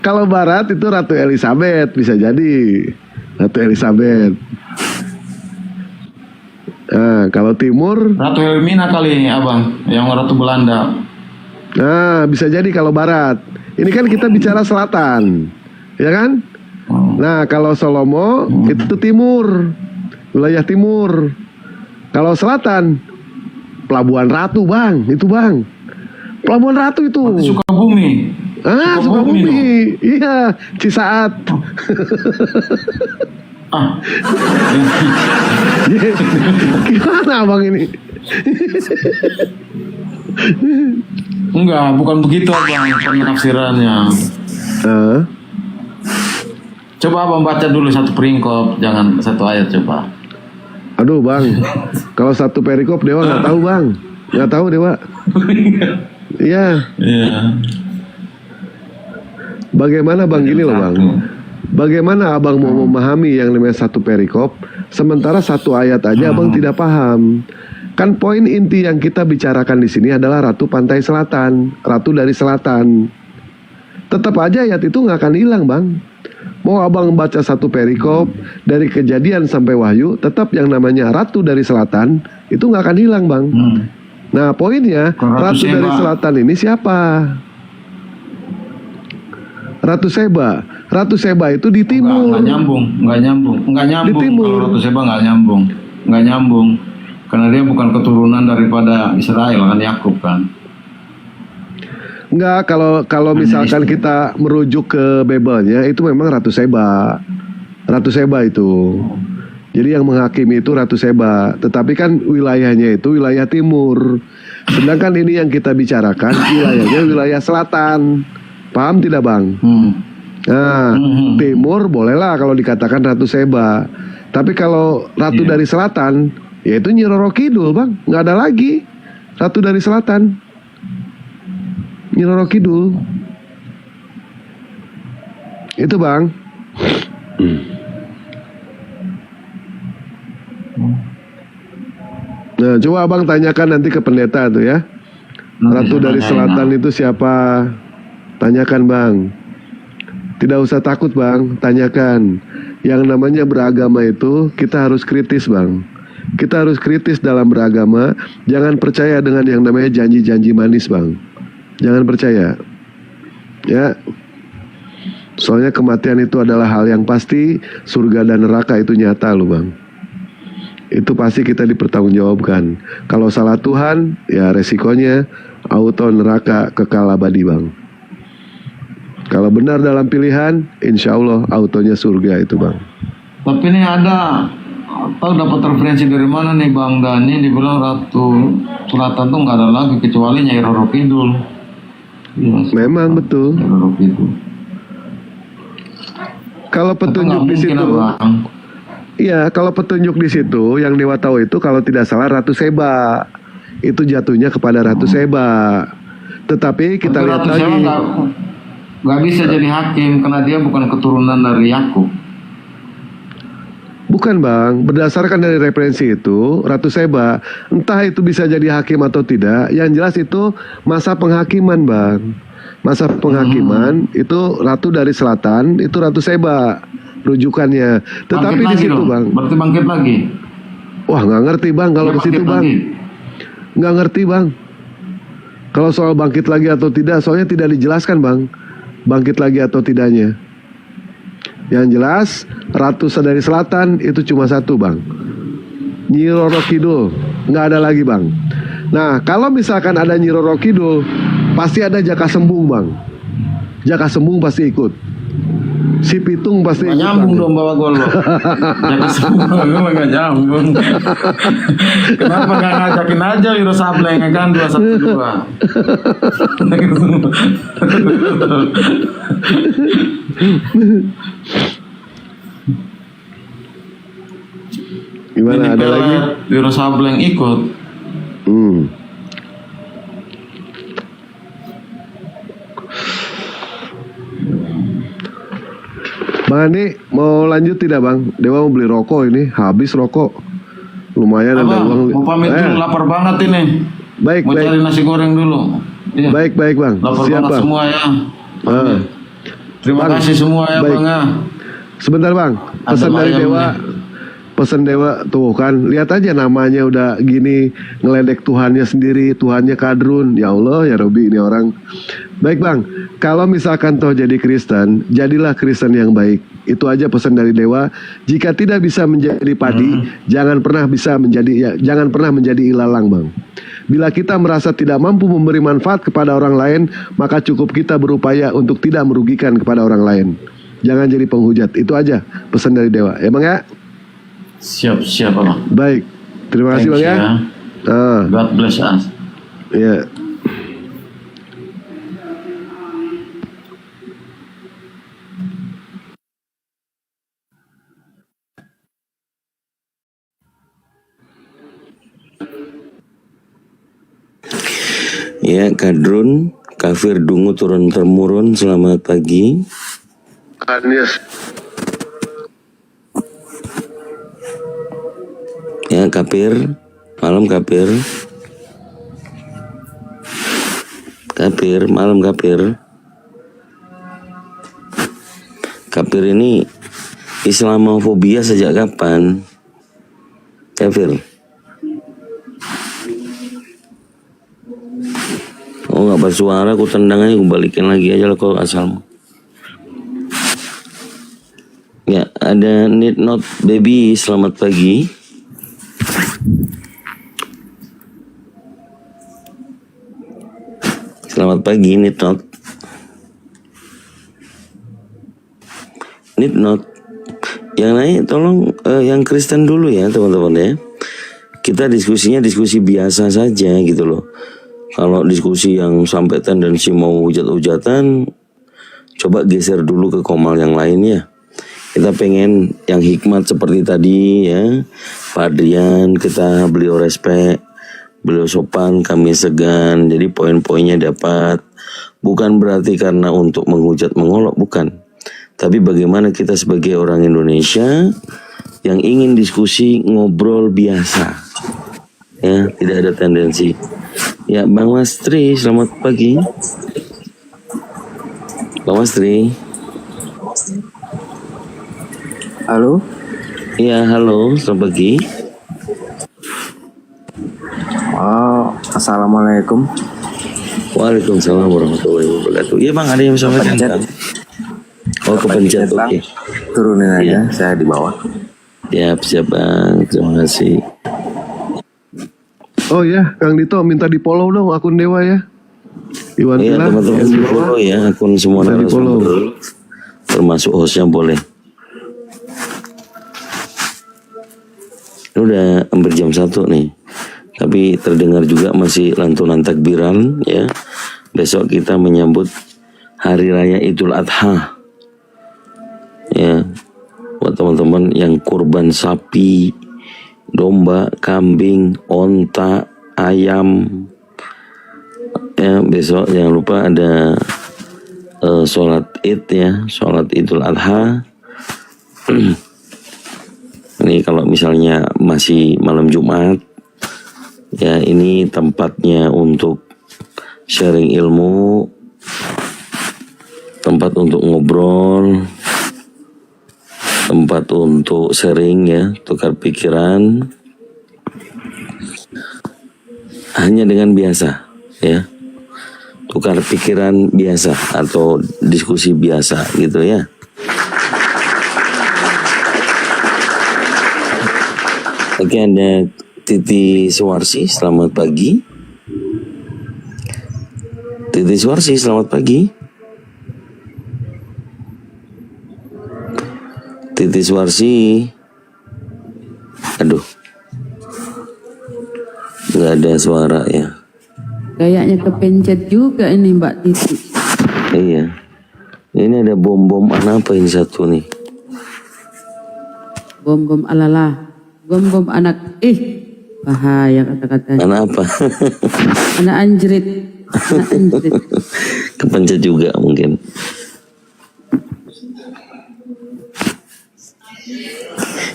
Kalau barat itu Ratu Elizabeth, bisa jadi Ratu Elizabeth. Nah, kalau timur, Ratu Helmina kali abang, yang Ratu Belanda. nah bisa jadi kalau barat. Ini kan kita bicara selatan, ya kan? Nah, kalau Salomo itu timur, wilayah timur. Kalau selatan, Pelabuhan Ratu bang, itu bang. Pelabuhan Ratu itu. Sukabumi. Sukabumi. Iya, Cisaat. Gimana abang ini? Enggak, bukan begitu abang penafsirannya. Coba abang baca dulu satu peringkop, jangan satu ayat coba. Aduh bang, kalau satu perikop Dewa nggak tahu bang, nggak tahu Dewa. Iya. Bagaimana bang gini loh bang? Bagaimana abang mau memahami yang namanya satu perikop, sementara satu ayat aja abang tidak paham? Kan poin inti yang kita bicarakan di sini adalah Ratu Pantai Selatan, Ratu dari Selatan. Tetap aja ayat itu nggak akan hilang bang. Mau abang baca satu perikop dari Kejadian sampai Wahyu, tetap yang namanya Ratu dari Selatan itu nggak akan hilang bang. Nah poinnya Ratu dari Selatan ini siapa? Ratu Seba. Ratu Seba itu di timur. Nggak nyambung. Di timur. Kalau Ratu Seba nggak nyambung. Karena dia bukan keturunan daripada Israel kan, Yakub kan. Enggak, kalau misalkan kita merujuk ke Babelnya itu memang Ratu Seba. Ratu Seba itu. Jadi yang menghakimi itu Ratu Seba. Tetapi kan wilayahnya itu wilayah timur. Sedangkan ini yang kita bicarakan wilayahnya wilayah selatan. Paham tidak bang? Nah, timur bolehlah kalau dikatakan Ratu Seba. Tapi kalau Ratu dari Selatan, yaitu Nyi Roro Kidul bang. Nggak ada lagi Ratu dari Selatan. Nyi Roro Kidul. Itu bang. Nah, coba abang tanyakan nanti ke pendeta tuh ya. Ratu dari Selatan itu siapa? Tanyakan bang. Tidak usah takut bang, tanyakan. Yang namanya beragama itu kita harus kritis bang. Kita harus kritis dalam beragama. Jangan percaya dengan yang namanya janji-janji manis bang. Jangan percaya. Ya. Soalnya kematian itu adalah hal yang pasti. Surga dan neraka itu nyata loh bang. Itu pasti kita dipertanggungjawabkan. Kalau salah Tuhan, ya resikonya auto neraka kekal abadi bang. Kalau benar dalam pilihan, insya Allah autonya surga itu bang. Tapi ini ada, tahu dapat referensi dari mana nih Bang Dani? Dibilang Ratu Selatan tuh nggak ada lagi kecuali Nyai Roro Kidul. Yes. Memang betul. Nyai Roro Kidul. Kalau petunjuk di situ, iya kalau petunjuk di situ yang Dewa tahu itu kalau tidak salah Ratu Seba itu jatuhnya kepada Ratu Seba. Tetapi kita lihat lagi. Gak bisa jadi hakim karena dia bukan keturunan dari Yakub. Bukan bang, berdasarkan dari referensi itu Ratu Seba, entah itu bisa jadi hakim atau tidak, yang jelas itu masa penghakiman bang. Masa penghakiman itu Ratu dari Selatan, itu Ratu Seba rujukannya. Tetapi di situ bang, berarti bangkit lagi. Wah nggak ngerti bang kalau di situ bang, nggak ngerti bang. Kalau soal bangkit lagi atau tidak, soalnya tidak dijelaskan bang. Bangkit lagi atau tidaknya. Yang jelas Ratu dari Selatan itu cuma satu bang, Nyi Roro Kidul. Nggak ada lagi bang. Nah kalau misalkan ada Nyi Roro Kidul, pasti ada Jaka Sembung bang. Jaka Sembung pasti ikut. Si Pitung pasti ikut. Nyambung dong bawa gol lo. Jaka Sembung nggak nyambung. Kenapa nggak ngajakin aja Wiro Sableng kan 212. Gimana ada lagi? Wiro Sableng ikut. Bang Andi mau lanjut tidak Bang? Dewa mau beli rokok ini, habis rokok. Lumayan ada Abang, uang. mau pamit dulu, lapar banget ini. Baik, Mau baik. cari nasi goreng dulu. Iya. Baik, baik Bang. Lapar Siap banget Bang. semua ya. Ah. Terima Bang, kasih semua ya baik. Bang ya. Sebentar Bang, pesan Adem dari ayam Dewa. nih. Pesan Dewa tuh kan, lihat aja namanya udah gini, ngeledek Tuhannya sendiri, Tuhannya kadrun. Ya Allah, ya Robi ini orang. Baik Bang, kalau misalkan toh jadi Kristen, jadilah Kristen yang baik. Itu aja pesan dari Dewa. Jika tidak bisa menjadi padi, jangan pernah menjadi ilalang Bang. Bila kita merasa tidak mampu memberi manfaat kepada orang lain, maka cukup kita berupaya untuk tidak merugikan kepada orang lain. Jangan jadi penghujat. Itu aja pesan dari Dewa. Ya Bang ya? Siap Abang. Baik. Terima kasih Bang Thanks ya. Ah, God bless us. ya. Ya, kadrun, kafir dungu turun temurun. Selamat pagi. Anies. Ya, kafir. Malam kafir. Kafir, malam kafir. Kafir ini Islamofobia sejak kapan? Kafir. Oh, nggak bersuara, aku tendang aja, aku balikin lagi aja lah kalau asalmu. Ya, ada Need Not Baby, selamat pagi. Selamat pagi, Need Not. Need Not. Yang naik tolong yang Kristen dulu ya teman-teman ya. Kita diskusinya diskusi biasa saja gitu loh. Kalau diskusi yang sampai tendensi mau hujat-hujatan, coba geser dulu ke komal yang lainnya. Kita pengen yang hikmat seperti tadi ya, Pak Adrian, kita beliau respect, beliau sopan, kami segan. Jadi poin-poinnya dapat. Bukan berarti karena untuk menghujat mengolok, bukan. Tapi bagaimana kita sebagai orang Indonesia yang ingin diskusi ngobrol biasa, ya tidak ada tendensi. Ya, Bang Mastri, selamat pagi. Bang Mastri. Halo? Iya, halo, selamat pagi. Oh, assalamualaikum. Waalaikumsalam warahmatullahi wabarakatuh. Iya Bang, ada yang bisa menanyakan? Oh, kepencet, oke. Turunin aja, Iya. saya di bawah. Siap Bang, terima kasih. Oh ya, Kang Dito minta di follow dong akun Dewa ya. Iwan Iya Pilar. teman-teman, di follow ya akun semua Bisa di-follow. narasumber, termasuk hostnya boleh. Ini udah hampir jam 1 nih, tapi terdengar juga masih lantunan takbiran ya. Besok kita menyambut Hari Raya Idul Adha ya. Buat teman-teman yang kurban sapi, domba, kambing, onta, ayam ya, besok jangan lupa ada sholat id ya, sholat Idul Adha. Ini kalau misalnya masih malam Jumat ya, ini tempatnya untuk sharing ilmu, tempat untuk ngobrol, tempat untuk sharing ya, tukar pikiran hanya dengan biasa ya, tukar pikiran biasa atau diskusi biasa gitu ya. Oke, ada Titi Suwarsi, selamat pagi. Titi Suwarsi, selamat pagi. Titi Suwarsi, aduh, nggak ada suara ya. Kayaknya kepencet juga ini Mbak Titi. Iya, ini ada bom-bom anak apa ini satu nih? Bom-bom alala. Bom-bom anak. Bahaya kata-katanya. Anak apa? Anak anjrit. Anak anjrit. Kepencet juga mungkin.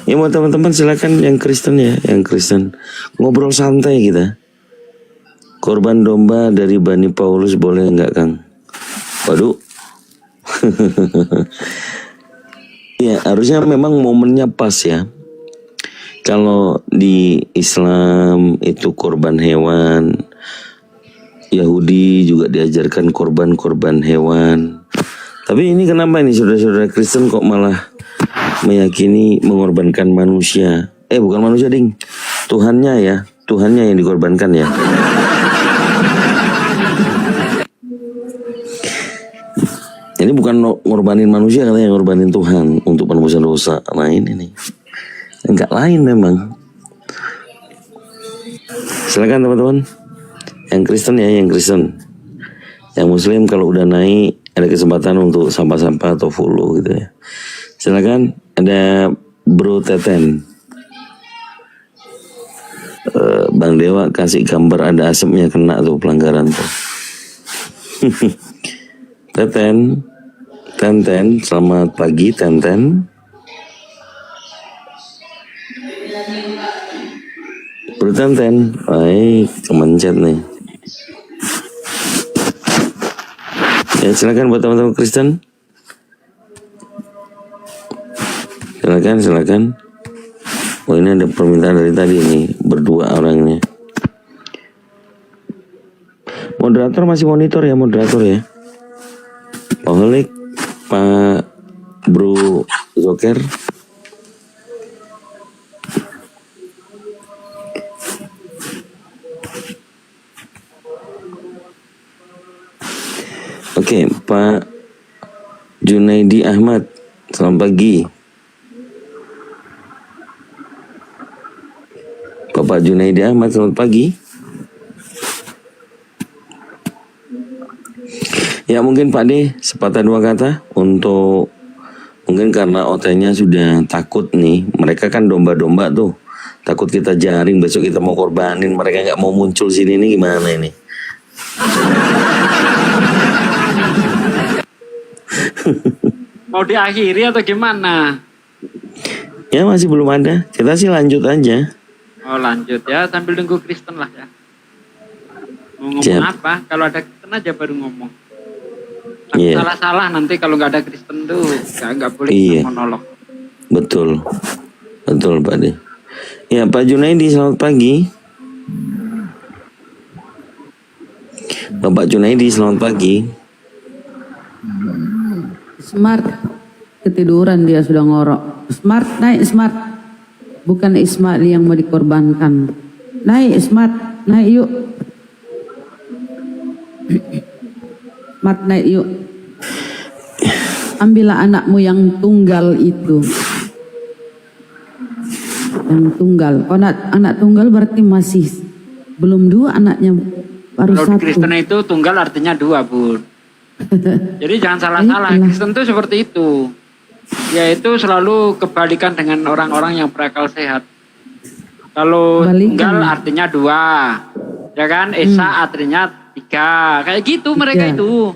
Ya mau teman-teman silakan yang Kristen ya, yang Kristen ngobrol santai kita. Korban domba dari Bani Paulus boleh enggak, Kang? Waduh. Ya harusnya memang momennya pas ya. Kalau di Islam itu korban hewan, Yahudi juga diajarkan korban hewan. Tapi ini kenapa ini saudara-saudara Kristen kok malah meyakini mengorbankan manusia? Bukan manusia ding, Tuhannya ya, Tuhannya yang dikorbankan ya. Ini bukan ngorbanin manusia, katanya ngorbanin Tuhan untuk penebusan dosa. Nah ini nih, enggak lain memang. Silakan teman-teman, yang Kristen ya, yang Kristen. Yang Muslim kalau udah naik ada kesempatan untuk sampah-sampah atau follow gitu ya. Silakan, ada Bro Teten. Bang Dewa kasih gambar ada asapnya kena tuh pelanggaran tuh. Teten, selamat pagi Tenten. Bro Tenten, baik, kemencet nih. Ya silakan buat teman-teman Kristen. Silakan. Oh ini ada permintaan dari tadi nih, berdua orangnya. Moderator masih monitor ya, moderator ya. Pak Holik, Pak Bro Zoker. Oke, Pak Junaidi Ahmad, selamat pagi. Bapak Junaidi Ahmad, selamat pagi. Ya mungkin Pak D, sepatah dua kata untuk, mungkin karena OT-nya sudah takut nih, mereka kan domba-domba tuh, takut kita jaring besok kita mau korbanin, mereka nggak mau muncul sini nih, gimana ini? Mau diakhiri atau gimana? Ya masih belum ada, kita sih lanjut aja. Oh lanjut ya, sambil nunggu Kristen lah ya. Mau ngomong Siap. apa? Kalau ada Kristen aja baru ngomong. Iya. Salah-salah nanti kalau nggak ada Kristen tuh nggak boleh Iya. monolog. Betul Pak D. Ya Pak Junaidi, selamat pagi. Bapak Junaidi, selamat pagi. Smart, ketiduran dia sudah ngorok. Smart, naik Smart. Bukan Ismail yang mau dikorbankan. Naik Smart, naik yuk. Smart, naik yuk. Ambillah anakmu yang tunggal itu. Yang tunggal. Kalau anak tunggal berarti masih belum dua anaknya, baru Kalau di satu. Kristen itu tunggal artinya dua, Bun. Jadi jangan salah-salah. Itulah. Kristen itu seperti itu. Yaitu selalu kebalikan dengan orang-orang yang berakal sehat. Kalau Balikan. tunggal artinya dua, ya kan? Esa artinya tiga. Kayak gitu mereka itu.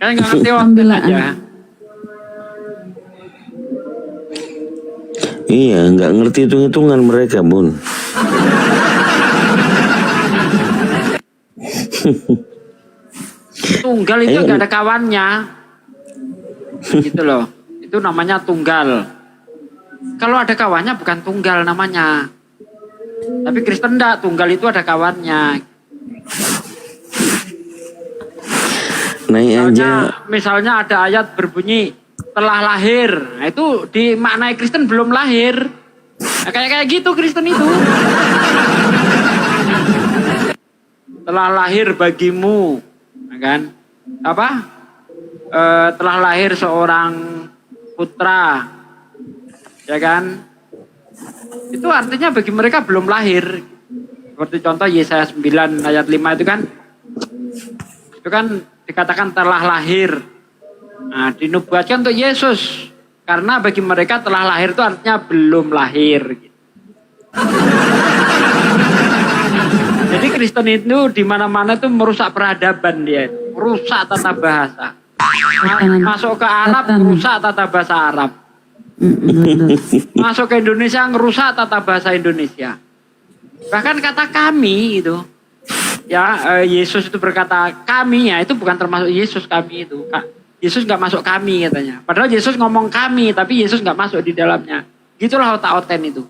Kayak nggak ngerti waktu Ambillah aja. anak. Iya, nggak ngerti hitung-hitungan mereka, Bun. Tunggal itu Ayo. nggak ada kawannya. Gitu loh. Itu namanya tunggal. Kalau ada kawannya bukan tunggal namanya. Tapi Kristen enggak, tunggal itu ada kawannya. Naik aja. Misalnya ada ayat berbunyi telah lahir. Nah, itu dimaknai Kristen belum lahir. Nah, kayak gitu Kristen itu. Telah lahir bagimu, nah, kan? Apa? Telah lahir seorang putra, ya kan? Itu artinya bagi mereka belum lahir. Seperti contoh Yesaya 9 ayat 5 itu kan dikatakan telah lahir. Nah, dinubuatkan untuk Yesus. Karena bagi mereka telah lahir itu artinya belum lahir. Jadi Kristen itu di mana-mana itu merusak peradaban dia. Merusak tata bahasa. Masuk ke Arab merusak tata bahasa Arab. Masuk ke Indonesia ngerusak tata bahasa Indonesia. Bahkan kata kami itu, ya Yesus itu berkata kami, ya itu bukan termasuk Yesus kami itu. Yesus nggak masuk kami katanya. Padahal Yesus ngomong kami, tapi Yesus nggak masuk di dalamnya. Gitulah otak oten itu.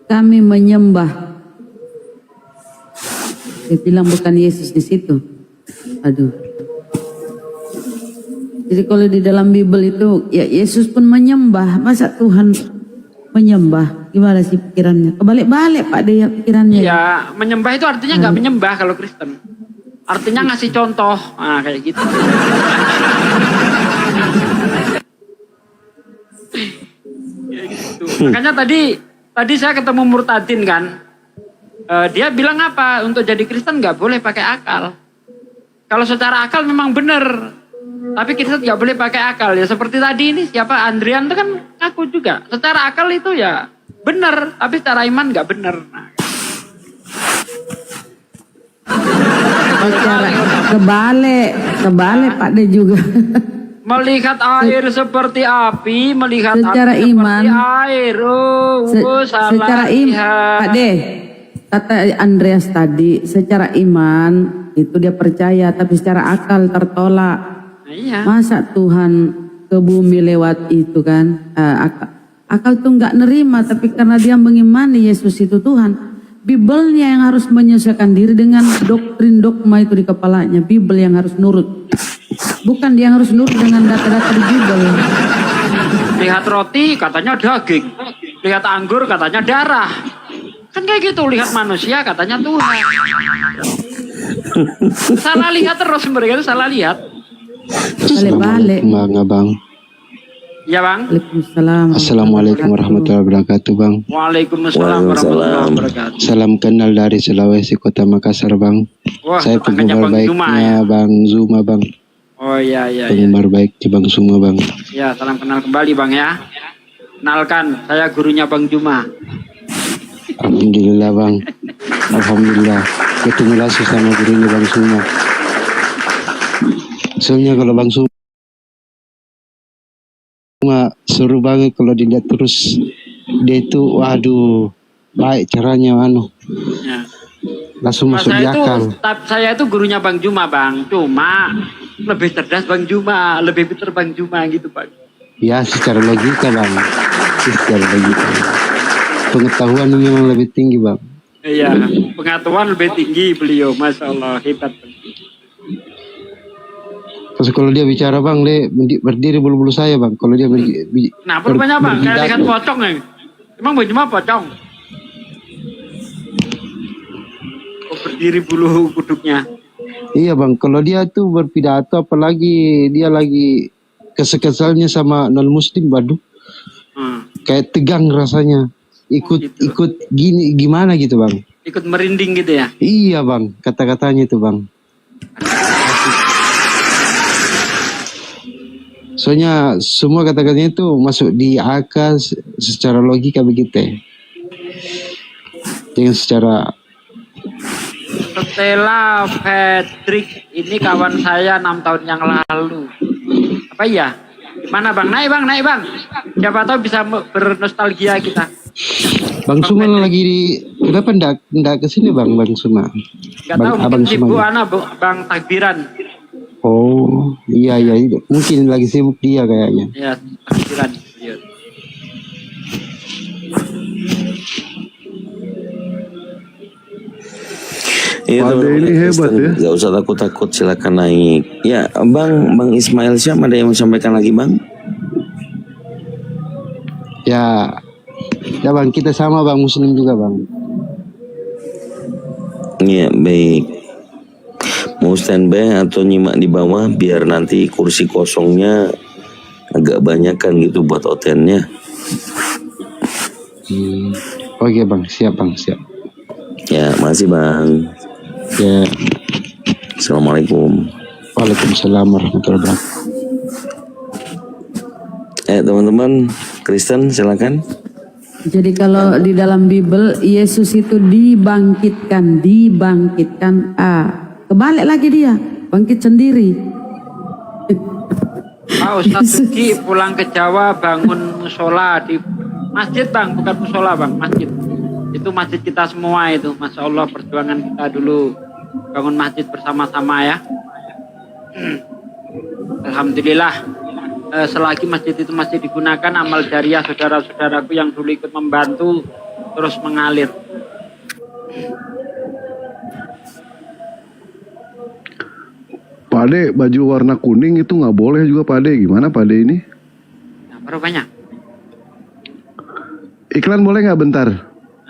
Kami menyembah. Dia bilang bukan Yesus di situ. Aduh. Jadi kalau di dalam Bible itu, ya Yesus pun menyembah. Masa Tuhan menyembah? Gimana sih pikirannya? Kebalik-balik Pak dia pikirannya. Ya, menyembah itu artinya nggak menyembah kalau Kristen. Artinya ngasih contoh. Nah, kayak gitu. Ya, gitu. Makanya tadi saya ketemu Murtadin kan. Dia bilang apa? Untuk jadi Kristen nggak boleh pakai akal. Kalau secara akal memang benar. Tapi Kristen nggak boleh pakai akal. Ya seperti tadi ini siapa? Andrian itu kan ngaku juga. Secara akal itu ya benar. Tapi secara iman nggak benar. Nah. Secara kebalik Pak dia juga. Melihat air seperti api, melihat secara api iman, seperti air. Salah secara iman, Pak De, kata Andreas tadi, secara iman itu dia percaya, tapi secara akal tertolak. Nah, iya. Masa Tuhan ke bumi lewat itu kan? Akal tuh nggak nerima, tapi karena dia mengimani Yesus itu Tuhan. Bibelnya yang harus menyesuaikan diri dengan doktrin dogma itu di kepalanya. Bibel yang harus nurut. Bukan dia yang harus nurut dengan data-data di Bibel. Lihat roti katanya daging. Lihat anggur katanya darah. Kan kayak gitu. Lihat manusia katanya Tuhan. Salah lihat terus mereka itu salah lihat. Balik-balik. Bang Abang. Ya Bang. Waalaikumsalam. Assalamualaikum warahmatullahi wabarakatuh Bang. Waalaikumsalam warahmatullahi wabarakatuh. Salam kenal dari Sulawesi Kota Makassar Bang. Wah, Saya penggemar baiknya Bang Zuma Bang. Oh iya iya. Penggemar baiknya Bang Zuma Bang. Ya salam kenal kembali Bang ya. Kenalkan saya gurunya Bang Juma. Alhamdulillah Bang. Alhamdulillah. Ketemu langsung sama gurunya Bang Zuma. Soalnya kalau Bang Zuma seru banget kalau dilihat terus dia itu waduh baik caranya Ya. langsung masuk di akal. Saya itu gurunya Bang Juma Bang, cuma lebih cerdas Bang Juma, lebih pintar Bang Juma gitu Bang. Ya secara logika Bang, secara logika pengetahuan memang lebih tinggi Bang. Iya, pengetahuan lebih tinggi beliau, Masya Allah, hebat. Terus kalau dia bicara Bang, dia berdiri bulu-bulu saya Bang. Kalau dia nah, rupanya Bang, kayak lihat pocong nih. Emang Bang Juma pocong? Oh, berdiri bulu kuduknya. Iya Bang, kalau dia tuh berpidato apalagi dia lagi kesel-keselnya sama non-muslim, waduh. Kayak tegang rasanya. Ikut gini gimana gitu Bang. Ikut merinding gitu ya? Iya Bang, kata-katanya itu Bang. Soalnya semua kata-katanya itu masuk di akal secara logika begitu. Dengan secara Stella Patrick ini kawan saya 6 tahun yang lalu. Apa iya? Gimana Bang? Naik Bang. Siapa tahu bisa bernostalgia kita. Bang Suma lagi di kenapa ndak ke sini Bang Suma? Enggak tahu mungkin sibuk Bang takbiran. Oh, iya mungkin lagi sibuk dia kayaknya. Iya, takbiran. Iya, ini hebat ya. Gak usah takut-takut, silakan naik. Ya, Bang Ismail Syam ada yang mau sampaikan lagi Bang? Ya Bang, kita sama Bang, Muslim juga Bang. Iya, baik. Mau standby atau nyimak di bawah biar nanti kursi kosongnya agak banyak kan gitu buat otennya. Oke Bang, siap Bang, siap. Ya, makasih Bang. Ya. Assalamualaikum. Waalaikumsalam warahmatullahi wabarakatuh. Teman-teman Kristen silakan. Jadi kalau di dalam Bible Yesus itu dibangkitkan, kebalik lagi dia, bangkit sendiri. Pak Ustadz Sugi pulang ke Jawa bangun musola di masjid bang, bukan musola bang, masjid. Itu masjid kita semua itu, Masya Allah perjuangan kita dulu bangun masjid bersama-sama ya. Alhamdulillah selagi masjid itu masih digunakan, amal jariah saudara-saudaraku yang dulu ikut membantu terus mengalir. Pak Ade, baju warna kuning itu nggak boleh juga Pak Ade. Gimana Pak Ade ini? Nah, baru banyak. Iklan boleh nggak bentar?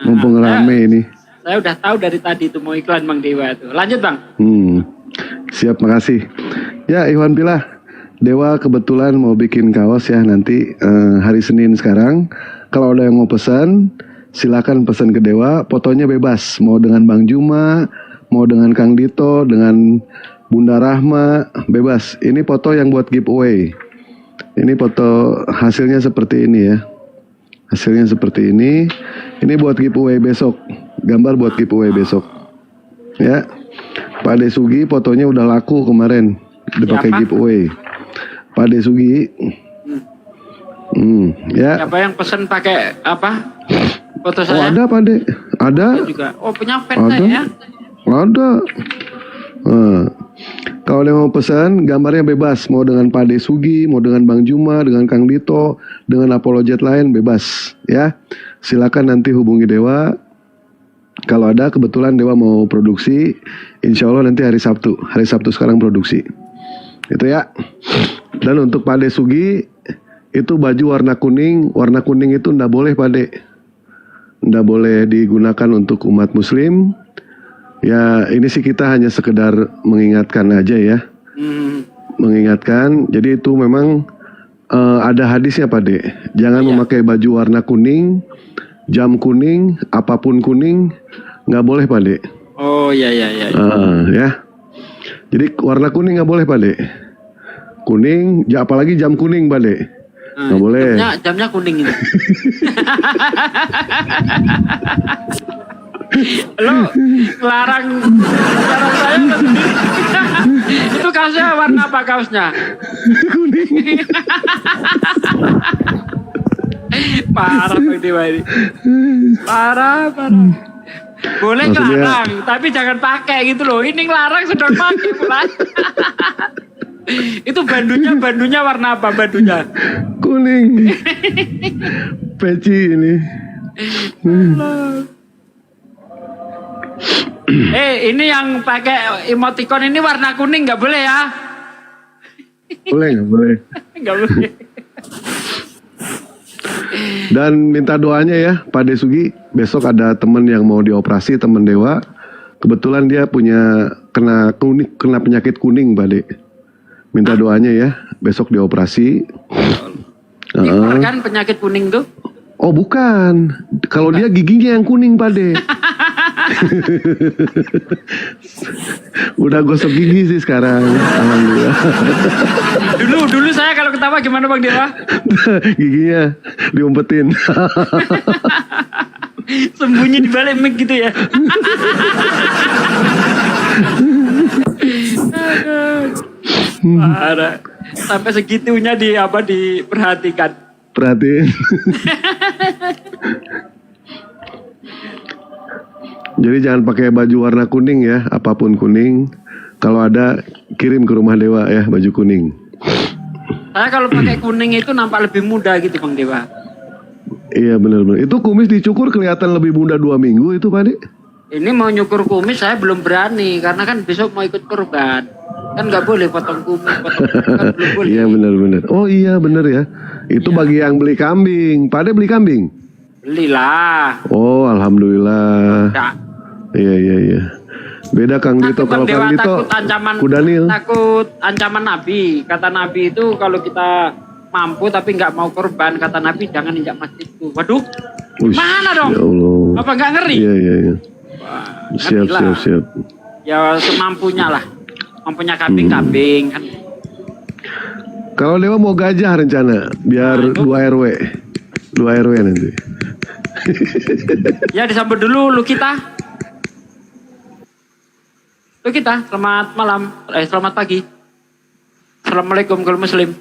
Mumpung rame ini. Saya udah tahu dari tadi itu mau iklan Bang Dewa itu. Lanjut Bang. Siap, makasih. Ya, Iwan Pilah. Dewa kebetulan mau bikin kaos ya nanti hari Senin sekarang. Kalau ada yang mau pesan, silakan pesan ke Dewa. Fotonya bebas. Mau dengan Bang Juma, mau dengan Kang Dito, dengan Bunda Rahma, bebas. Ini foto yang buat giveaway. Ini foto hasilnya seperti ini ya. Hasilnya seperti ini. Ini buat giveaway besok. Gambar buat giveaway besok. Ya. Pak Ade Sugi fotonya udah laku kemarin. Dipakai giveaway. Pak Ade Sugi. Ya. Siapa yang pesen pakai apa? Foto Oh, saya? ada Pak Ade. Ada. Saya juga. Oh, punya fans Ada. saya. Ada. Kalau yang mau pesan, gambarnya bebas. Mau dengan Pak Ade Sugi, mau dengan Bang Juma, dengan Kang Dito, dengan apologet lain, bebas. Ya, silakan nanti hubungi Dewa. Kalau ada kebetulan Dewa mau produksi, insya Allah nanti hari Sabtu. Hari Sabtu sekarang produksi. Itu ya. Dan untuk Pak Ade Sugi, itu baju warna kuning. Warna kuning itu ndak boleh Pak Ade. Ndak boleh digunakan untuk umat muslim. Ya, ini sih kita hanya sekedar mengingatkan aja ya. Mengingatkan. Jadi itu memang ada hadisnya Pak De. Jangan memakai baju warna kuning, jam kuning, apapun kuning, nggak boleh Pak De. Oh iya. Ya. Jadi warna kuning nggak boleh Pak De. Kuning, apalagi jam kuning Pak De. Nggak boleh. Jamnya kuning ini. Lo larang saya itu kaosnya warna apa kaosnya? Kuning. Parah Bang Dewa ini. Parah. Boleh ngelarang, tapi jangan pakai gitu loh. Ini ngelarang sedang pakai pula. Itu bandunya warna apa bandunya? Kuning. Peci ini. Ini yang pakai emoticon ini warna kuning nggak boleh ya? Nggak boleh. Nggak boleh. Dan minta doanya ya Pak De Sugi. Besok ada teman yang mau dioperasi, teman Dewa. Kebetulan dia kena penyakit kuning Pak De. Minta doanya ya, besok dioperasi. Ipar kan penyakit kuning tuh? Oh bukan, kalau dia giginya yang kuning Pak De. Udah gosok gigi sih sekarang, alhamdulillah. Dulu saya kalau ketawa gimana Bang Dewa? Giginya diumpetin. Sembunyi di balik mic gitu ya. Parah. Sampai segitunya diperhatikan. Perhatiin. Jadi jangan pakai baju warna kuning ya, apapun kuning. Kalau ada kirim ke rumah Dewa ya baju kuning. Saya kalau pakai kuning itu nampak lebih muda gitu Bang Dewa. Iya benar-benar. Itu kumis dicukur kelihatan lebih muda 2 minggu itu Pak De. Ini mau nyukur kumis saya belum berani karena kan besok mau ikut kurban. Kan nggak boleh potong kumis, kan belum boleh. Iya benar-benar. Oh iya benar ya. Itu bagi yang beli kambing. Pak De beli kambing? Belilah. Oh alhamdulillah. Ya. Iya. Beda Kang Dito. Kalau Kang Dito Kudanil. Takut ancaman Nabi. Kata Nabi itu kalau kita mampu tapi nggak mau korban, kata Nabi jangan injak masjidku. Waduh, mana dong? Ya Allah. Apa nggak ngeri? Iya. Siap. Ya semampunya lah. Mampunya kambing-kambing kan. Kalau Dewa mau gajah rencana biar 2 RW. 2 RW nanti. Ya disambut dulu lu kita. Selamat malam. Selamat pagi. Assalamualaikum kalau muslim.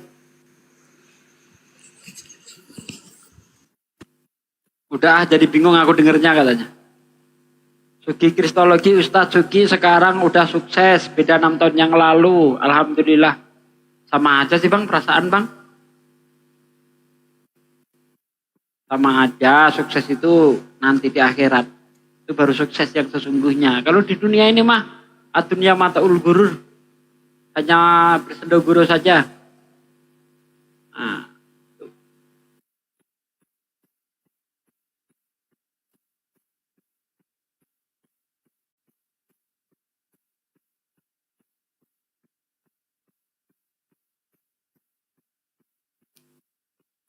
Udah jadi bingung aku dengernya katanya. Sugi Kristologi Ustadz Sugi sekarang udah sukses, beda 6 tahun yang lalu. Alhamdulillah. Sama aja sih Bang, perasaan Bang. Sama aja, sukses itu nanti di akhirat. Itu baru sukses yang sesungguhnya. Kalau di dunia ini mah, adunya mataul gurur. Hanya bersendoguro saja. Nah.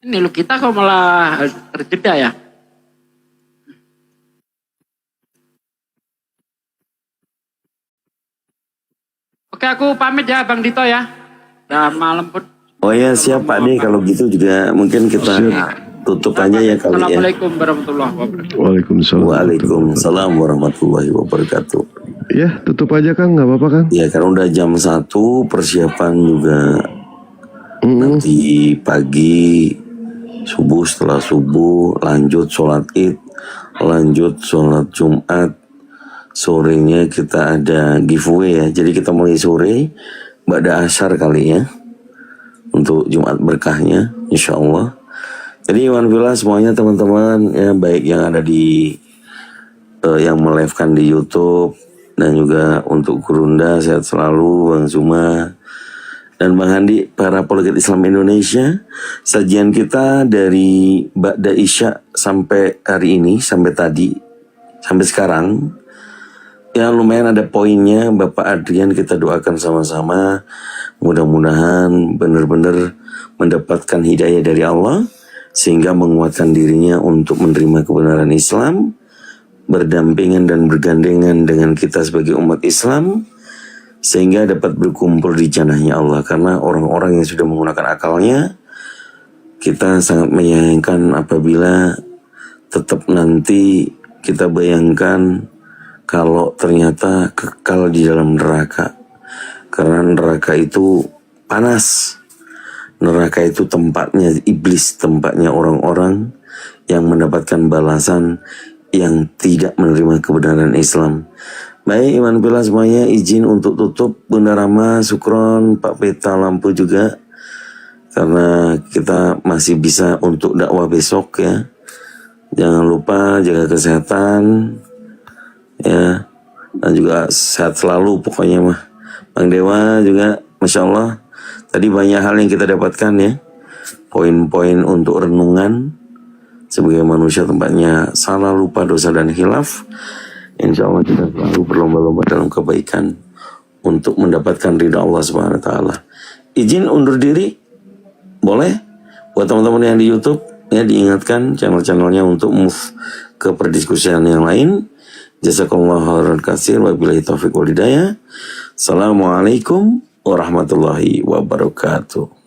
Ini lu kita kok malah terjeda ya? Oke, aku pamit ya Bang Dito ya. Udah malam pun. Oh ya siap Pak nih, kalau gitu juga mungkin kita tutup aja ya kali ya. Assalamualaikum warahmatullahi wabarakatuh. Waalaikumsalam. Waalaikumsalam warahmatullahi wabarakatuh. Ya, tutup aja Kang, nggak apa-apa Kang. Ya karena udah jam 1, persiapan juga nanti pagi, subuh, setelah subuh lanjut sholat id, lanjut sholat Jumat, sorenya kita ada giveaway ya. Jadi kita mulai sore ba'da asyar kali ya untuk Jumat berkahnya insya Allah. Jadi alhamdulillah semuanya teman-teman ya, baik yang ada di yang melive-kan di YouTube dan juga untuk Gurunda, sehat selalu Bang Zuma dan Bang Handi, para apologet Islam Indonesia. Sajian kita dari ba'da isya sampai hari ini, sampai tadi, sampai sekarang ya lumayan ada poinnya. Bapak Adrian kita doakan sama-sama, mudah-mudahan benar-benar mendapatkan hidayah dari Allah sehingga menguatkan dirinya untuk menerima kebenaran Islam, berdampingan dan bergandengan dengan kita sebagai umat Islam, sehingga dapat berkumpul di jannahnya Allah. Karena orang-orang yang sudah menggunakan akalnya, kita sangat menyayangkan apabila tetap nanti kita bayangkan kalau ternyata kekal di dalam neraka. Karena neraka itu panas. Neraka itu tempatnya iblis, tempatnya orang-orang yang mendapatkan balasan yang tidak menerima kebenaran Islam. Baik, iman bila semuanya, izin untuk tutup. Bunda Rama, Sukron, Pak Peta, Lampu juga. Karena kita masih bisa untuk dakwah besok ya. Jangan lupa jaga kesehatan ya, dan juga sehat selalu pokoknya mah. Bang Dewa juga Masya Allah tadi banyak hal yang kita dapatkan ya, poin-poin untuk renungan. Sebagai manusia tempatnya salah, lupa, dosa dan khilaf. Insya Allah kita selalu berlomba-lomba dalam kebaikan untuk mendapatkan ridha Allah Subhanahu Wa Taala. Izin undur diri boleh. Buat teman-teman yang di YouTube ya, diingatkan channel-channelnya untuk move ke perdiskusian yang lain. Jazakallahu khairan katsir, wabillahi taufiq wal hidayah. Assalamualaikum warahmatullahi wabarakatuh.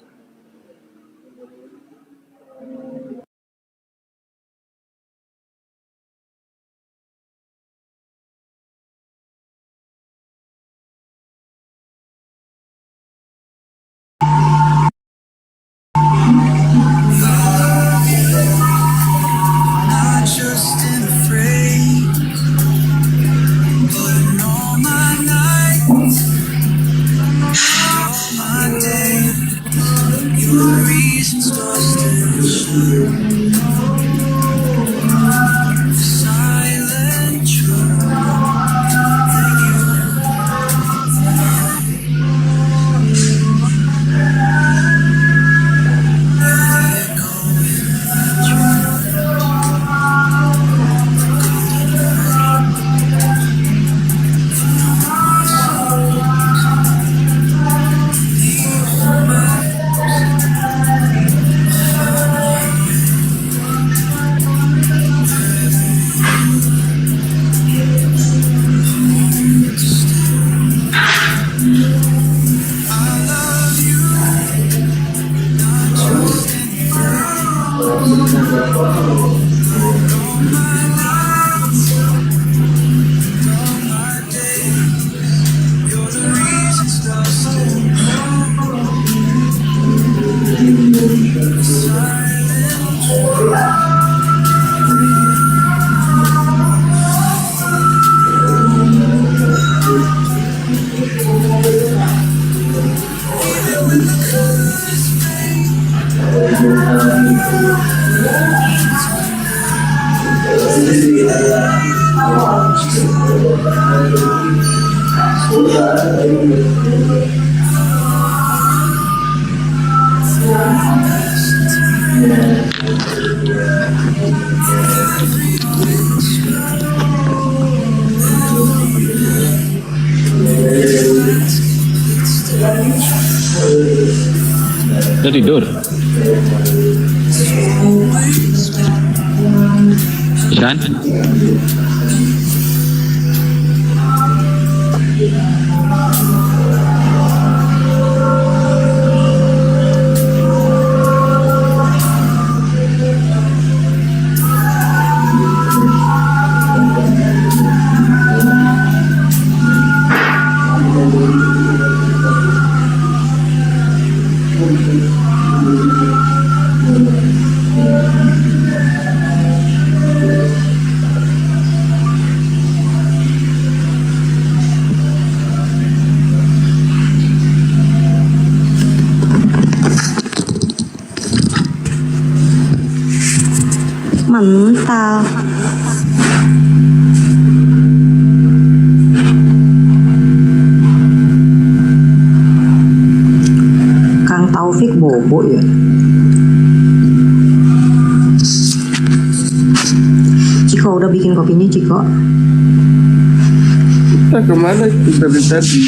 Udah tidur? Shan? Mental. Kang Taufik bobo ya. Ciko udah bikin kopinya, Ciko? Kita kemana itu dari tadi?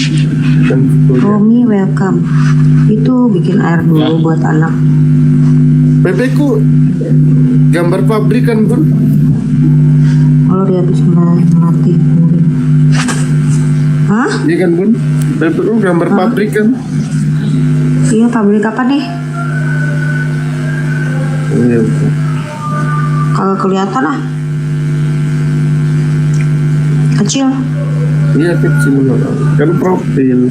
Romi welcome. Itu bikin air dulu buat anak. Bebekku gambar pabrikan Bun. Kalau dia habis melatih. Hah? Iya kan Bun? Bebekku gambar pabrikan. Iya, pabrik apa nih? Iya. Kalau kelihatan lah. Kecil. Iya kecil kan profil.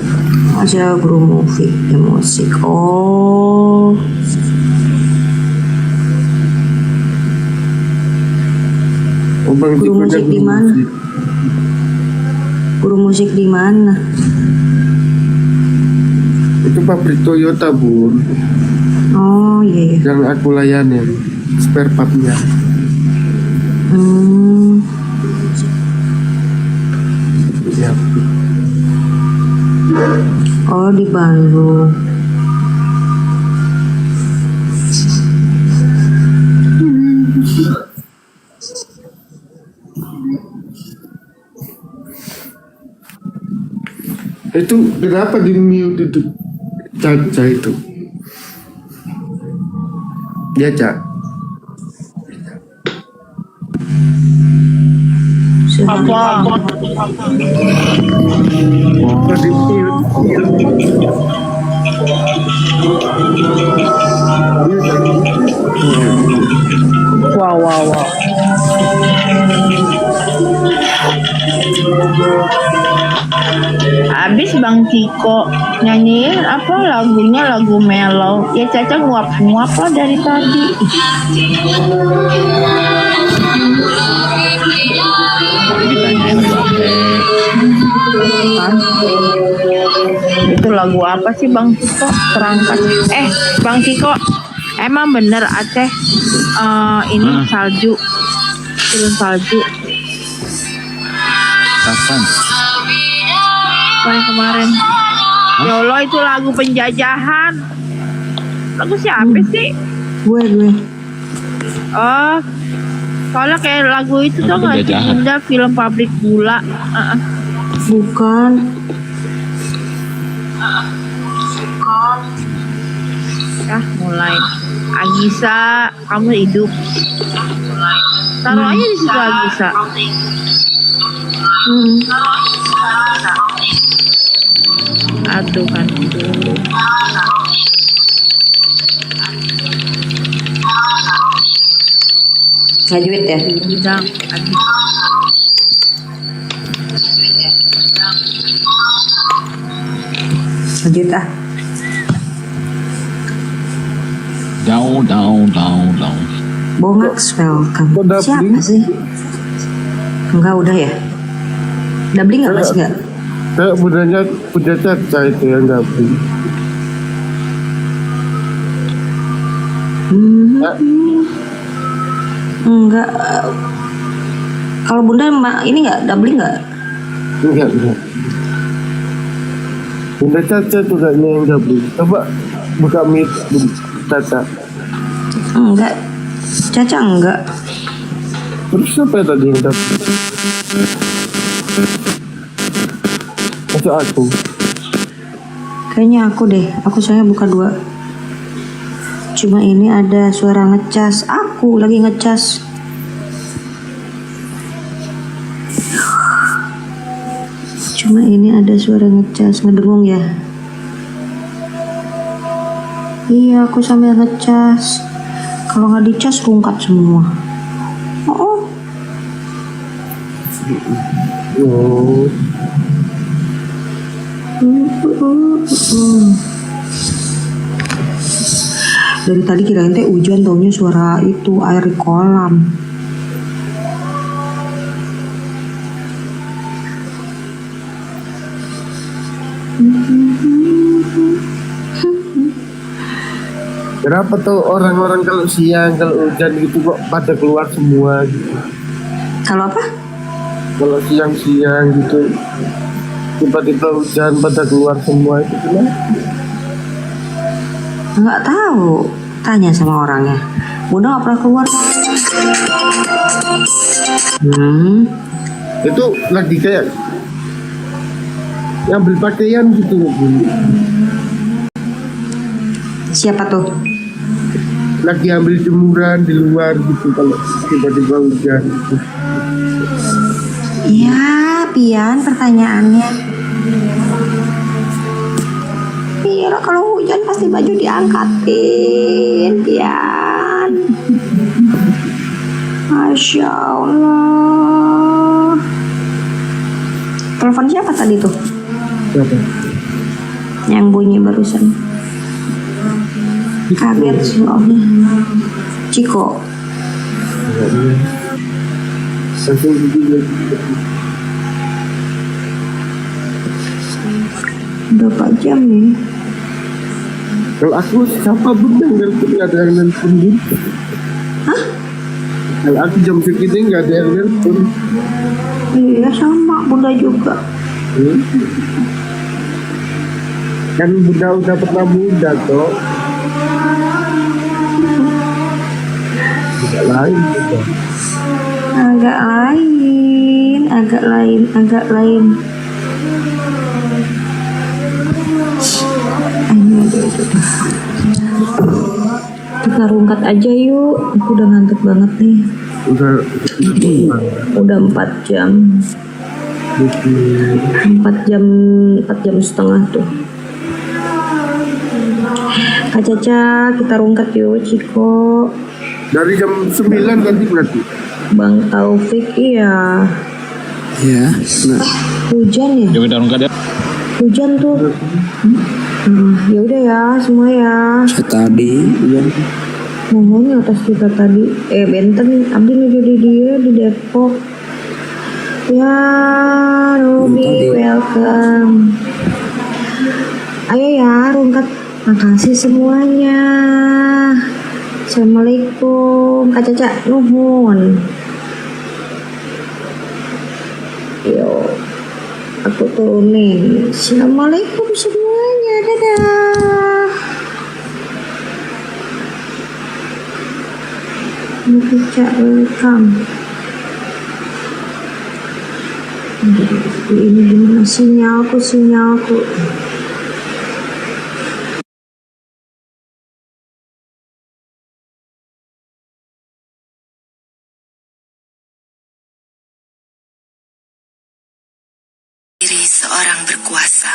Aja guru movie ya musik. Oh. Guru musik di mana? Guru musik di mana? Itu pabrik Toyota Bun. Oh iya. Yang aku layanin spare partnya. Ya. Oh di Bandung. Itu kenapa di mute itu Caca itu? Ya Cak. Apa? Oh di mute. Wow. Habis Bang Ciko nyanyiin apa lagunya, lagu mellow. Ya Caca nguap-nguap lah dari tadi. Itu lagu apa sih Bang Ciko? Terangkat. Bang Ciko, emang bener Aceh ini salju, turun salju. Kapan? Kemarin. Ya Allah, itu lagu penjajahan. Lagu siapa sih? Gue. Oh, soalnya kayak lagu itu tuh nggak sih Bunda, film Pabrik Gula. Bukan. Mulai. Agisa, kamu hidup. Taruh aja di situ Agisa. Aduh kan itu. Ngajuit ya? Bidang. Lanjut ah. Down. Bongax welcome. Siapa sih? Enggak udah ya? Dabling nggak masih nggak? Kayak budanya punya Caca itu yang gabung. Enggak. Kalau Bunda ini nggak dabling nggak? Enggak. Bunda Caca tuh kayaknya yang gabung. Coba buka mic Caca. Enggak. Caca enggak. Terus siapa tadi yang gabung? Masuk aku. Kayaknya aku deh. Aku soalnya buka 2. Cuma ini ada suara ngecas. Aku lagi ngecas. Cuma ini ada suara ngecas, ngedengung ya. Iya, aku sambil ngecas. Kalau nggak dicas rungkat semua. Oh. Dari tadi kirain teh hujan, taunya suara itu air di kolam. Kenapa tuh orang-orang kalau siang, kalau hujan gitu kok pada keluar semua gitu? Kalau apa? Kalau siang-siang gitu, tiba-tiba hujan pada keluar semua itu gimana? Nggak tahu. Tanya sama orangnya. Bunda nggak pernah keluar. Itu lagi kayak ngambil pakaian gitu. Siapa tuh? Lagi ambil jemuran di luar gitu kalau tiba-tiba hujan gitu. Iya, Pian pertanyaannya. Iya, kalau hujan pasti baju diangkatin, Pian. Masya Allah. Telepon siapa tadi tuh? Siapa? Yang bunyi barusan. Kaget soalnya. Ciko. Berapa jam nih? Kalau aku siapa bunda nelpon, nggak ada yang nelpon gitu. Hah? Kalau aku jam segini nggak ada yang nelpon. Iya sama bunda juga. Kan bunda udah pernah muda toh. Agak lain gitu. Agak lain. Kita rungkat aja yuk. Aku udah ngantuk banget nih. Udah 4 jam. 4 jam setengah tuh. Kak Caca, kita rungkat yuk, Ciko. Dari jam 9 nanti berarti. Bang Taufik, iya. Iya. Nah. Hujan ya? Coba kita rungkat ya. Hujan tuh. Ya udah ya, semua ya. Tadi hujan. Mohon atas kita tadi. Benten, abdi menuju di dia di Depok. Ya, Robi, welcome. Ayo ya, rungkat. Makasih semuanya. Assalamualaikum, Kak Caca, nuhun. Yo, aku turunin. Assalamualaikum semuanya, dadah. Caca, welcome. Ini gimana sinyalku. Seorang berkuasa,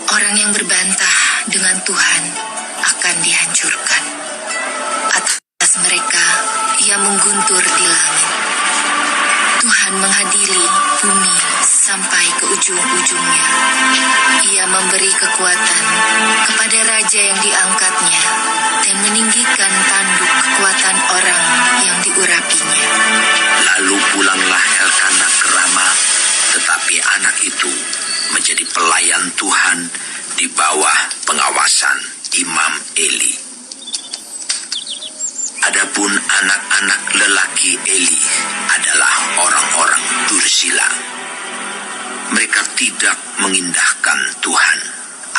orang yang berbantah dengan Tuhan akan dihancurkan. Atas mereka ia mengguntur di langit. Tuhan menghadiri bumi sampai ke ujung-ujungnya. Ia memberi kekuatan kepada raja yang diangkatnya dan meninggikan tanduk kekuatan orang yang diurapinya. Lalu pulanglah Elkanah ke Rama, tetapi anak itu menjadi pelayan Tuhan di bawah pengawasan Imam Eli. Adapun anak-anak lelaki Eli adalah orang-orang dursila. Mereka tidak mengindahkan Tuhan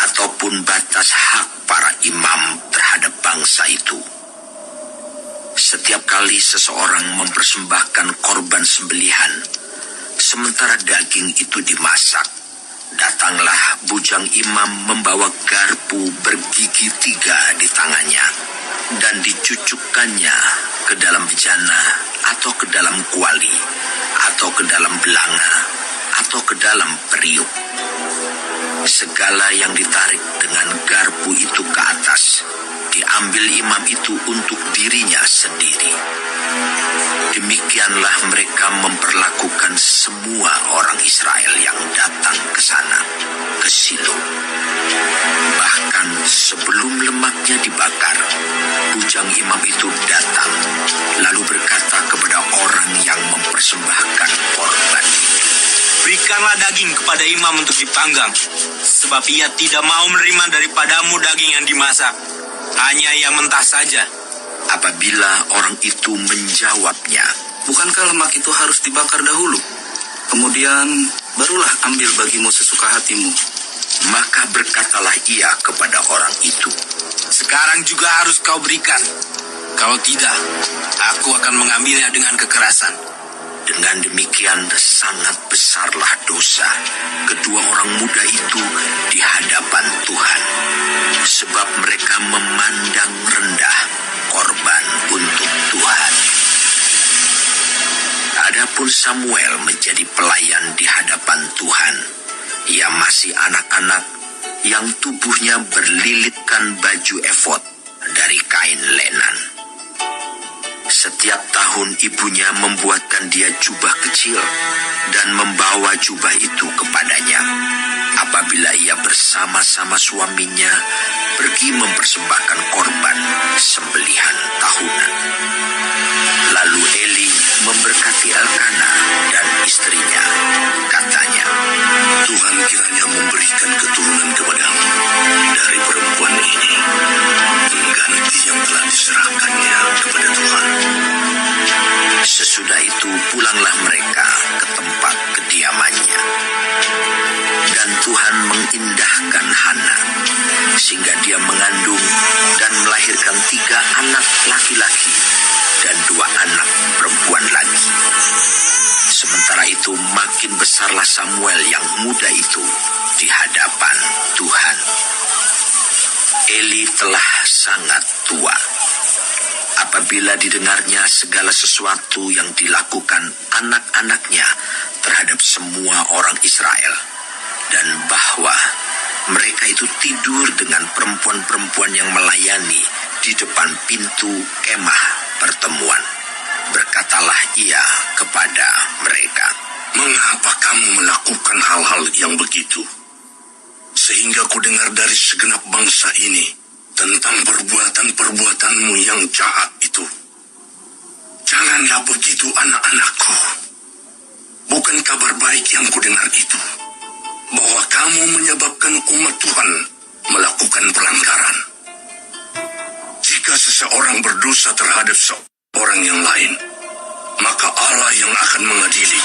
ataupun batas hak para imam terhadap bangsa itu. Setiap kali seseorang mempersembahkan korban sembelihan, sementara daging itu dimasak, datanglah bujang imam membawa garpu bergigi 3 di tangannya dan dicucukkannya ke dalam bejana atau ke dalam kuali atau ke dalam belanga atau ke dalam periuk. Segala yang ditarik dengan garpu itu ke atas diambil imam itu untuk dirinya sendiri. Demikianlah mereka memperlakukan semua orang Israel yang datang ke sana, ke Silo. Bahkan sebelum lemaknya dibakar, bujang imam itu datang, lalu berkata kepada orang yang mempersembahkan korban itu, "Berikanlah daging kepada imam untuk dipanggang, sebab ia tidak mau menerima daripadamu daging yang dimasak, hanya yang mentah saja." Apabila orang itu menjawabnya, "Bukankah lemak itu harus dibakar dahulu? Kemudian barulah ambil bagimu sesuka hatimu." maka berkatalah ia kepada orang itu, "Sekarang juga harus kau berikan. Kalau tidak, aku akan mengambilnya dengan kekerasan." Dengan demikian sangat besarlah dosa kedua orang muda itu di hadapan Tuhan, sebab mereka memandang rendah korban untuk Tuhan. Adapun Samuel menjadi pelayan di hadapan Tuhan. Ia masih anak-anak yang tubuhnya berlilitkan baju efod dari kain lenan. Setiap tahun ibunya membuatkan dia jubah kecil dan membawa jubah itu kepadanya apabila ia bersama-sama suaminya pergi mempersembahkan korban sembelihan tahunan. Lalu Eli memberkati Elkana dan istrinya. Katanya, "Tuhan kiranya memberikan keturunan kepadamu dari perempuan ini, pengganti yang telah diserahkannya kepada Tuhan." Sesudah itu pulanglah mereka ke tempat kediamannya. Dan Tuhan mengindahkan Hana, sehingga dia mengandung dan melahirkan 3 anak laki-laki dan 2 anak perempuan lagi. Sementara itu makin besarlah Samuel yang muda itu di hadapan Tuhan. Eli telah sangat tua. Apabila didengarnya segala sesuatu yang dilakukan anak-anaknya terhadap semua orang Israel, dan bahwa mereka itu tidur dengan perempuan-perempuan yang melayani di depan pintu kemah pertemuan, berkatalah ia kepada mereka, "Mengapa kamu melakukan hal-hal yang begitu? Sehingga ku dengar dari segenap bangsa ini tentang perbuatan-perbuatanmu yang jahat itu. Janganlah begitu, anak-anakku. Bukan kabar baik yang ku dengar itu, bahwa kamu menyebabkan umat Tuhan melakukan pelanggaran. Jika seseorang berdosa terhadap seorang yang lain, maka Allah yang akan mengadili.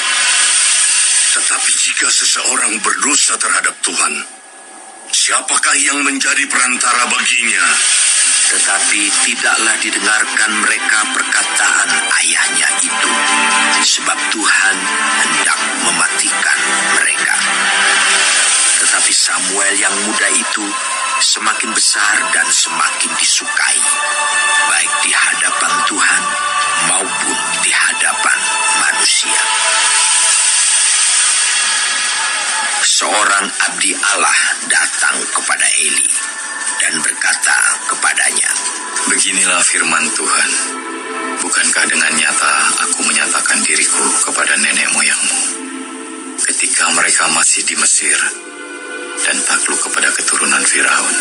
Tetapi jika seseorang berdosa terhadap Tuhan, siapakah yang menjadi perantara baginya?" Tetapi tidaklah didengarkan mereka perkataan ayahnya itu, sebab Tuhan hendak mematikan mereka. Tetapi Samuel yang muda itu semakin besar dan semakin disukai, baik di hadapan Tuhan maupun di hadapan manusia. Seorang abdi Allah datang kepada Eli dan berkata kepadanya, "Beginilah firman Tuhan. Bukankah dengan nyata aku menyatakan diriku kepada nenek moyangmu ketika mereka masih di Mesir dan takluk kepada keturunan Firaun?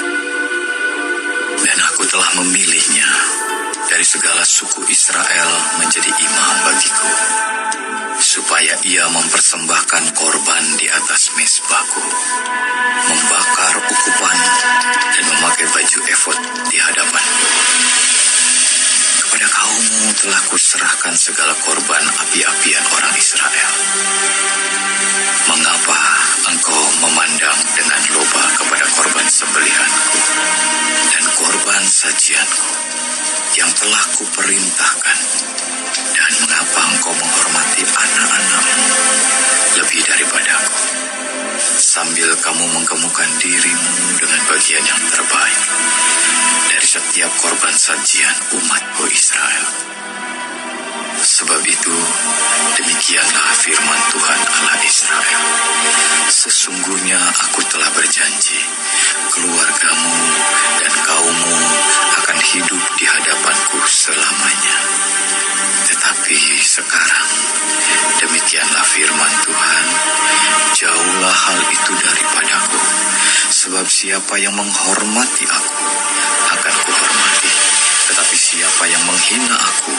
Dan aku telah memilihnya dari segala suku Israel menjadi imam bagiku, supaya ia mempersembahkan korban di atas mezbahku, membakar ukupan, dan memakai baju efod di hadapanku. Kepada kaummu telah kuserahkan segala korban api-apian orang Israel. Mengapa engkau memandang dengan loba kepada korban sembelihanku dan korban sajianku yang telah kuperintahkan? Dan mengapa engkau menghormati anak-anakmu lebih daripadaku, sambil kamu menggemukkan dirimu dengan bagian yang terbaik dari setiap korban sajian umatku Israel? Sebab itu, demikianlah firman Tuhan Allah Israel. Sesungguhnya aku telah berjanji, keluargamu dan kaummu akan hidup di hadapanku selamanya. Tetapi sekarang, demikianlah firman Tuhan, jauhlah hal itu daripadaku, sebab siapa yang menghormati aku akan kuhormati, tetapi siapa yang menghina aku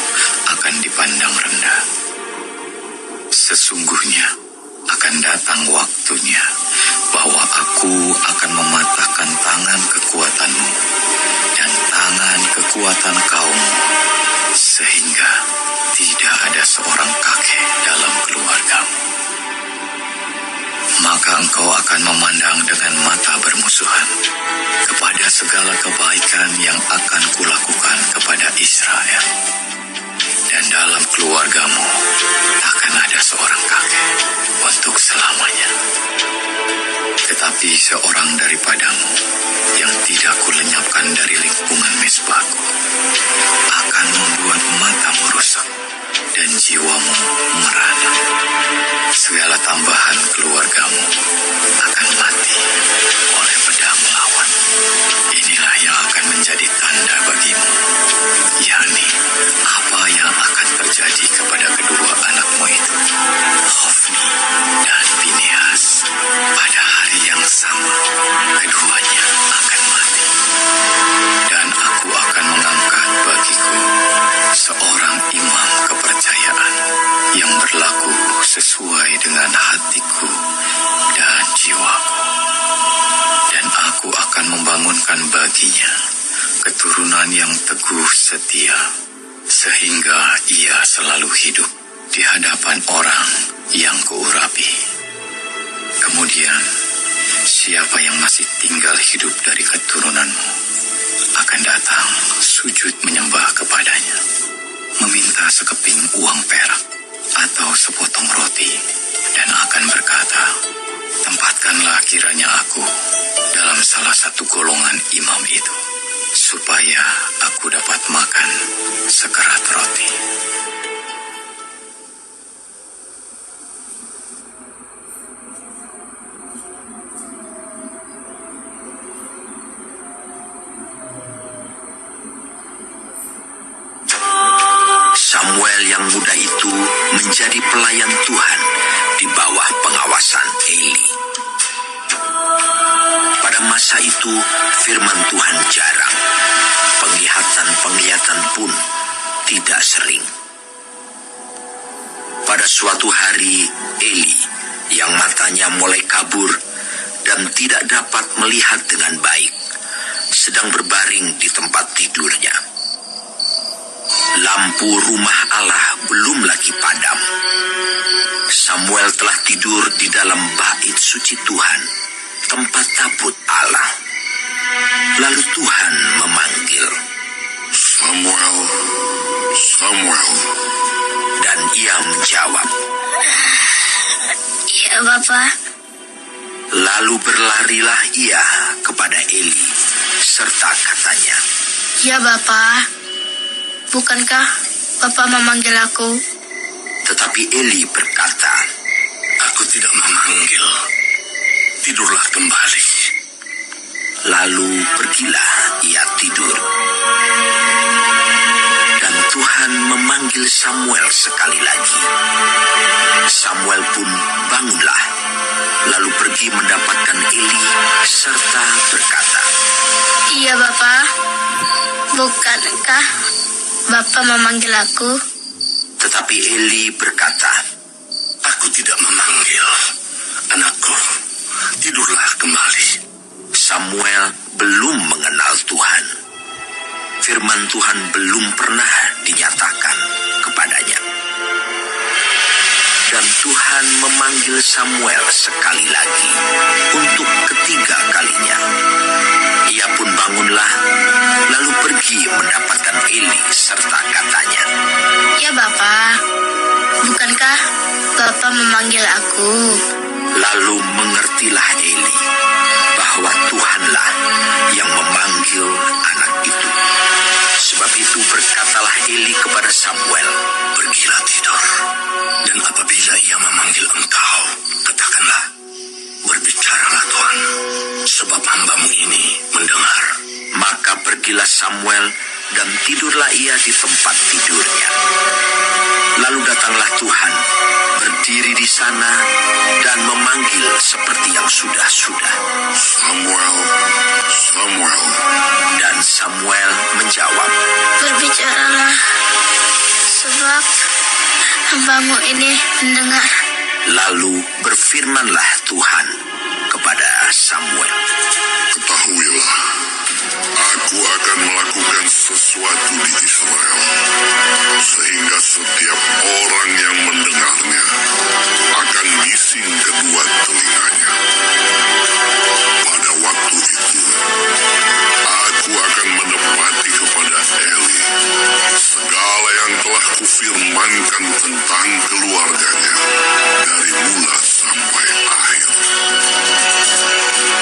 akan dipandang rendah. Sesungguhnya akan datang waktunya bahwa aku akan mematahkan tangan kekuatanmu dan tangan kekuatan kaummu, sehingga tidak ada seorang kakek dalam keluargamu. Maka engkau akan memandang dengan mata bermusuhan kepada segala kebaikan yang akan kulakukan kepada Israel. Dan dalam keluargamu takkan ada seorang kakek untuk selamanya. Tetapi seorang daripadamu yang tidak kulenyapkan dari lingkungan mezbahku akan membuat matamu rusak dan jiwamu merana. Segala tambahan keluargamu akan mati oleh pedang lawan. Inilah yang akan menjadi tanda bagimu, yakni apa yang akan terjadi kepada kedua anakmu itu, Hofni dan Pinehas. Pada hari yang sama, keduanya akan mati. Dan aku akan mengangkat bagiku seorang imam kepercayaan yang berlaku sesuai dengan hatiku dan jiwaku. Dan aku akan membangunkan baginya keturunan yang teguh setia, sehingga ia selalu hidup di hadapan orang yang kuurapi. Kemudian, siapa yang masih tinggal hidup dari keturunanmu akan datang sujud menyembah kepadanya, meminta sekeping uang perak atau sepotong roti, dan akan berkata, tempatkanlah kiranya aku dalam salah satu golongan imam itu, supaya aku dapat makan sekerat roti. Samuel yang muda itu menjadi pelayan Tuhan di bawah pengawasan Eli. Pada masa itu, firman Tuhan jarang. Penglihatan pun tidak sering. Pada suatu hari, Eli yang matanya mulai kabur dan tidak dapat melihat dengan baik, sedang berbaring di tempat tidurnya. Lampu rumah Allah belum lagi padam. Samuel telah tidur di dalam bait suci Tuhan, tempat tabut Allah. Lalu Tuhan memanggil, Samuel, Samuel. Dan ia menjawab, Ya, Bapa. Lalu berlarilah ia kepada Eli, serta katanya, Ya, Bapa. Bukankah Bapa memanggil aku? Tetapi Eli berkata, Aku tidak memanggil. Tidurlah kembali. Lalu pergilah ia tidur. Dan Tuhan memanggil Samuel sekali lagi. Samuel pun bangunlah, lalu pergi mendapatkan Eli serta berkata, Iya, Bapa. Bukankah Bapa memanggil aku? Tetapi Eli berkata, Aku tidak memanggil. Anakku, tidurlah kembali. Samuel belum mengenal Tuhan. firman Tuhan belum pernah dinyatakan kepadanya. Dan Tuhan memanggil Samuel sekali lagi untuk ketiga kalinya. Ia pun bangunlah, lalu pergi mendapatkan Eli serta katanya, Ya Bapa, bukankah Bapa memanggil aku? Lalu mengertilah Eli bahwa Tuhanlah yang memanggil anak itu. Sebab itu berkatalah Eli kepada Samuel, Pergilah tidur, dan apabila ia memanggil engkau, katakanlah, Berbicaralah Tuhan, sebab hamba-Mu ini mendengar. Maka pergilah Samuel dan tidurlah ia di tempat tidurnya. Lalu datanglah Tuhan, berdiri di sana dan memanggil seperti yang sudah-sudah, Samuel, Samuel. Dan Samuel menjawab, Berbicaralah, sebab hamba-Mu ini mendengar. Lalu berfirmanlah Tuhan kepada Samuel, Ketahuilah, aku akan melakukan sesuatu di Israel, sehingga setiap orang yang mendengarnya akan bising kedua telinganya. Pada waktu itu, aku akan menepati kepada Eli segala yang telah kufirmankan tentang keluarganya dari mula sampai akhir.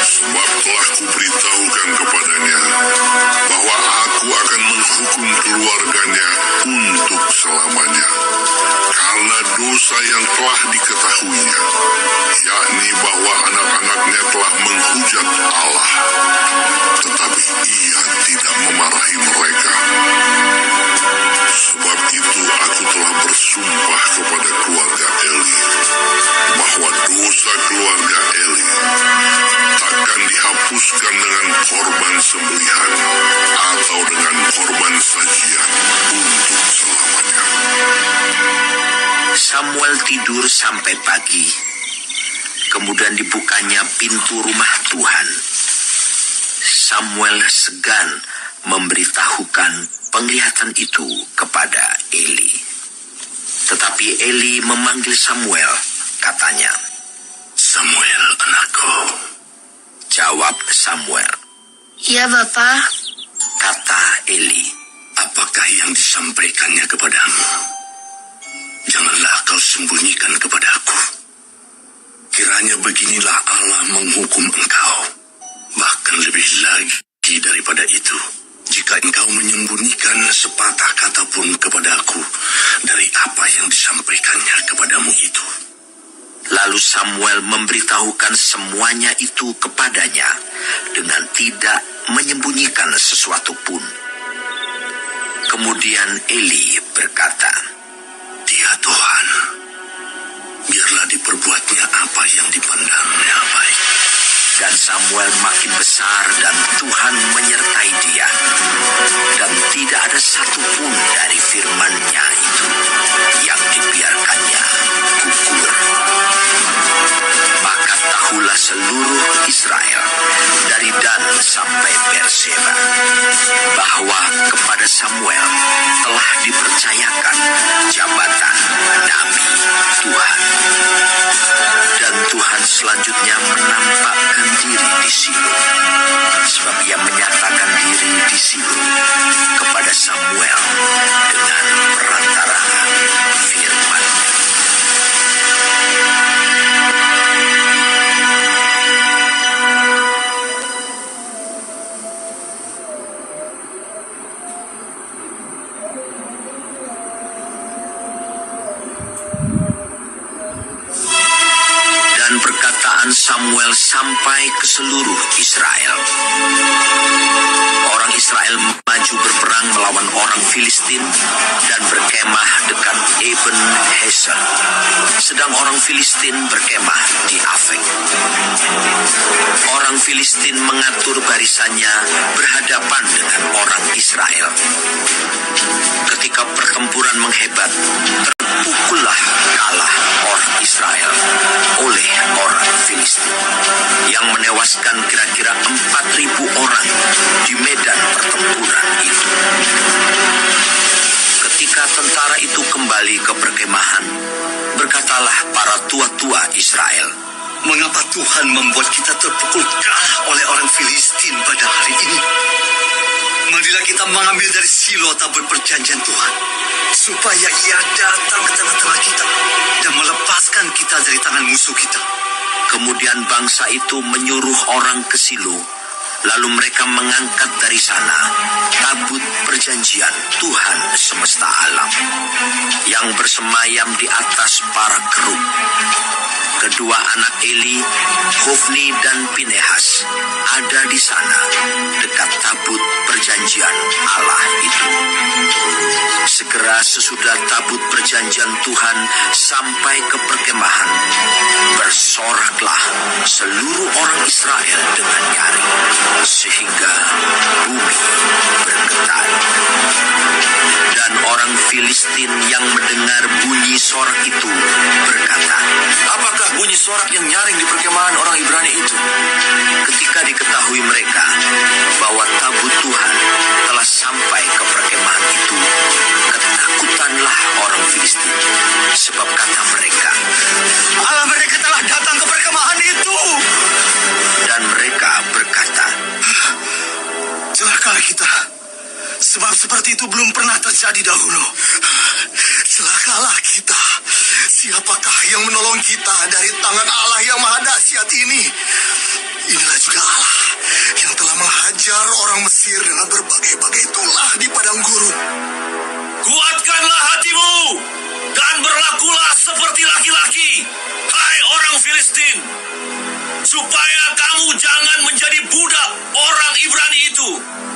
Sebab telah kuberitahukan kepadanya bahwa aku akan menghukum keluarganya untuk selamanya karena dosa yang telah diketahuinya, yakni bahwa anak-anaknya telah menghujat Allah, tetapi ia tidak memarahi mereka. Sebab itu aku telah bersumpah kepada keluarga Eli bahwa dosa keluarga Eli takkan dihapuskan dengan korban sembelihan atau dengan korban sajian untuk selamanya. Samuel tidur sampai pagi. Kemudian dibukanya pintu rumah Tuhan. Samuel segan memberitahukan penglihatan itu kepada Eli. Tetapi Eli memanggil Samuel, katanya, Samuel, anakku. Jawab Samuel, Ya Bapa. kata Eli, apakah yang disampaikannya kepadamu? Janganlah kau sembunyikan kepadaku. Kiranya beginilah Allah menghukum engkau. Bahkan lebih lagi daripada itu, jika engkau menyembunyikan sepatah kata pun kepadaku dari apa yang disampaikannya kepadamu itu. Lalu Samuel memberitahukan semuanya itu kepadanya dengan tidak menyembunyikan sesuatu pun. Kemudian Eli berkata, Dia Tuhan, biarlah diperbuatnya apa yang dipandangnya baik. Dan Samuel makin besar dan Tuhan menyertai dia. Dan tidak ada satupun dari firman-Nya itu yang dibiarkannya gugur. Maka tahulah seluruh Israel dari Dan sampai Berseba bahwa kepada Samuel telah dipercayakan jabatan Nabi Tuhan. Dan Tuhan selanjutnya menampakkan diri di Silo, sebab ia menyatakan diri di Silo kepada Samuel dengan perantaraan firman. Dan perkataan Samuel sampai ke seluruh Israel. Orang Israel maju berperang melawan orang Filistin dan berkemah dekat Eben Heser. Sedang orang Filistin berkemah di Afek. Orang Filistin mengatur barisannya berhadapan dengan orang Israel. Ketika pertempuran menghebat, terpukullah kalah orang Israel oleh orang Filistin yang menewaskan kira-kira 4.000 orang di medan pertempuran itu. tentara itu kembali ke perkemahan, berkatalah para tua-tua Israel, Mengapa Tuhan membuat kita terpukul kalah oleh orang Filistin pada hari ini? Marilah kita mengambil dari Silo tabut perjanjian Tuhan, supaya ia datang ke tengah-tengah kita dan melepaskan kita dari tangan musuh kita. Kemudian bangsa itu menyuruh orang ke Silo, lalu mereka mengangkat dari sana tabut perjanjian Tuhan semesta alam yang bersemayam di atas para kerub. Kedua anak Eli, Hofni dan Pinehas, ada di sana dekat tabut perjanjian Allah itu. Segera sesudah tabut perjanjian Tuhan sampai ke perkemahan, bersoraklah seluruh orang Israel dengan nyaring, sehingga bumi bergetar. Dan orang Filistin yang mendengar bunyi sorak itu berkata, Apakah bunyi sorak yang nyaring di perkemahan orang Ibrani itu? Ketika diketahui mereka bahwa tabut Tuhan telah sampai ke perkemahan itu, ketakutanlah orang Filistin, sebab kata mereka, Allah mereka telah datang ke perkemahan itu. Dan mereka berkata, Celakalah kita, sebab seperti itu belum pernah terjadi dahulu. Celakalah kita, siapakah yang menolong kita dari tangan Allah yang maha dahsyat ini? Inilah juga Allah yang telah menghajar orang Mesir dengan berbagai-bagai tulah di padang gurun. Kuatkanlah hatimu dan berlakulah seperti laki-laki, hai orang Filistin, supaya kamu jangan menjadi budak orang Ibrani itu,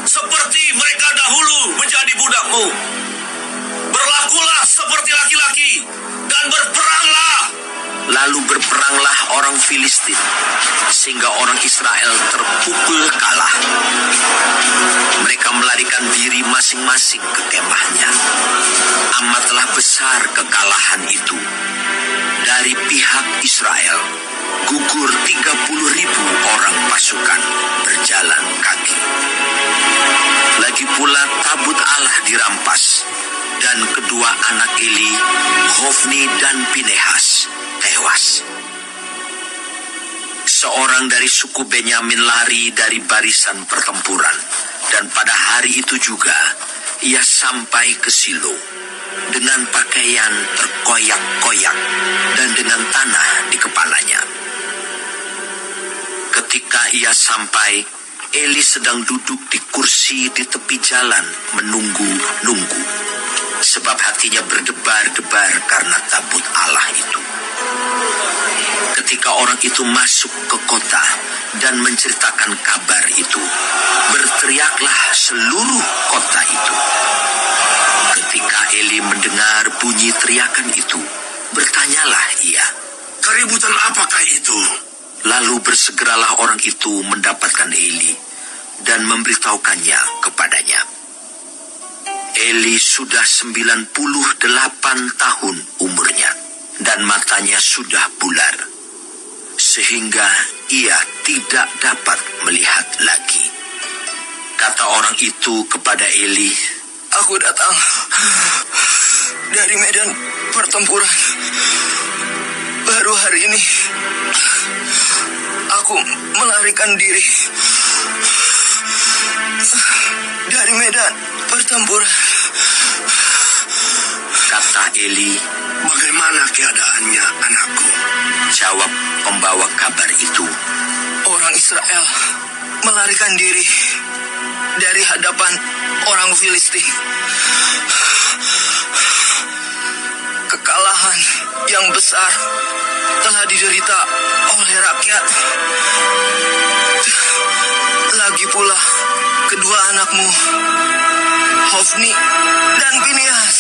seperti mereka dahulu menjadi budakmu. Berlakulah seperti laki-laki dan berperanglah. lalu berperanglah orang Filistin, sehingga orang Israel terpukul kalah. Mereka melarikan diri masing-masing ke kemahnya. Amatlah besar kekalahan itu. Dari pihak Israel, gugur 30.000 orang pasukan berjalan kaki. Lagi pula tabut Allah dirampas, dan kedua anak Eli, Hofni dan Pinehas, tewas. Seorang dari suku Benyamin lari dari barisan pertempuran, dan pada hari itu juga ia sampai ke Silo dengan pakaian terkoyak-koyak dan dengan tanah di kepalanya. Ketika ia sampai, Eli sedang duduk di kursi di tepi jalan menunggu-nunggu, sebab hatinya berdebar-debar karena tabut Allah itu. Ketika orang itu masuk ke kota dan menceritakan kabar itu, berteriaklah seluruh kota itu. Ketika Eli mendengar bunyi teriakan itu, bertanyalah ia, "Keributan apakah itu?" Lalu bersegeralah orang itu mendapatkan Eli dan memberitahukannya kepadanya. Eli sudah 98 tahun umurnya, dan matanya sudah bular, sehingga ia tidak dapat melihat lagi. Kata orang itu kepada Eli, "Aku datang dari medan pertempuran. Baru hari ini aku melarikan diri dari medan pertempuran." Kata Eli, "Bagaimana keadaannya, anakku?" Jawab pembawa kabar itu, "Orang Israel melarikan diri dari hadapan orang Filistin. Kekalahan yang besar telah diderita oleh rakyat. Lagi pula kedua anakmu, Hofni dan Pinehas,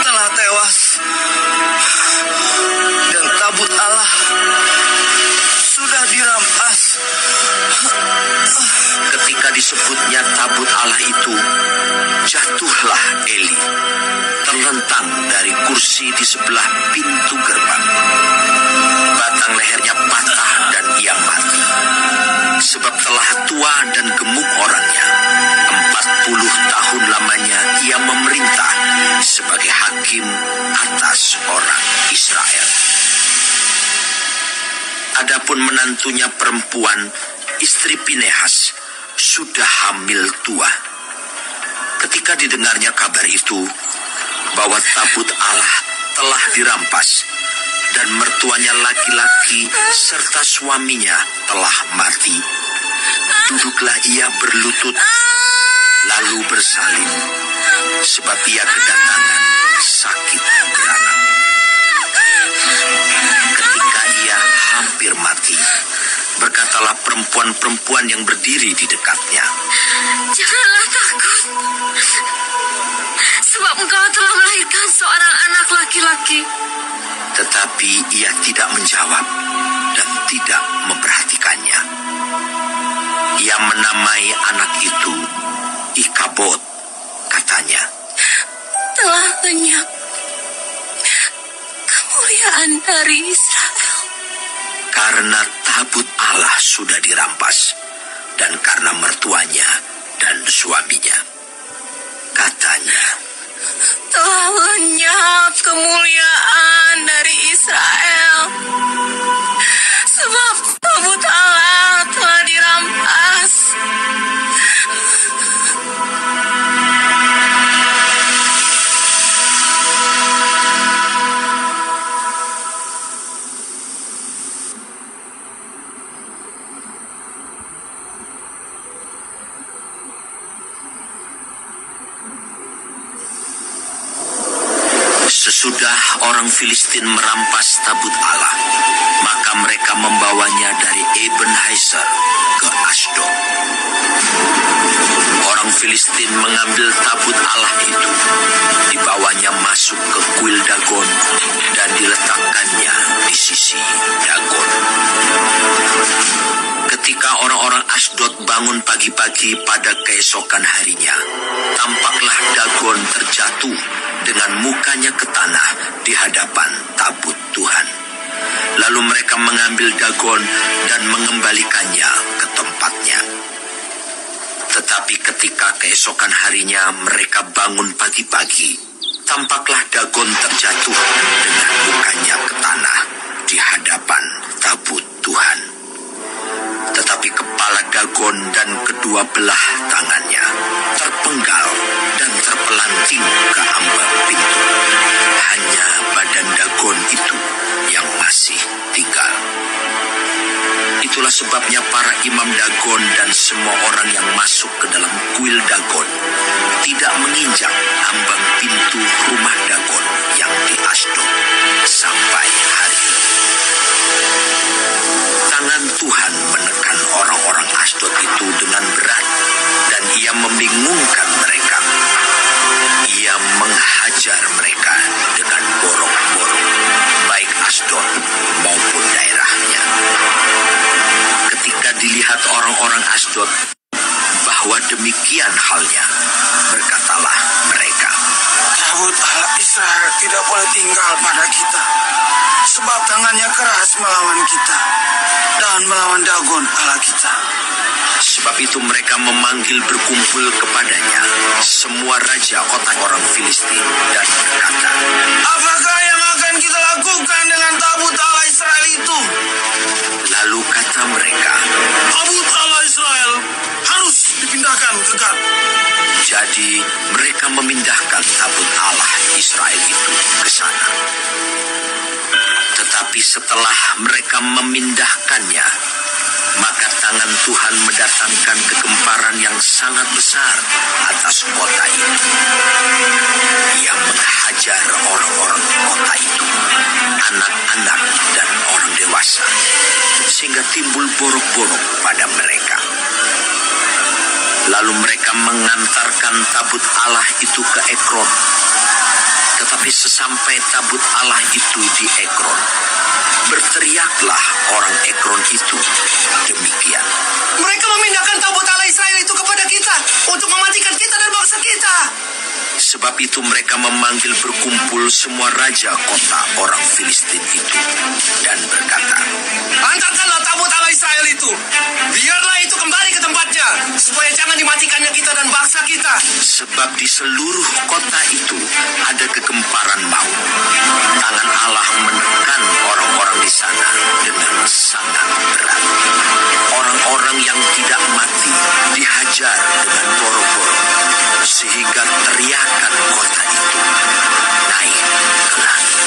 telah tewas. Dan tabut Allah sudah dirampas." Ketika disebutnya tabut Allah itu, jatuhlah Eli, terlentang dari kursi di sebelah pintu gerbang. batang lehernya patah dan ia mati. Sebab telah tua dan gemuk orangnya, 40 tahun lamanya ia memerintah sebagai hakim atas orang Israel. Adapun menantunya perempuan, istri Pinehas, sudah hamil tua. Ketika didengarnya kabar itu, bahwa tabut Allah telah dirampas, dan mertuanya laki-laki serta suaminya telah mati, duduklah ia berlutut, lalu bersalin, sebab ia kedatangan sakit beranak. Ketika ia hampir mati, berkatalah perempuan-perempuan yang berdiri di dekatnya, Janganlah takut, sebab engkau telah melahirkan seorang anak laki-laki. tetapi ia tidak menjawab dan tidak memperhatikannya. Ia menamai anak itu Ikabod, katanya, Telah lenyap kemuliaan dari Israel. karena tabut Allah sudah dirampas, dan karena mertuanya dan suaminya. Katanya, Telah lenyap kemuliaan dari Israel, sebab tabut Allah telah dirampas. sesudah orang Filistin merampas tabut Allah, maka mereka membawanya dari Ebenhazer ke Asdod. Orang Filistin mengambil tabut Allah itu, dibawanya masuk ke kuil Dagon, dan diletakkannya di sisi Dagon. Ketika orang-orang Asdod bangun pagi-pagi pada keesokan harinya, tampaklah Dagon terjatuh dengan mukanya ke tanah di hadapan tabut Tuhan. Lalu mereka mengambil Dagon dan mengembalikannya ke tempatnya. Tetapi ketika keesokan harinya mereka bangun pagi-pagi, tampaklah Dagon terjatuh dengan mukanya ke tanah di hadapan tabut Tuhan. Tetapi kepala Dagon dan kedua belah tangannya terpenggal dan terpelanting ke ambang pintu. Hanya badan Dagon itu yang masih tinggal. Itulah sebabnya para imam Dagon dan semua orang yang masuk ke dalam kuil Dagon tidak menginjak ambang pintu rumah Dagon yang di Asdod sampai hari ini. Tangan Tuhan menekan orang-orang Asdod itu dengan berat, dan ia membingungkan mereka. Ia menghajar mereka dengan borok-borok, baik Asdod maupun daerahnya. Ketika dilihat orang-orang Asdod bahwa demikian halnya, berkatalah mereka, Tabut Allah Israel tidak boleh tinggal pada kita, sebab tangannya keras melawan kita dan melawan Dagon Allah kita. Sebab itu mereka memanggil berkumpul kepadanya semua raja otak orang Filistin dan berkata, Apakah yang akan kita lakukan dengan tabut Allah Israel itu? Lalu kata mereka, Tabut Allah Israel harus dipindahkan ke Gad. jadi mereka memindahkan tabut Allah Israel itu ke sana. Tetapi setelah mereka memindahkannya, maka tangan Tuhan mendatangkan kegemparan yang sangat besar atas kota itu. Ia menghajar orang-orang kota itu, anak-anak dan orang dewasa, sehingga timbul borok-borok pada mereka. Lalu mereka mengantarkan tabut Allah itu ke Ekron. Tetapi sesampai tabut Allah itu di Ekron, berteriaklah orang Ekron itu demikian, Mereka memindahkan tabut Allah Israel itu kepada kita. untuk mematikan kita dan bangsa kita. Sebab itu mereka memanggil berkumpul semua raja kota orang Filistin itu dan berkata, angkatkanlah tabut Allah Israel itu, biarlah itu kembali ke tempatnya, supaya jangan dimatikannya kita dan bangsa kita. Sebab di seluruh kota itu ada kegemparan maut. Tangan Allah menekan orang-orang di sana dengan sangat berat. Orang-orang yang tidak mati dihajar dengan boro-boro, sehingga teriakan kota itu naik ke langit.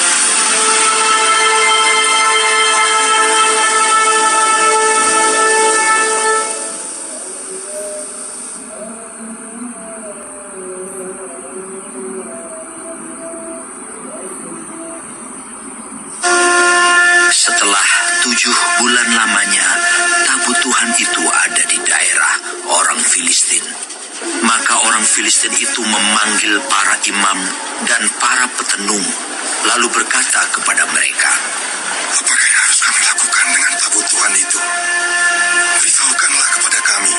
Setelah 7 bulan lamanya, tabut Tuhan itu ada di daerah orang Filistin. Maka orang Filistin itu memanggil para imam dan para petenung, lalu berkata kepada mereka, apakah yang harus kami lakukan dengan tabut Tuhan itu? Beritahukanlah kepada kami,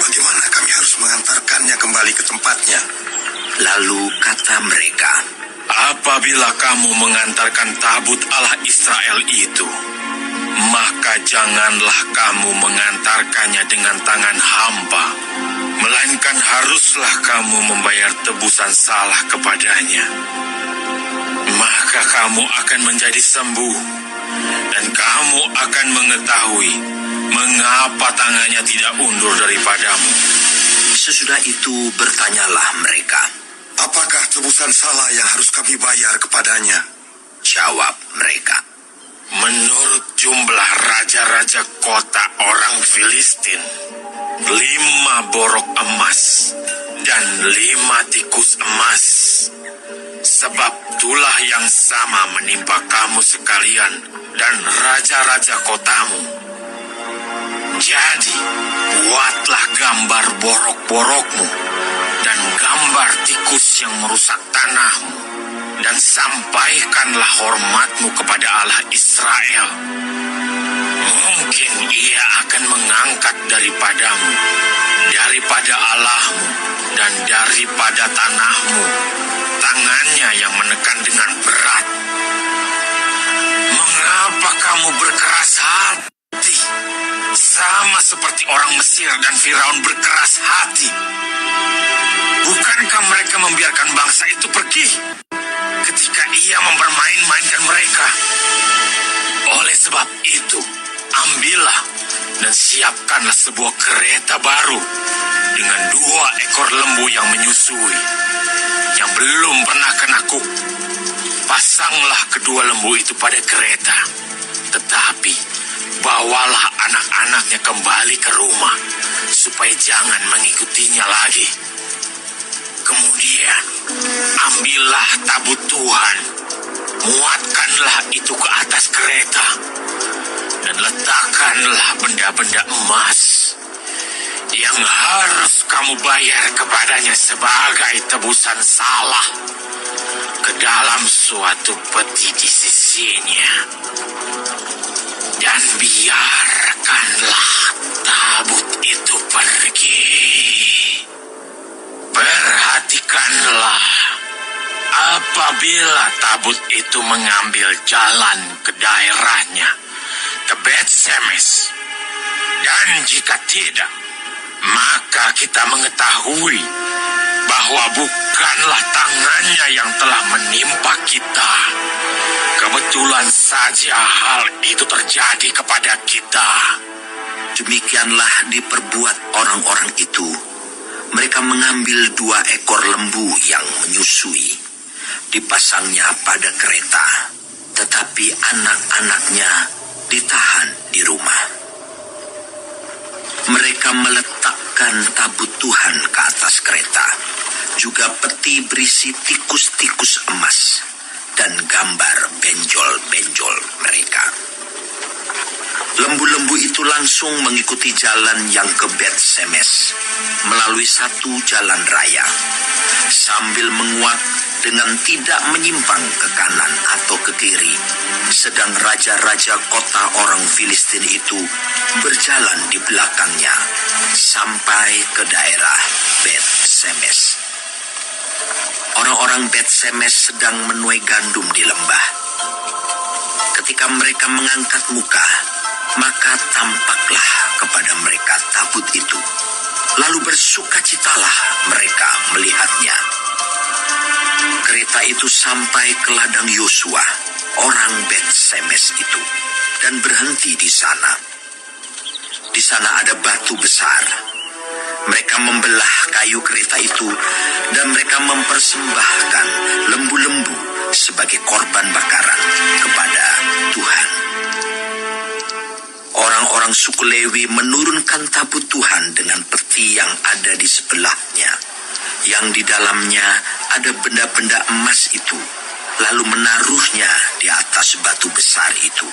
bagaimana kami harus mengantarkannya kembali ke tempatnya. Lalu kata mereka, apabila kamu mengantarkan tabut Allah Israel itu, maka janganlah kamu mengantarkannya dengan tangan hampa, melainkan haruslah kamu membayar tebusan salah kepadanya. Maka kamu akan menjadi sembuh, dan kamu akan mengetahui mengapa tangannya tidak undur daripadamu. Sesudah itu bertanyalah mereka, apakah tebusan salah yang harus kami bayar kepadanya? Jawab mereka, menurut jumlah raja-raja kota orang Filistin, 5 borok emas dan 5 tikus emas. Sebab tulah yang sama menimpa kamu sekalian dan raja-raja kotamu. Jadi, buatlah gambar borok-borokmu dan gambar tikus yang merusak tanahmu, dan sampaikanlah hormatmu kepada Allah Israel. Mungkin ia akan mengangkat daripadamu, daripada Allahmu dan daripada tanahmu, tangannya yang menekan dengan berat. Mengapa kamu berkeras hati? Sama seperti orang Mesir dan Firaun berkeras hati. Bukankah mereka membiarkan bangsa itu pergi ketika ia mempermain-mainkan mereka? Oleh sebab itu, ambillah dan siapkanlah sebuah kereta baru dengan 2 ekor lembu yang menyusui, yang belum pernah kena kuk. Pasanglah kedua lembu itu pada kereta, tetapi bawalah anak-anaknya kembali ke rumah, supaya jangan mengikutinya lagi. Kemudian, ambillah tabut Tuhan, muatkanlah itu ke atas kereta, dan letakkanlah benda-benda emas yang harus kamu bayar kepadanya sebagai tebusan salah ke dalam suatu peti di sisinya. Dan biarkanlah tabut itu pergi. Perhatikanlah, apabila tabut itu mengambil jalan ke daerahnya, ke Bet-Semes, dan jika tidak, maka kita mengetahui bahwa bukanlah tangannya yang telah menimpa kita. Kebetulan saja hal itu terjadi kepada kita. Demikianlah diperbuat orang-orang itu. Mereka mengambil 2 ekor lembu yang menyusui, dipasangnya pada kereta, tetapi anak-anaknya ditahan di rumah. Mereka meletakkan tabut Tuhan ke atas kereta, juga peti berisi tikus-tikus emas, dan gambar benjol-benjol mereka. Lembu-lembu itu langsung langsung mengikuti jalan yang ke Bet Semes melalui satu jalan raya, sambil menguat dengan tidak menyimpang ke kanan atau ke kiri, sedang raja-raja kota orang Filistin itu berjalan di belakangnya sampai ke daerah Bet Semes. Orang-orang Bet Semes sedang menuai gandum di lembah. Ketika mereka mengangkat muka, maka tampaklah kepada mereka tabut itu. Lalu bersukacitalah mereka melihatnya. Kereta itu sampai ke ladang Yosua, orang Bet Semes itu, dan berhenti di sana. Di sana ada batu besar. Mereka membelah kayu kereta itu dan mereka mempersembahkan lembu-lembu sebagai korban bakaran kepada Tuhan. Orang-orang suku Lewi menurunkan tabut Tuhan dengan peti yang ada di sebelahnya, yang di dalamnya ada benda-benda emas itu, lalu menaruhnya di atas batu besar itu.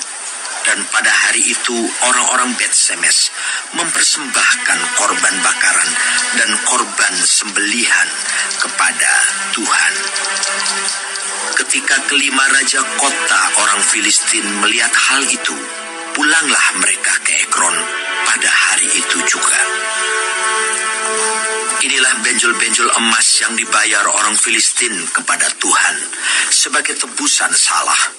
Dan pada hari itu orang-orang Bet Semes mempersembahkan korban bakaran dan korban sembelihan kepada Tuhan. Ketika kelima raja kota orang Filistin melihat hal itu, pulanglah mereka ke Ekron pada hari itu juga. Inilah benjol-benjol emas yang dibayar orang Filistin kepada Tuhan sebagai tebusan salah.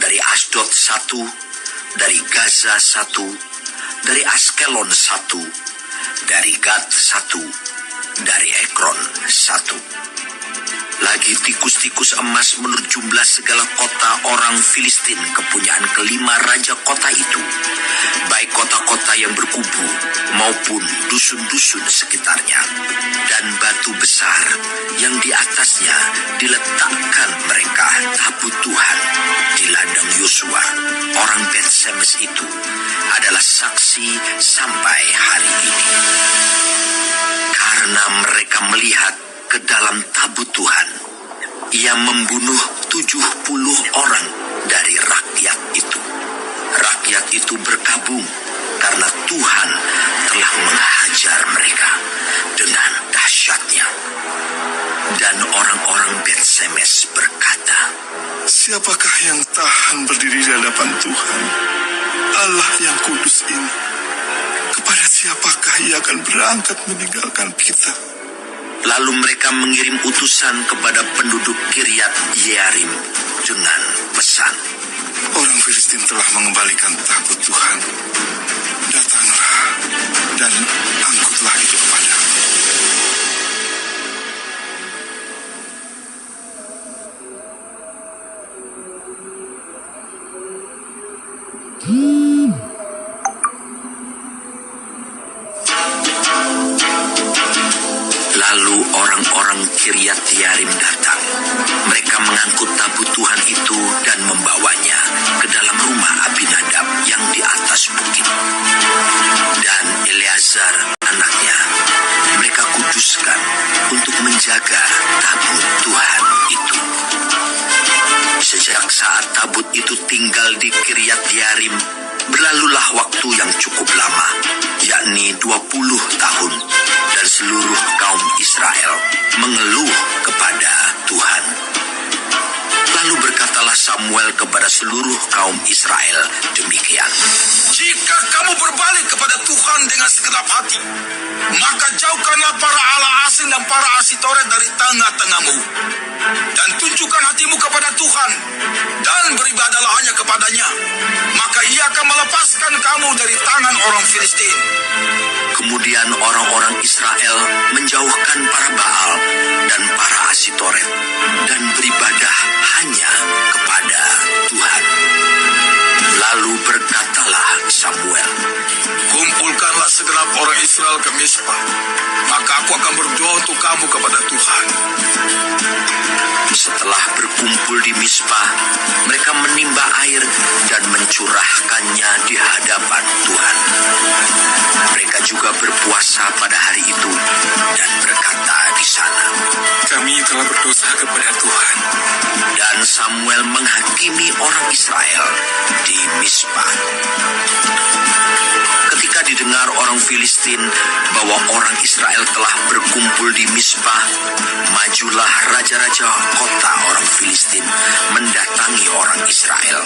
Dari Asdod 1, dari Gaza 1, dari Askelon 1, dari Gad 1, dari Ekron 1. Lagi tikus-tikus emas menurut jumlah segala kota orang Filistin kepunyaan kelima raja kota itu, baik kota-kota yang berkubu maupun dusun-dusun sekitarnya, dan batu besar yang di atasnya diletakkan mereka tabut Tuhan di ladang Yosua, orang Bet Semes itu, adalah saksi sampai hari ini. Karena mereka melihat ke dalam tabut Tuhan, ia membunuh 70 orang dari rakyat itu. Rakyat itu berkabung karena Tuhan telah menghajar mereka dengan dahsyatnya. Dan orang-orang Bet Semes berkata, Siapakah yang tahan berdiri di hadapan Tuhan, Allah yang kudus ini? Kepada siapakah ia akan berangkat meninggalkan kita? Lalu mereka mengirim utusan kepada penduduk Kiryat Yearim dengan pesan, Orang Filistin telah mengembalikan tabut Tuhan. Datanglah dan angkutlah itu kepadaku. Lalu orang-orang Kiryat Yearim datang. Mereka mengangkut tabut Tuhan itu dan membawanya ke dalam rumah Abinadab yang di atas bukit. Dan Eleazar anaknya mereka kuduskan untuk menjaga tabut Tuhan itu. Sejak saat tabut itu tinggal di Kiryat Yearim, berlalulah waktu yang cukup lama, yakni 20 tahun, dan seluruh kaum Israel mengeluh kepada Tuhan. Lalu berkatalah Samuel kepada seluruh kaum Israel demikian, Jika kamu berbalik kepada Tuhan dengan segenap hati, maka jauhkanlah para allah asing dan para asitoret dari tengah-tengahmu, dan tunjukkan hatimu kepada Tuhan, dan beribadahlah hanya kepadanya, maka ia akan melepaskan kamu dari tangan orang Filistin. Kemudian orang-orang Israel menjauhkan para Baal dan para Asitoret dan beribadah hanya kepada Tuhan. Lalu berkatalah Samuel, Kumpulkanlah segenap orang Israel ke Mispa, maka aku akan berdoa untuk kamu kepada Tuhan. Setelah berkumpul di Mispa, mereka menimba air dan mencurahkannya di hadapan Tuhan. Mereka juga berpuasa pada hari itu dan berkata di sana, Kami telah berdosa kepada Tuhan. Dan Samuel menghakimi orang Israel di Mispa. Ketika didengar orang Filistin bahwa orang Israel telah berkumpul di Mispa, majulah raja-raja kota orang Filistin mendatangi orang Israel.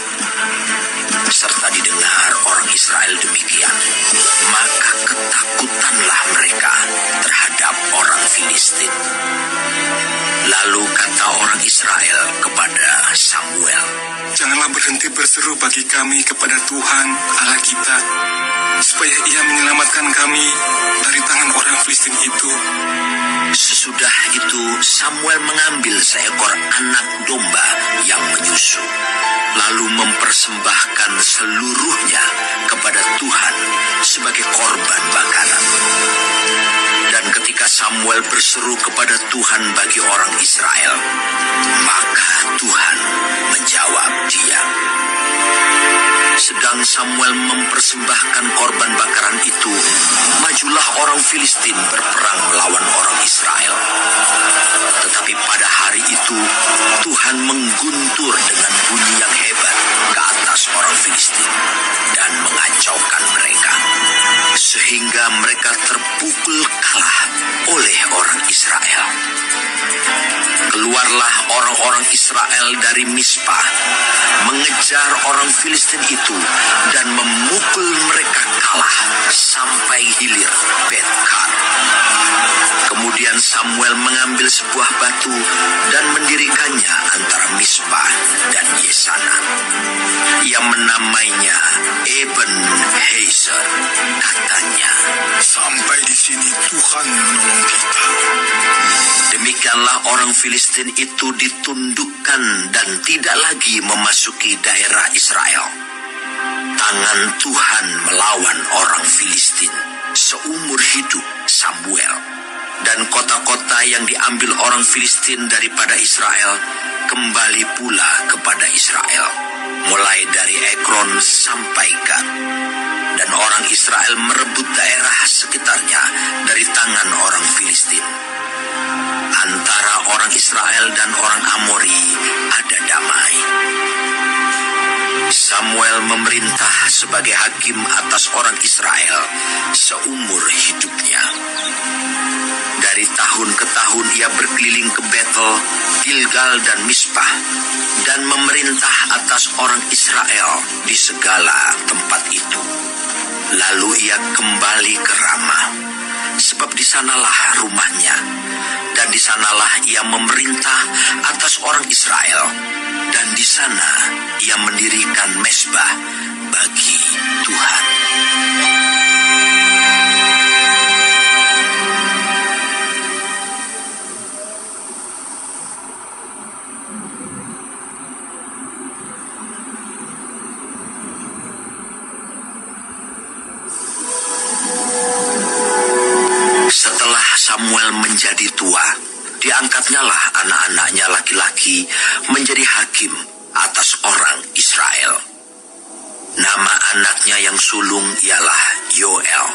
Serta didengar orang Israel demikian, maka ketakutanlah mereka terhadap orang Filistin. Lalu kata orang Israel kepada Samuel, Janganlah berhenti berseru bagi kami kepada Tuhan Allah kita, supaya Ia menyelamatkan kami dari tangan orang Filistin itu. Sesudah itu Samuel mengambil seekor anak domba yang menyusu, lalu mempersembahkan seluruhnya kepada Tuhan sebagai korban bakaran. Dan ketika Samuel berseru kepada Tuhan bagi orang Israel, maka Tuhan menjawab dia. Sedang Samuel mempersembahkan korban bakaran itu, majulah orang Filistin berperang melawan orang Israel. Tetapi pada hari itu, Tuhan mengguntur dengan bunyi yang hebat ke atas orang Filistin dan mengacaukan mereka, sehingga mereka terpukul kalah oleh orang Israel. Keluarlah orang-orang Israel dari Mispa, mengejar orang Filistin itu dan memukul mereka kalah sampai hilir Bet-kar. Kemudian Samuel mengambil sebuah batu dan mendirikannya antara Mispa dan Yesana. Ia menamainya Eben-Hezer. Katanya, Sampai di sini Tuhan menolong kita. demikianlah orang Filistin itu ditundukkan dan tidak lagi memasuki daerah Israel. Tangan Tuhan melawan orang Filistin seumur hidup Samuel. Dan kota-kota yang diambil orang Filistin daripada Israel kembali pula kepada Israel, mulai dari Ekron sampai Gad. Dan orang Israel merebut daerah sekitarnya dari tangan orang Filistin. Antara orang Israel dan orang Amori ada damai. Samuel memerintah sebagai hakim atas orang Israel seumur hidupnya. Dari tahun ke tahun ia berkeliling ke Betel, Gilgal dan Mispah, dan memerintah atas orang Israel di segala tempat itu. Lalu ia kembali ke Ramah, sebab di sanalah rumahnya, dan di sanalah ia memerintah atas orang Israel, dan di sana ia mendirikan mezbah bagi Tuhan. Setelah Samuel menjadi tua, diangkatnyalah anak-anaknya laki-laki menjadi hakim atas orang Israel. Nama anaknya yang sulung ialah Yoel,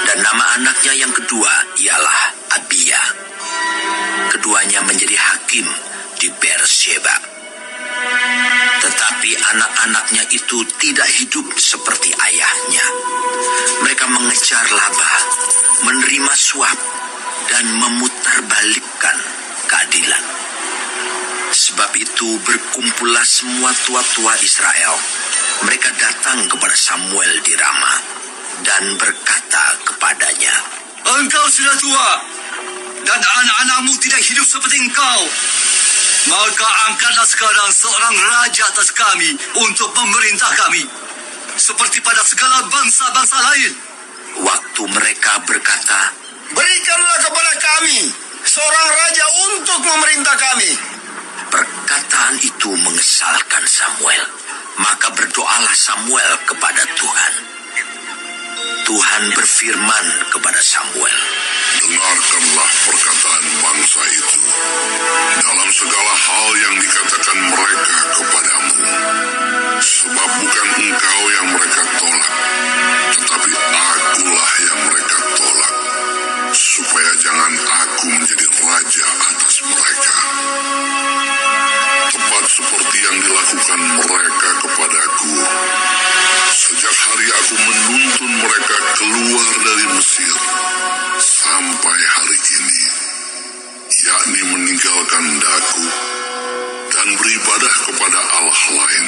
dan nama anaknya yang kedua ialah Abia. Keduanya menjadi hakim di Beersheba. Tetapi anak-anaknya itu tidak hidup seperti ayahnya. Mereka mengejar laba, menerima suap, dan memutarbalikkan keadilan. Sebab itu berkumpullah semua tua-tua Israel. Mereka datang kepada Samuel di Rama dan berkata kepadanya, Engkau sudah tua, dan anak-anakmu tidak hidup seperti engkau. Maka angkatlah sekarang seorang raja atas kami untuk memerintah kami, seperti pada segala bangsa-bangsa lain. Waktu mereka berkata, Berikanlah kepada kami seorang raja untuk memerintah kami. perkataan itu mengesalkan Samuel. Maka berdoalah Samuel kepada Tuhan. Tuhan berfirman kepada Samuel, Dengarkanlah perkataan bangsa itu dalam segala hal yang dikatakan mereka kepadamu. Sebab bukan engkau yang mereka tolak, tetapi akulah yang mereka tolak, supaya jangan aku menjadi raja atas mereka. Tepat seperti yang dilakukan mereka kepadaku. Sejak hari aku menuntun mereka keluar dari Mesir sampai hari ini, yakni meninggalkan daku dan beribadah kepada Allah lain.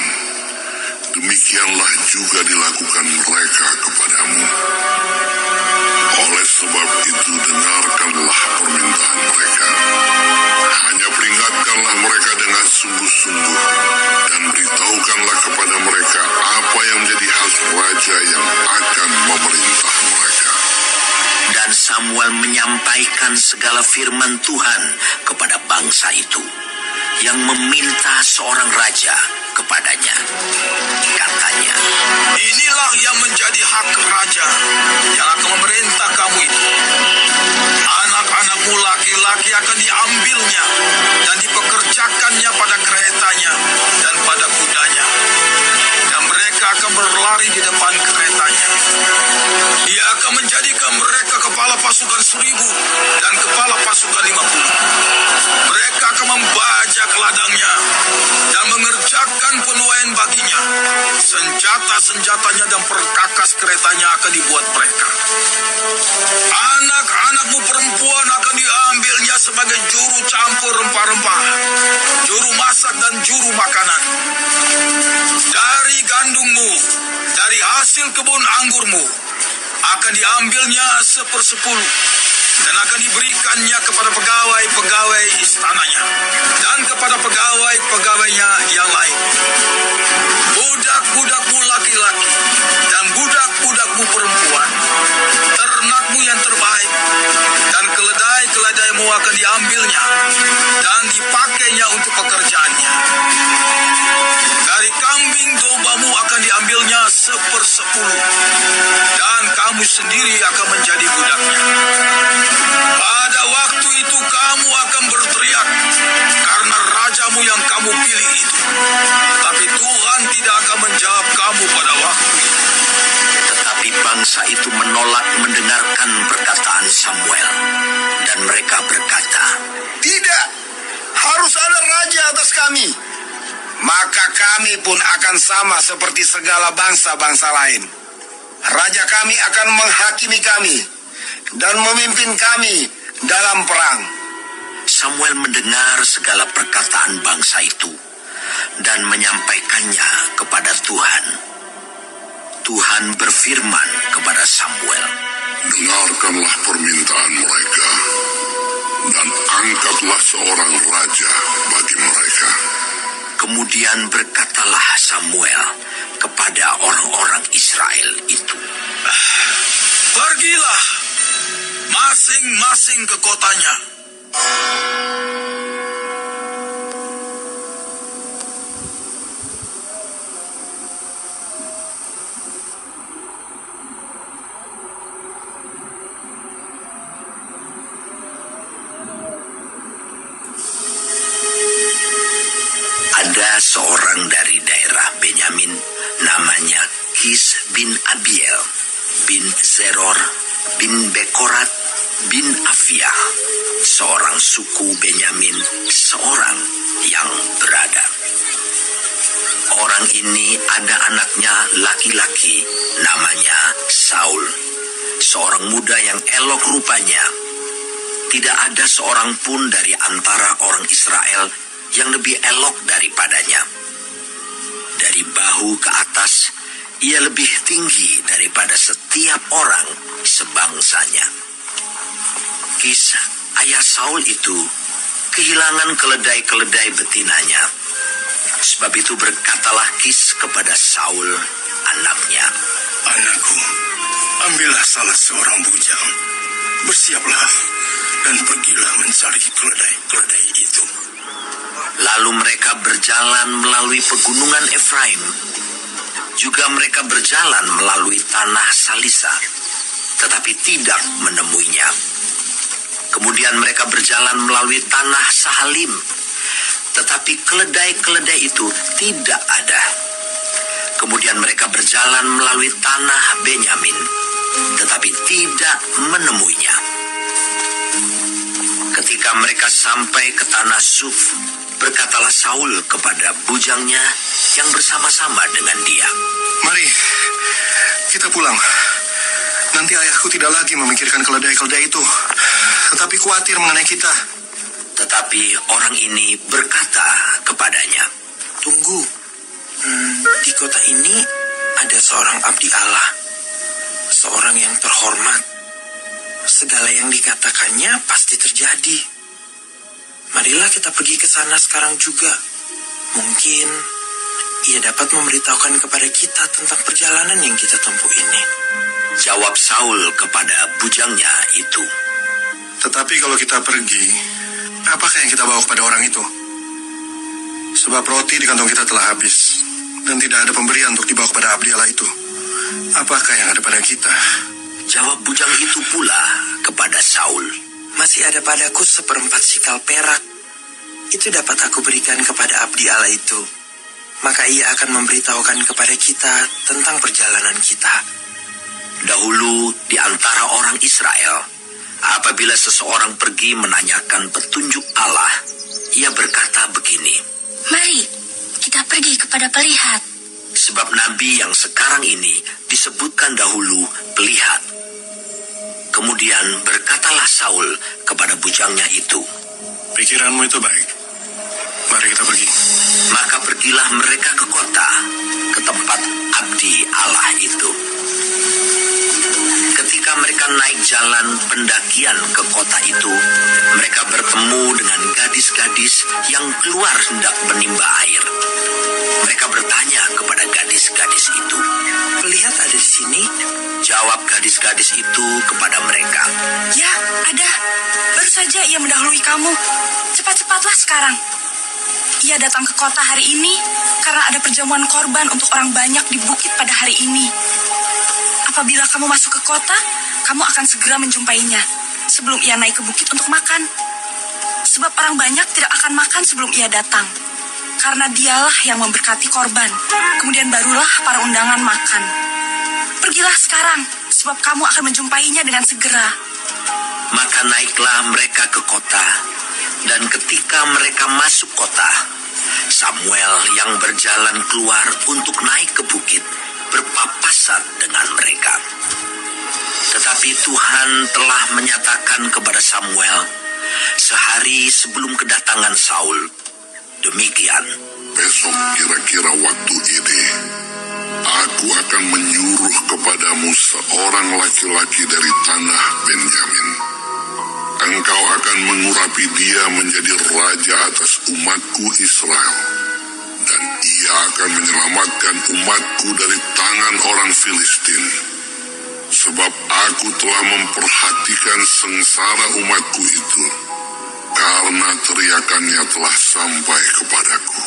Demikianlah juga dilakukan mereka kepadamu. Oleh sebab itu dengarkanlah permintaan mereka. Hanya peringatkanlah mereka dengan sungguh-sungguh dan beritahukanlah kepada mereka apa yang menjadi hak raja yang akan memerintah mereka. Dan Samuel menyampaikan segala firman Tuhan kepada bangsa itu, yang meminta seorang raja kepadanya. Katanya, inilah yang menjadi hak raja yang akan memerintah kamu itu. Anak-anakmu laki-laki akan diambilnya dan dipekerjakannya pada keretanya dan pada kudanya, dan mereka akan berlari di depan keretanya. Ia akan menjadikan mereka kepala pasukan 1.000 dan kepala pasukan 50. Mereka akan membajak ladangnya dan mengerjakan penuaian baginya. Senjata-senjatanya dan perkakas keretanya akan dibuat mereka. Anak-anakmu perempuan akan diambilnya sebagai juru campur rempah-rempah, juru masak dan juru makanan. Dari gandummu, dari hasil kebun anggurmu, akan diambilnya 1/10 dan akan diberikannya kepada pegawai-pegawai istananya dan kepada pegawai-pegawainya yang lain. Budak-budakmu laki-laki dan budak-budakmu perempuan, ternakmu yang terbaik dan keledai-keledaimu akan diambilnya dan dipakainya untuk pekerjaannya. Dari kambing dombamu akan diambilnya 1/10 dan kamu sendiri akan menjadi budaknya. Pada waktu itu kamu akan berteriak karena rajamu yang kamu pilih itu. Tapi Tuhan tidak akan menjawab kamu pada waktu itu. tetapi bangsa itu menolak mendengarkan perkataan Samuel, dan mereka berkata, Tidak, harus ada raja atas kami. Maka kami pun akan sama seperti segala bangsa-bangsa lain. Raja kami akan menghakimi kami dan memimpin kami dalam perang. Samuel mendengar segala perkataan bangsa itu dan menyampaikannya kepada Tuhan. Tuhan berfirman kepada Samuel, Dengarkanlah permintaan mereka dan angkatlah seorang raja bagi mereka. Kemudian berkatalah Samuel kepada orang-orang Israel itu, Pergilah masing-masing ke kotanya. ada seorang dari daerah Benyamin namanya Kis bin Abiel bin Zeror bin Bekorat bin Afiah, seorang suku Benyamin, seorang yang berada. Orang ini ada anaknya laki-laki namanya Saul, seorang muda yang elok rupanya. Tidak ada seorang pun dari antara orang Israel yang lebih elok daripadanya. Dari bahu ke atas, ia lebih tinggi daripada setiap orang sebangsanya. Kis, ayah Saul itu, kehilangan keledai-keledai betinanya. Sebab itu berkatalah Kis kepada Saul, anaknya, Anakku, ambillah salah seorang bujang, bersiaplah, dan pergilah mencari keledai-keledai itu. Lalu mereka berjalan melalui pegunungan Efraim. Juga mereka berjalan melalui tanah Salisa, tetapi tidak menemuinya. Kemudian mereka berjalan melalui tanah Sahalim, tetapi keledai-keledai itu tidak ada. Kemudian mereka berjalan melalui tanah Benyamin, tetapi tidak menemuinya. Ketika mereka sampai ke tanah Suf, Berkatalah Saul kepada bujangnya yang bersama-sama dengan dia, Mari, kita pulang. Nanti ayahku tidak lagi memikirkan keledai-keledai itu, tetapi khawatir mengenai kita. Tetapi orang ini berkata kepadanya, Tunggu, di kota ini ada seorang abdi Allah, seorang yang terhormat. Segala yang dikatakannya pasti terjadi. Marilah kita pergi ke sana sekarang juga. Mungkin ia dapat memberitahukan kepada kita tentang perjalanan yang kita tempuh ini. Jawab Saul kepada bujangnya itu, Tetapi kalau kita pergi, apakah yang kita bawa kepada orang itu? Sebab roti di kantong kita telah habis, dan tidak ada pemberian untuk dibawa kepada abdi Allah itu. Apakah yang ada pada kita? Jawab bujang itu pula kepada Saul, Masih ada padaku 1/4 sikal perak. Itu dapat aku berikan kepada abdi Allah itu. Maka ia akan memberitahukan kepada kita tentang perjalanan kita. Dahulu di antara orang Israel, apabila seseorang pergi menanyakan petunjuk Allah, ia berkata begini, Mari, kita pergi kepada pelihat. sebab nabi yang sekarang ini disebutkan dahulu pelihat. Kemudian berkatalah Saul kepada bujangnya itu, Pikiranmu itu baik. Mari kita pergi. Maka pergilah mereka ke kota, ke tempat abdi Allah itu. Ketika mereka naik jalan pendakian ke kota itu, mereka bertemu dengan gadis-gadis yang keluar hendak menimba air. Mereka bertanya kepada gadis-gadis itu, Pelihat ada di sini? Jawab gadis-gadis itu kepada mereka, Ya, ada. Baru saja ia mendahului kamu. Cepat-cepatlah sekarang. Ia datang ke kota hari ini karena ada perjamuan korban untuk orang banyak di bukit pada hari ini. Apabila kamu masuk ke kota, kamu akan segera menjumpainya sebelum ia naik ke bukit untuk makan. Sebab orang banyak tidak akan makan sebelum ia datang. Karena dialah yang memberkati korban. Kemudian barulah para undangan makan. Pergilah sekarang, sebab kamu akan menjumpainya dengan segera. Maka naiklah mereka ke kota, dan ketika mereka masuk kota, Samuel yang berjalan keluar untuk naik ke bukit berpapasan dengan mereka. Tetapi Tuhan telah menyatakan kepada Samuel sehari sebelum kedatangan Saul, demikian, Besok kira-kira waktu ini, aku akan menyuruh kepadamu seorang laki-laki dari tanah Benyamin. Engkau akan mengurapi dia menjadi raja atas umatku Israel. Dan ia akan menyelamatkan umatku dari tangan orang Filistin. Sebab aku telah memperhatikan sengsara umatku itu, karena teriakannya telah sampai kepadaku.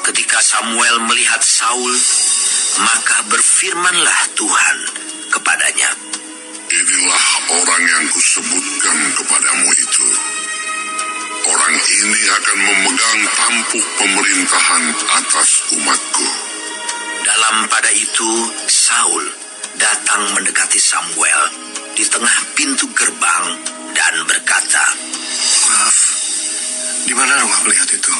ketika Samuel melihat Saul, maka berfirmanlah Tuhan kepadanya, Inilah orang yang kusebutkan kepadamu itu. Orang ini akan memegang tampuk pemerintahan atas umatku. Dalam pada itu Saul datang mendekati Samuel di tengah pintu gerbang dan berkata, Maaf, di mana rumah pelihat itu?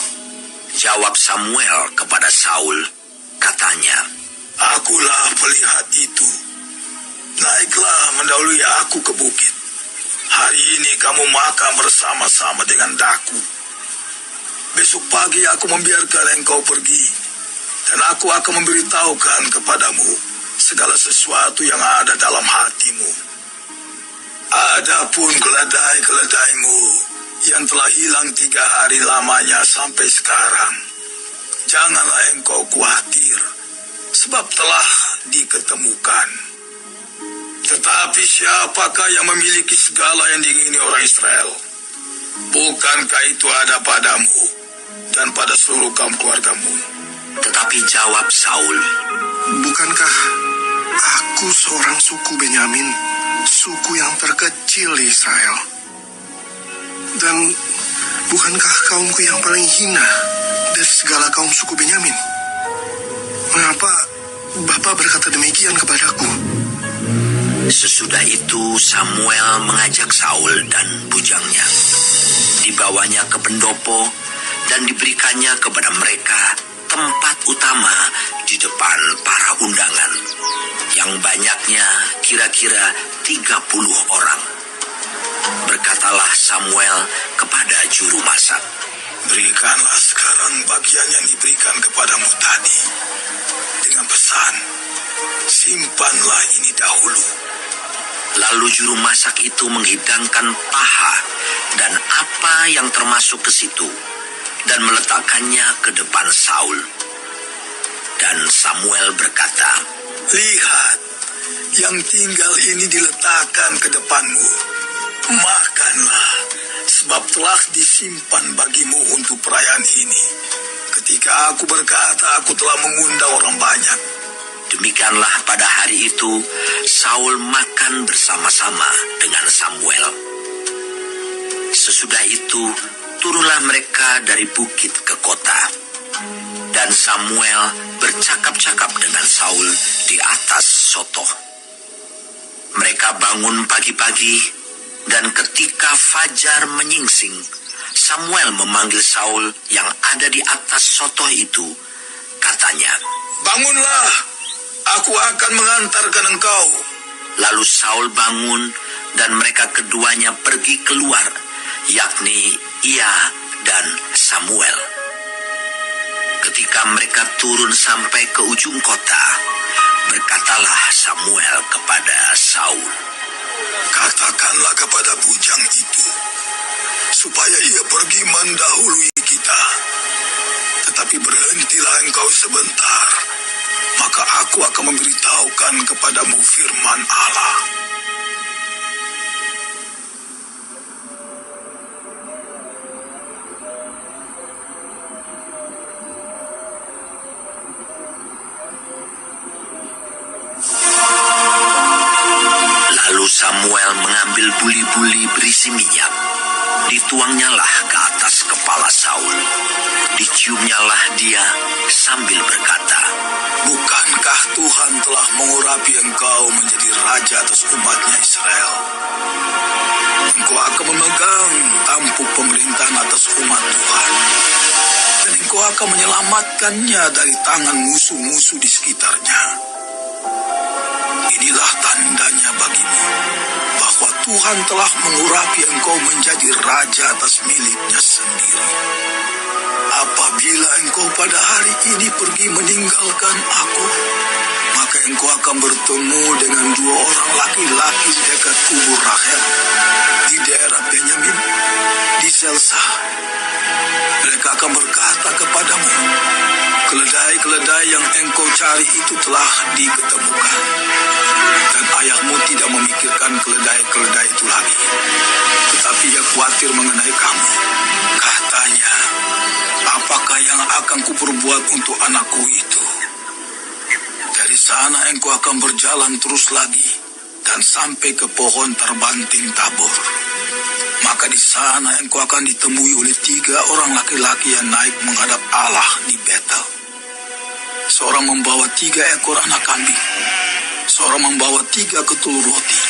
Jawab Samuel kepada Saul, katanya, Akulah pelihat itu. Naiklah mendahului aku ke bukit. Hari ini kamu makan bersama-sama dengan daku. Besok pagi aku membiarkan engkau pergi, dan aku akan memberitahukan kepadamu segala sesuatu yang ada dalam hatimu. Adapun keledai-keledaimu yang telah hilang 3 hari lamanya sampai sekarang, janganlah engkau khawatir, sebab telah diketemukan. Tetapi siapakah yang memiliki segala yang diingini orang Israel? Bukankah itu ada padamu dan pada seluruh kaum keluargamu? Tetapi jawab Saul, Bukankah aku seorang suku Benyamin, suku yang terkecil di Israel? Dan bukankah kaumku yang paling hina dari segala kaum suku Benyamin? Mengapa Bapak berkata demikian kepadaku? Sesudah itu Samuel mengajak Saul dan bujangnya. Dibawanya ke pendopo dan diberikannya kepada mereka tempat utama di depan para undangan, yang banyaknya kira-kira 30 orang. Berkatalah Samuel kepada juru masak, Berikanlah sekarang bagian yang diberikan kepadamu tadi, dengan pesan, simpanlah ini dahulu. Lalu juru masak itu menghidangkan paha dan apa yang termasuk ke situ, dan meletakkannya ke depan Saul. Dan Samuel berkata, Lihat, yang tinggal ini diletakkan ke depanmu. Makanlah, sebab telah disimpan bagimu untuk perayaan ini. Ketika aku berkata, aku telah mengundang orang banyak. Demikianlah pada hari itu Saul makan bersama-sama dengan Samuel. Sesudah itu turunlah mereka dari bukit ke kota. Dan Samuel bercakap-cakap dengan Saul di atas sotoh. Mereka bangun pagi-pagi, dan ketika fajar menyingsing, Samuel memanggil Saul yang ada di atas sotoh itu. Katanya, Bangunlah, aku akan mengantarkan engkau. Lalu Saul bangun, dan mereka keduanya pergi keluar, yakni ia dan Samuel. Ketika mereka turun sampai ke ujung kota, berkatalah Samuel kepada Saul, Katakanlah kepada bujang itu, supaya ia pergi mendahului kita. Tetapi berhentilah engkau sebentar, maka aku akan memberitahukan kepadamu firman Allah. Lalu Samuel mengambil buli-buli berisi minyak, dituangnyalah ke atas kepala Saul, diciumnyalah dia sambil berkata, Bukankah Tuhan telah mengurapi engkau menjadi raja atas umatnya Israel? Engkau akan memegang tampuk pemerintahan atas umat Tuhan, dan engkau akan menyelamatkannya dari tangan musuh-musuh di sekitarnya. Inilah tandanya bagimu, bahwa Tuhan telah mengurapi engkau menjadi raja atas miliknya sendiri. Apabila engkau pada hari ini pergi meninggalkan aku, maka engkau akan bertemu dengan 2 orang laki-laki di dekat kubur Rahel, di daerah Benyamin, di Zelsa. Mereka akan berkata kepadamu, keledai-keledai yang engkau cari itu telah diketemukan. Dan ayahmu tidak memikirkan keledai-keledai itu lagi, tetapi ia khawatir mengenai kamu. Katanya, apakah yang akan kuperbuat untuk anakku itu? Dari sana engkau akan berjalan terus lagi, dan sampai ke pohon terbanting Tabor. Maka di sana engkau akan ditemui oleh 3 orang laki-laki yang naik menghadap Allah di Betel. Seorang membawa 3 ekor anak kambing, seorang membawa 3 ketul roti,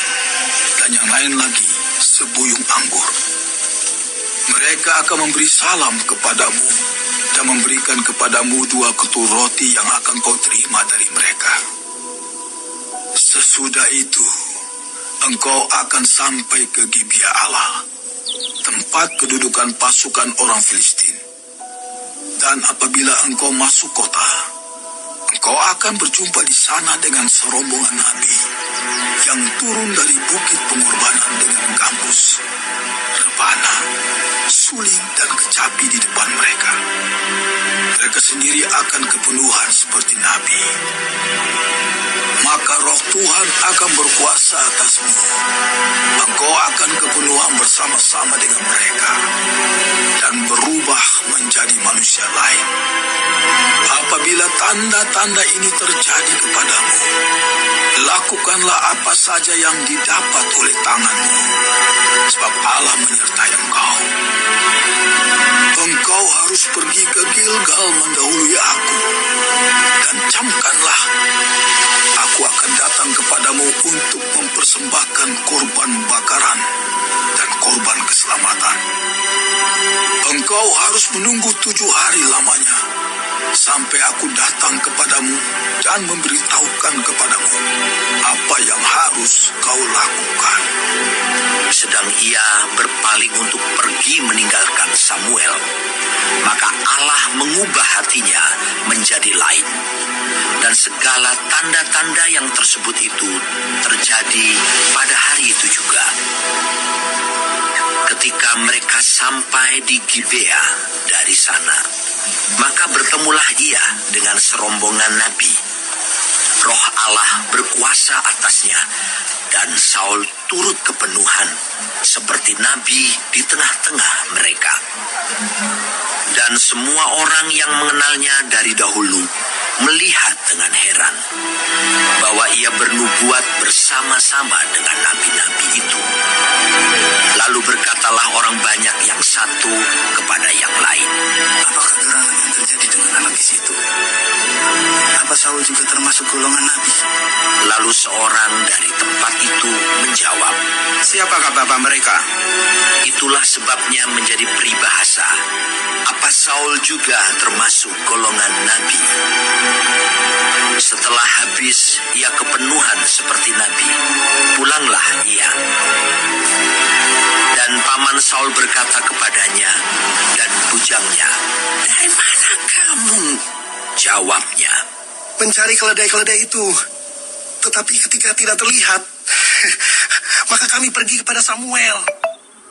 dan yang lain lagi sebuyung anggur. Mereka akan memberi salam kepadamu dan memberikan kepadamu 2 ketul roti yang akan kau terima dari mereka. Sesudah itu, engkau akan sampai ke Gibea Allah, tempat kedudukan pasukan orang Filistin. Dan apabila engkau masuk kota, engkau akan berjumpa di sana dengan serombongan nabi yang turun dari bukit pengorbanan dengan gambus, rebana, suling, dan kecapi di depan mereka. Mereka sendiri akan kepenuhan seperti nabi. Maka roh Tuhan akan berkuasa atasmu. Engkau akan kepenuhan bersama-sama dengan mereka dan berubah menjadi manusia lain. Apabila tanda-tanda ini terjadi kepadamu, lakukanlah apa saja yang didapat oleh tanganmu, sebab Allah menyertai engkau. Engkau harus pergi ke Gilgal mendahului aku, dan camkanlah, aku aku akan datang kepadamu untuk mempersembahkan korban bakaran dan korban keselamatan. Engkau harus menunggu 7 hari lamanya, sampai aku datang kepadamu dan memberitahukan kepadamu apa yang harus kau lakukan. Sedang ia berpaling untuk pergi meninggalkan Samuel, maka Allah mengubah hatinya menjadi lain. Dan segala tanda-tanda yang tersebut itu terjadi pada hari itu juga. Ketika mereka sampai di Gibea dari sana, maka bertemulah ia dengan serombongan nabi. Roh Allah berkuasa atasnya, dan Saul turut kepenuhan seperti nabi di tengah-tengah mereka. Dan semua orang yang mengenalnya dari dahulu melihat dengan heran bahwa ia bernubuat bersama-sama dengan nabi-nabi itu. Lalu berkatalah orang banyak yang satu kepada yang lain, apakah gerangan yang terjadi dengan anak itu? Apa Saul juga termasuk golongan nabi? Lalu seorang dari tempat itu menjawab, siapakah bapak mereka? Itulah sebabnya menjadi peribahasa, apa Saul juga termasuk golongan nabi? Setelah habis ia kepenuhan seperti nabi, pulanglah ia. Dan paman Saul berkata kepadanya dan bujangnya, dari mana kamu? Jawabnya, mencari keledai-keledai itu. Tetapi ketika tidak terlihat, maka kami pergi kepada Samuel.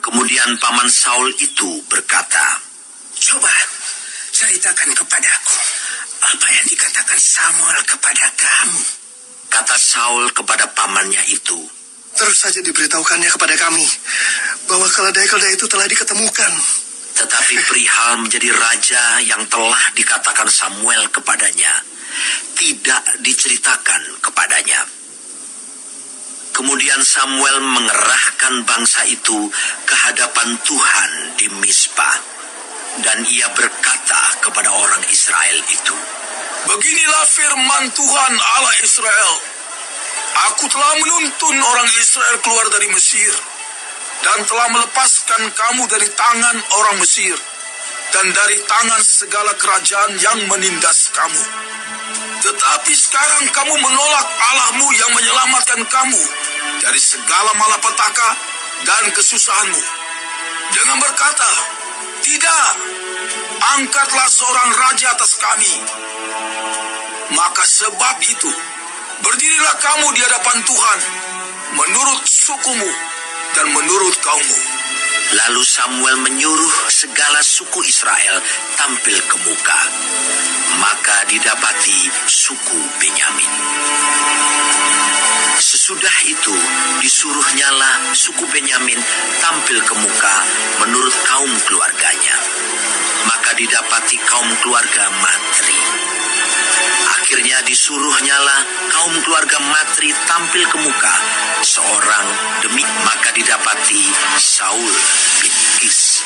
Kemudian paman Saul itu berkata, coba ceritakan kepadaku apa yang dikatakan Samuel kepada kamu. Kata Saul kepada pamannya itu, terus saja diberitahukannya kepada kami bahwa keledai-keledai itu telah diketemukan. Tetapi perihal menjadi raja yang telah dikatakan Samuel kepadanya, tidak diceritakan kepadanya. Kemudian Samuel mengerahkan bangsa itu ke hadapan Tuhan di Mizpah. Dan ia berkata kepada orang Israel itu, beginilah firman Tuhan Allah Israel. Aku telah menuntun orang Israel keluar dari Mesir, dan telah melepaskan kamu dari tangan orang Mesir, dan dari tangan segala kerajaan yang menindas kamu. Tetapi sekarang kamu menolak Allahmu yang menyelamatkan kamu dari segala malapetaka dan kesusahanmu, dengan berkata, tidak, angkatlah seorang raja atas kami. Maka sebab itu, berdirilah kamu di hadapan Tuhan, menurut sukumu dan menurut kaummu. Lalu Samuel menyuruh segala suku Israel tampil ke muka. Maka didapati suku Benyamin. Sesudah itu disuruhnyalah suku Benyamin tampil ke muka menurut kaum keluarganya. Maka didapati kaum keluarga Matri. Akhirnya disuruhnyalah kaum keluarga Matri tampil ke muka seorang demi, maka didapati Saul bin Kis.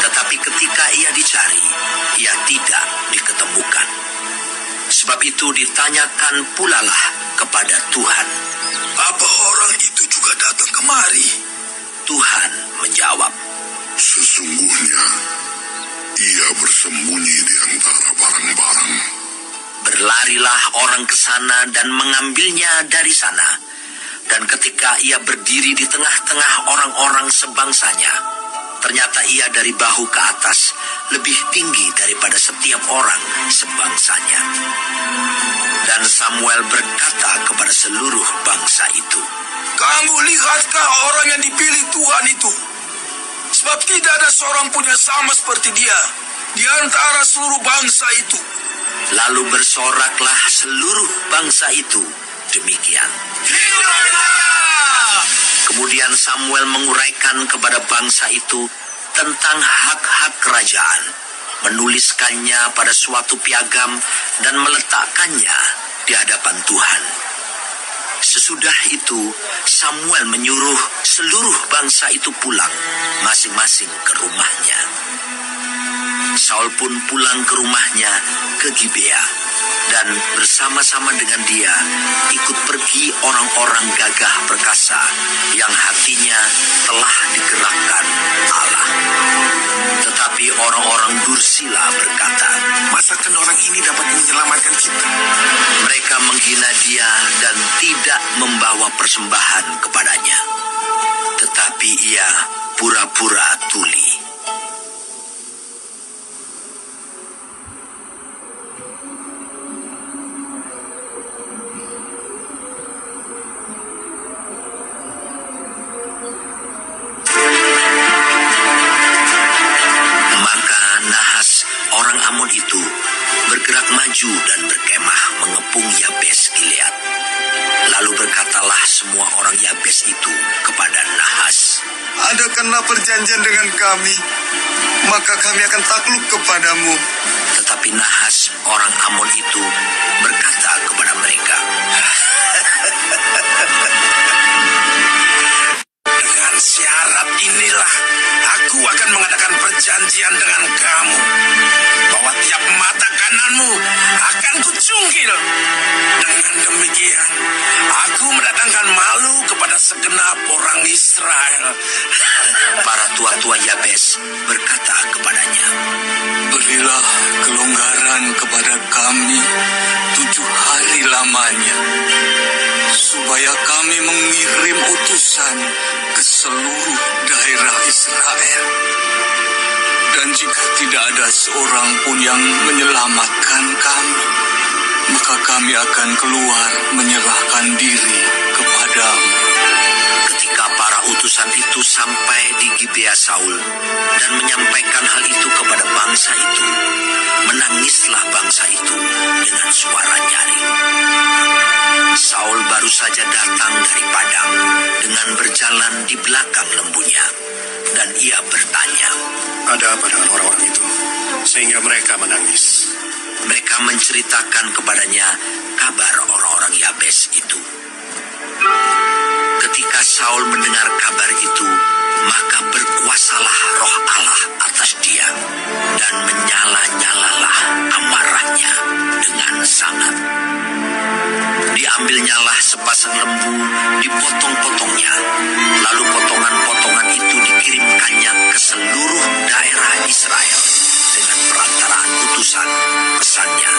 Tetapi ketika ia dicari, ia tidak diketemukan. Sebab itu ditanyakan pulalah kepada Tuhan, apa orang itu juga datang kemari? Tuhan menjawab, sesungguhnya ia bersembunyi di antara barang-barang. Berlarilah orang ke sana dan mengambilnya dari sana. Dan ketika ia berdiri di tengah-tengah orang-orang sebangsanya, ternyata ia dari bahu ke atas lebih tinggi daripada setiap orang sebangsanya. Dan Samuel berkata kepada seluruh bangsa itu, kamu lihatkah orang yang dipilih Tuhan itu? Sebab tidak ada seorang pun yang sama seperti dia di antara seluruh bangsa itu. Lalu bersoraklah seluruh bangsa itu demikian. Kemudian Samuel menguraikan kepada bangsa itu tentang hak-hak kerajaan, menuliskannya pada suatu piagam dan meletakkannya di hadapan Tuhan. Sesudah itu Samuel menyuruh seluruh bangsa itu pulang masing-masing ke rumahnya. Saul pun pulang ke rumahnya ke Gibea. dan bersama-sama dengan dia ikut pergi orang-orang gagah perkasa yang hatinya telah digerakkan Allah. Tetapi orang-orang dursila berkata, Masakan orang ini dapat menyelamatkan kita? mereka menghina dia dan tidak membawa persembahan kepadanya. Tetapi ia pura-pura tuli. Maka Nahas orang Amon itu bergerak maju dan berkemah mengepung Yabes Gilead. Lalu berkatalah semua orang Yabes itu kepada Nahas, Adakanlah perjanjian dengan kami, maka kami akan takluk kepadamu. Tetapi Nahas orang Amon itu berkata kepada mereka, Dengan syarat inilah aku akan mengadakan perjanjian dengan kamu, bahwa tiap mata kananmu akan kucungkil. Dengan demikian aku mendatangkan malu kepada segenap orang Israel. para tua-tua Yabes berkata kepadanya, Berilah kelonggaran kepada kami 7 hari lamanya, supaya kami mengirim utusan ke seluruh daerah Israel. Dan jika tidak ada seorang pun yang menyelamatkan kami, maka kami akan keluar menyerahkan diri kepadamu. Ketika para utusan itu sampai di Gibea Saul dan menyampaikan hal itu kepada bangsa itu, menangislah bangsa itu dengan suara nyaring. Saul baru saja datang dari padang dengan berjalan di belakang lembunya, dan ia bertanya, Ada apa dengan orang-orang itu, sehingga mereka menangis? Mereka menceritakan kepadanya kabar orang-orang Yabes itu. Ketika Saul mendengar kabar itu, maka berkuasalah roh Allah atas dia, dan menyala-nyalalah amarahnya dengan sangat. Diambilnyalah sepasang lembu, dipotong-potongnya, lalu potongan-potongan itu dikirimkannya ke seluruh daerah Israel dengan perantaraan utusan. Pesannya,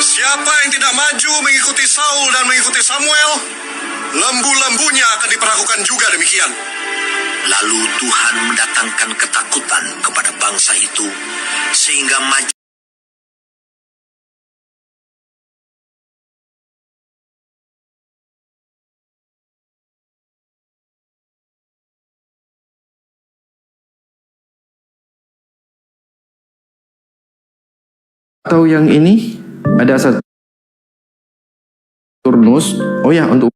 Siapa yang tidak maju mengikuti Saul dan mengikuti Samuel, lembu-lembunya akan diperlakukan juga demikian. lalu Tuhan mendatangkan ketakutan kepada bangsa itu, sehingga maju Atau yang ini ada satu turnus. Oh ya, untuk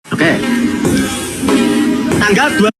Oke. Tanggal 2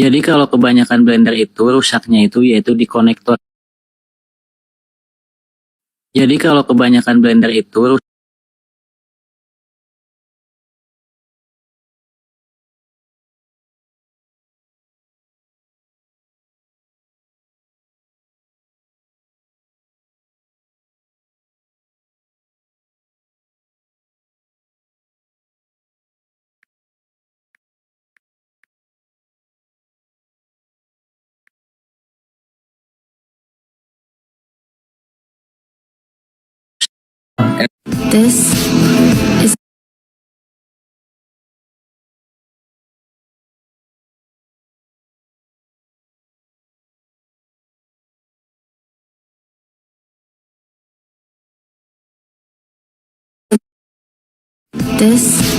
Jadi kalau kebanyakan blender itu rusaknya itu yaitu di konektor. Jadi kalau kebanyakan blender itu This is this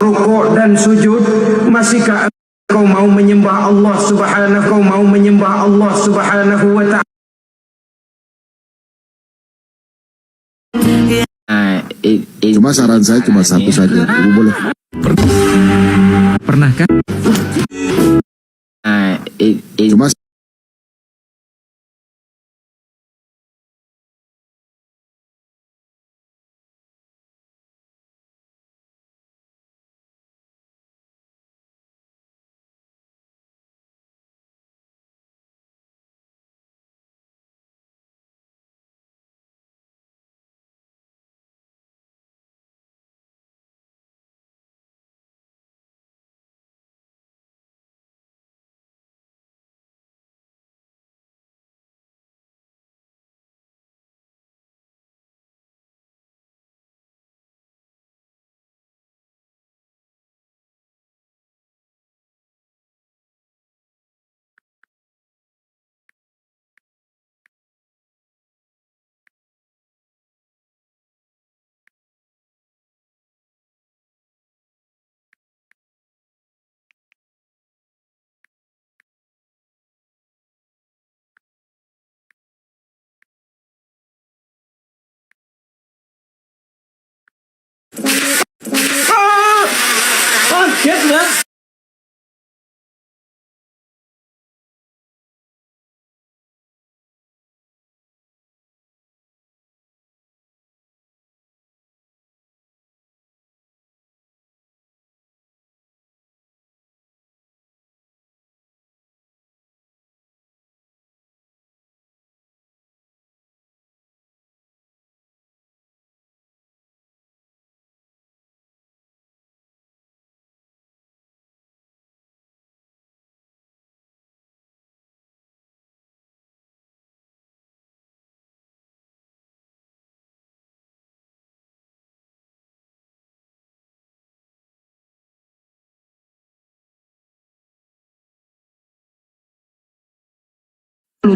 rukuk dan sujud, masihkah kau mau menyembah Allah Subhanahu wa ta'ala? Cuma saran saya cuma satu saja, Ibu boleh. Pernahkah? Cuma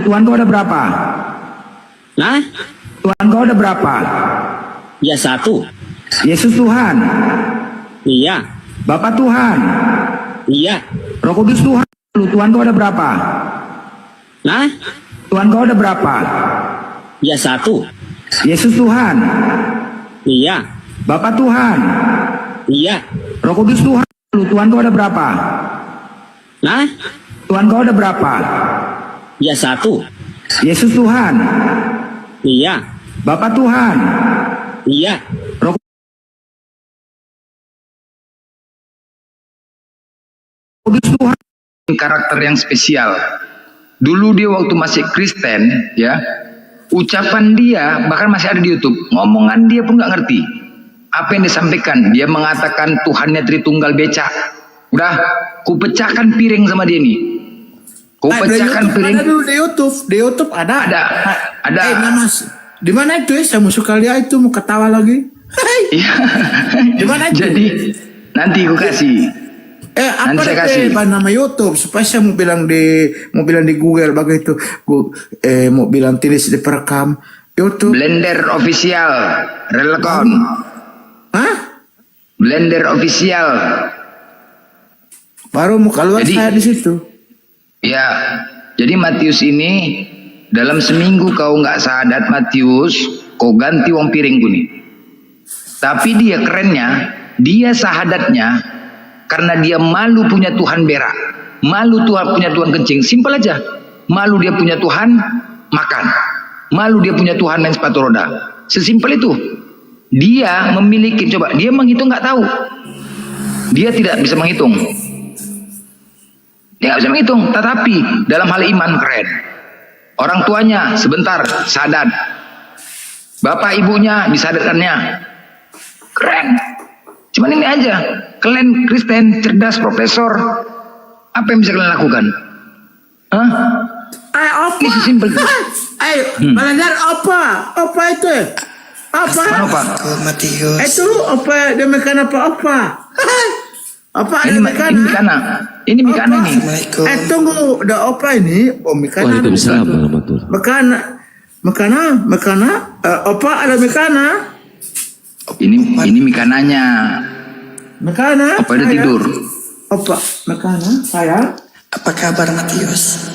Tuhan kau ada berapa? Nah, Tuhan kau ada berapa? ya satu. Yesus Tuhan. Iya. Bapa Tuhan. Iya. Roh Kudus Tuhan. Tuhan kau ada berapa? Nah, Tuhan kau ada berapa? ya satu. Yesus Tuhan. Iya. Bapa Tuhan. Iya. Roh Kudus Tuhan. Tuhan kau ada berapa? Nah, Tuhan kau ada berapa? ya satu. Yesus Tuhan. Iya. Bapa Tuhan. Iya. Roh Kudus Tuhan. Karakter yang spesial. Dulu dia waktu masih Kristen, ya, ucapan dia bahkan masih ada di YouTube. Ngomongan dia pun nggak ngerti apa yang disampaikan. Dia mengatakan Tuhannya Tritunggal becak. Udah, ku pecahkan piring sama dia nih. Ku pecahkan piring. Ada dulu di YouTube ada. Ada. Mas, di mana itu ya? Saya mau suka lihat itu, mau ketawa lagi. Iya. Di mana itu? Jadi nanti ku kasih. Apa saya kasih. nama YouTube supaya saya mau bilang di Google begitu. Mau bilang tulis di perekam YouTube. Blender official, Relcon. Hah? Blender official. Baru mau keluar saya di situ. Ya, jadi Matius ini dalam seminggu kau nggak sadat Matius, kau ganti uang piringku nih. Tapi dia kerennya, dia sahadatnya karena dia malu punya Tuhan berak, malu punya Tuhan kencing. Simpel aja, malu dia punya Tuhan makan, malu dia punya Tuhan main sepatu roda. Sesimpel itu. Dia memiliki, coba dia menghitung nggak tahu, dia tidak bisa menghitung. Dia nggak bisa menghitung, tetapi dalam hal iman keren. Orang tuanya sebentar sadat, bapak ibunya disadarkannya, keren. Cuman ini aja, kalian Kristen, cerdas, profesor, apa yang bisa kalian lakukan? Hah? Apa? Ini sesimpel itu. Belajar apa? Apa itu? Apa? Apa? Matius. Itu apa? Dia makan apa? Apa Ini Mikana. Ini Mikana ini. Tunggu, udah apa ini? Oh, Mikana. Waalaikumsalam warahmatullahi Mekana. Apa ada Mekana? Ini Mikananya. Mekana. Apa udah tidur? Apa? Mekana, sayang. Apa kabar Matius?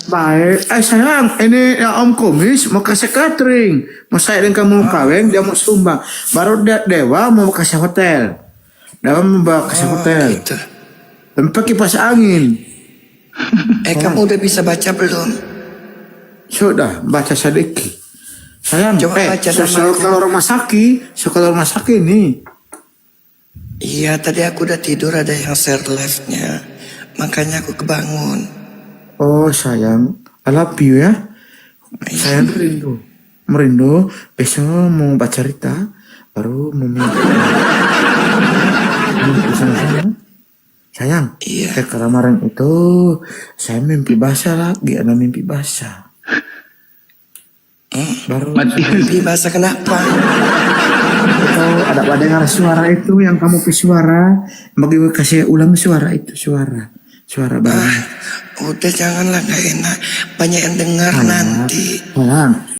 Baik. Sayang, ini Om Kumis mau kasih catering. Mau saya dan kamu kawin, dia mau sumbang. Baru Dewa mau kasih hotel. Dewa mau bawa kasih hotel. Gitu. Dan pakai kipas angin. Kamu udah bisa baca belum? Sudah, baca sedikit. Sayang, coba baca kalau rumah sakit nih. Iya, tadi aku udah tidur, ada yang share live-nya. Makanya aku kebangun. Oh sayang, I love you ya. Sayang merindu. Besok mau baca cerita, baru mau mimpi. Sayang, kemarin itu saya mimpi basah lagi, ada mimpi basah. Baru mimpi basah kenapa? Ada dengar suara itu yang kamu suara, bagi kasih ulang suara itu suara banget. Udah janganlah, gak enak, banyak yang dengar nanti.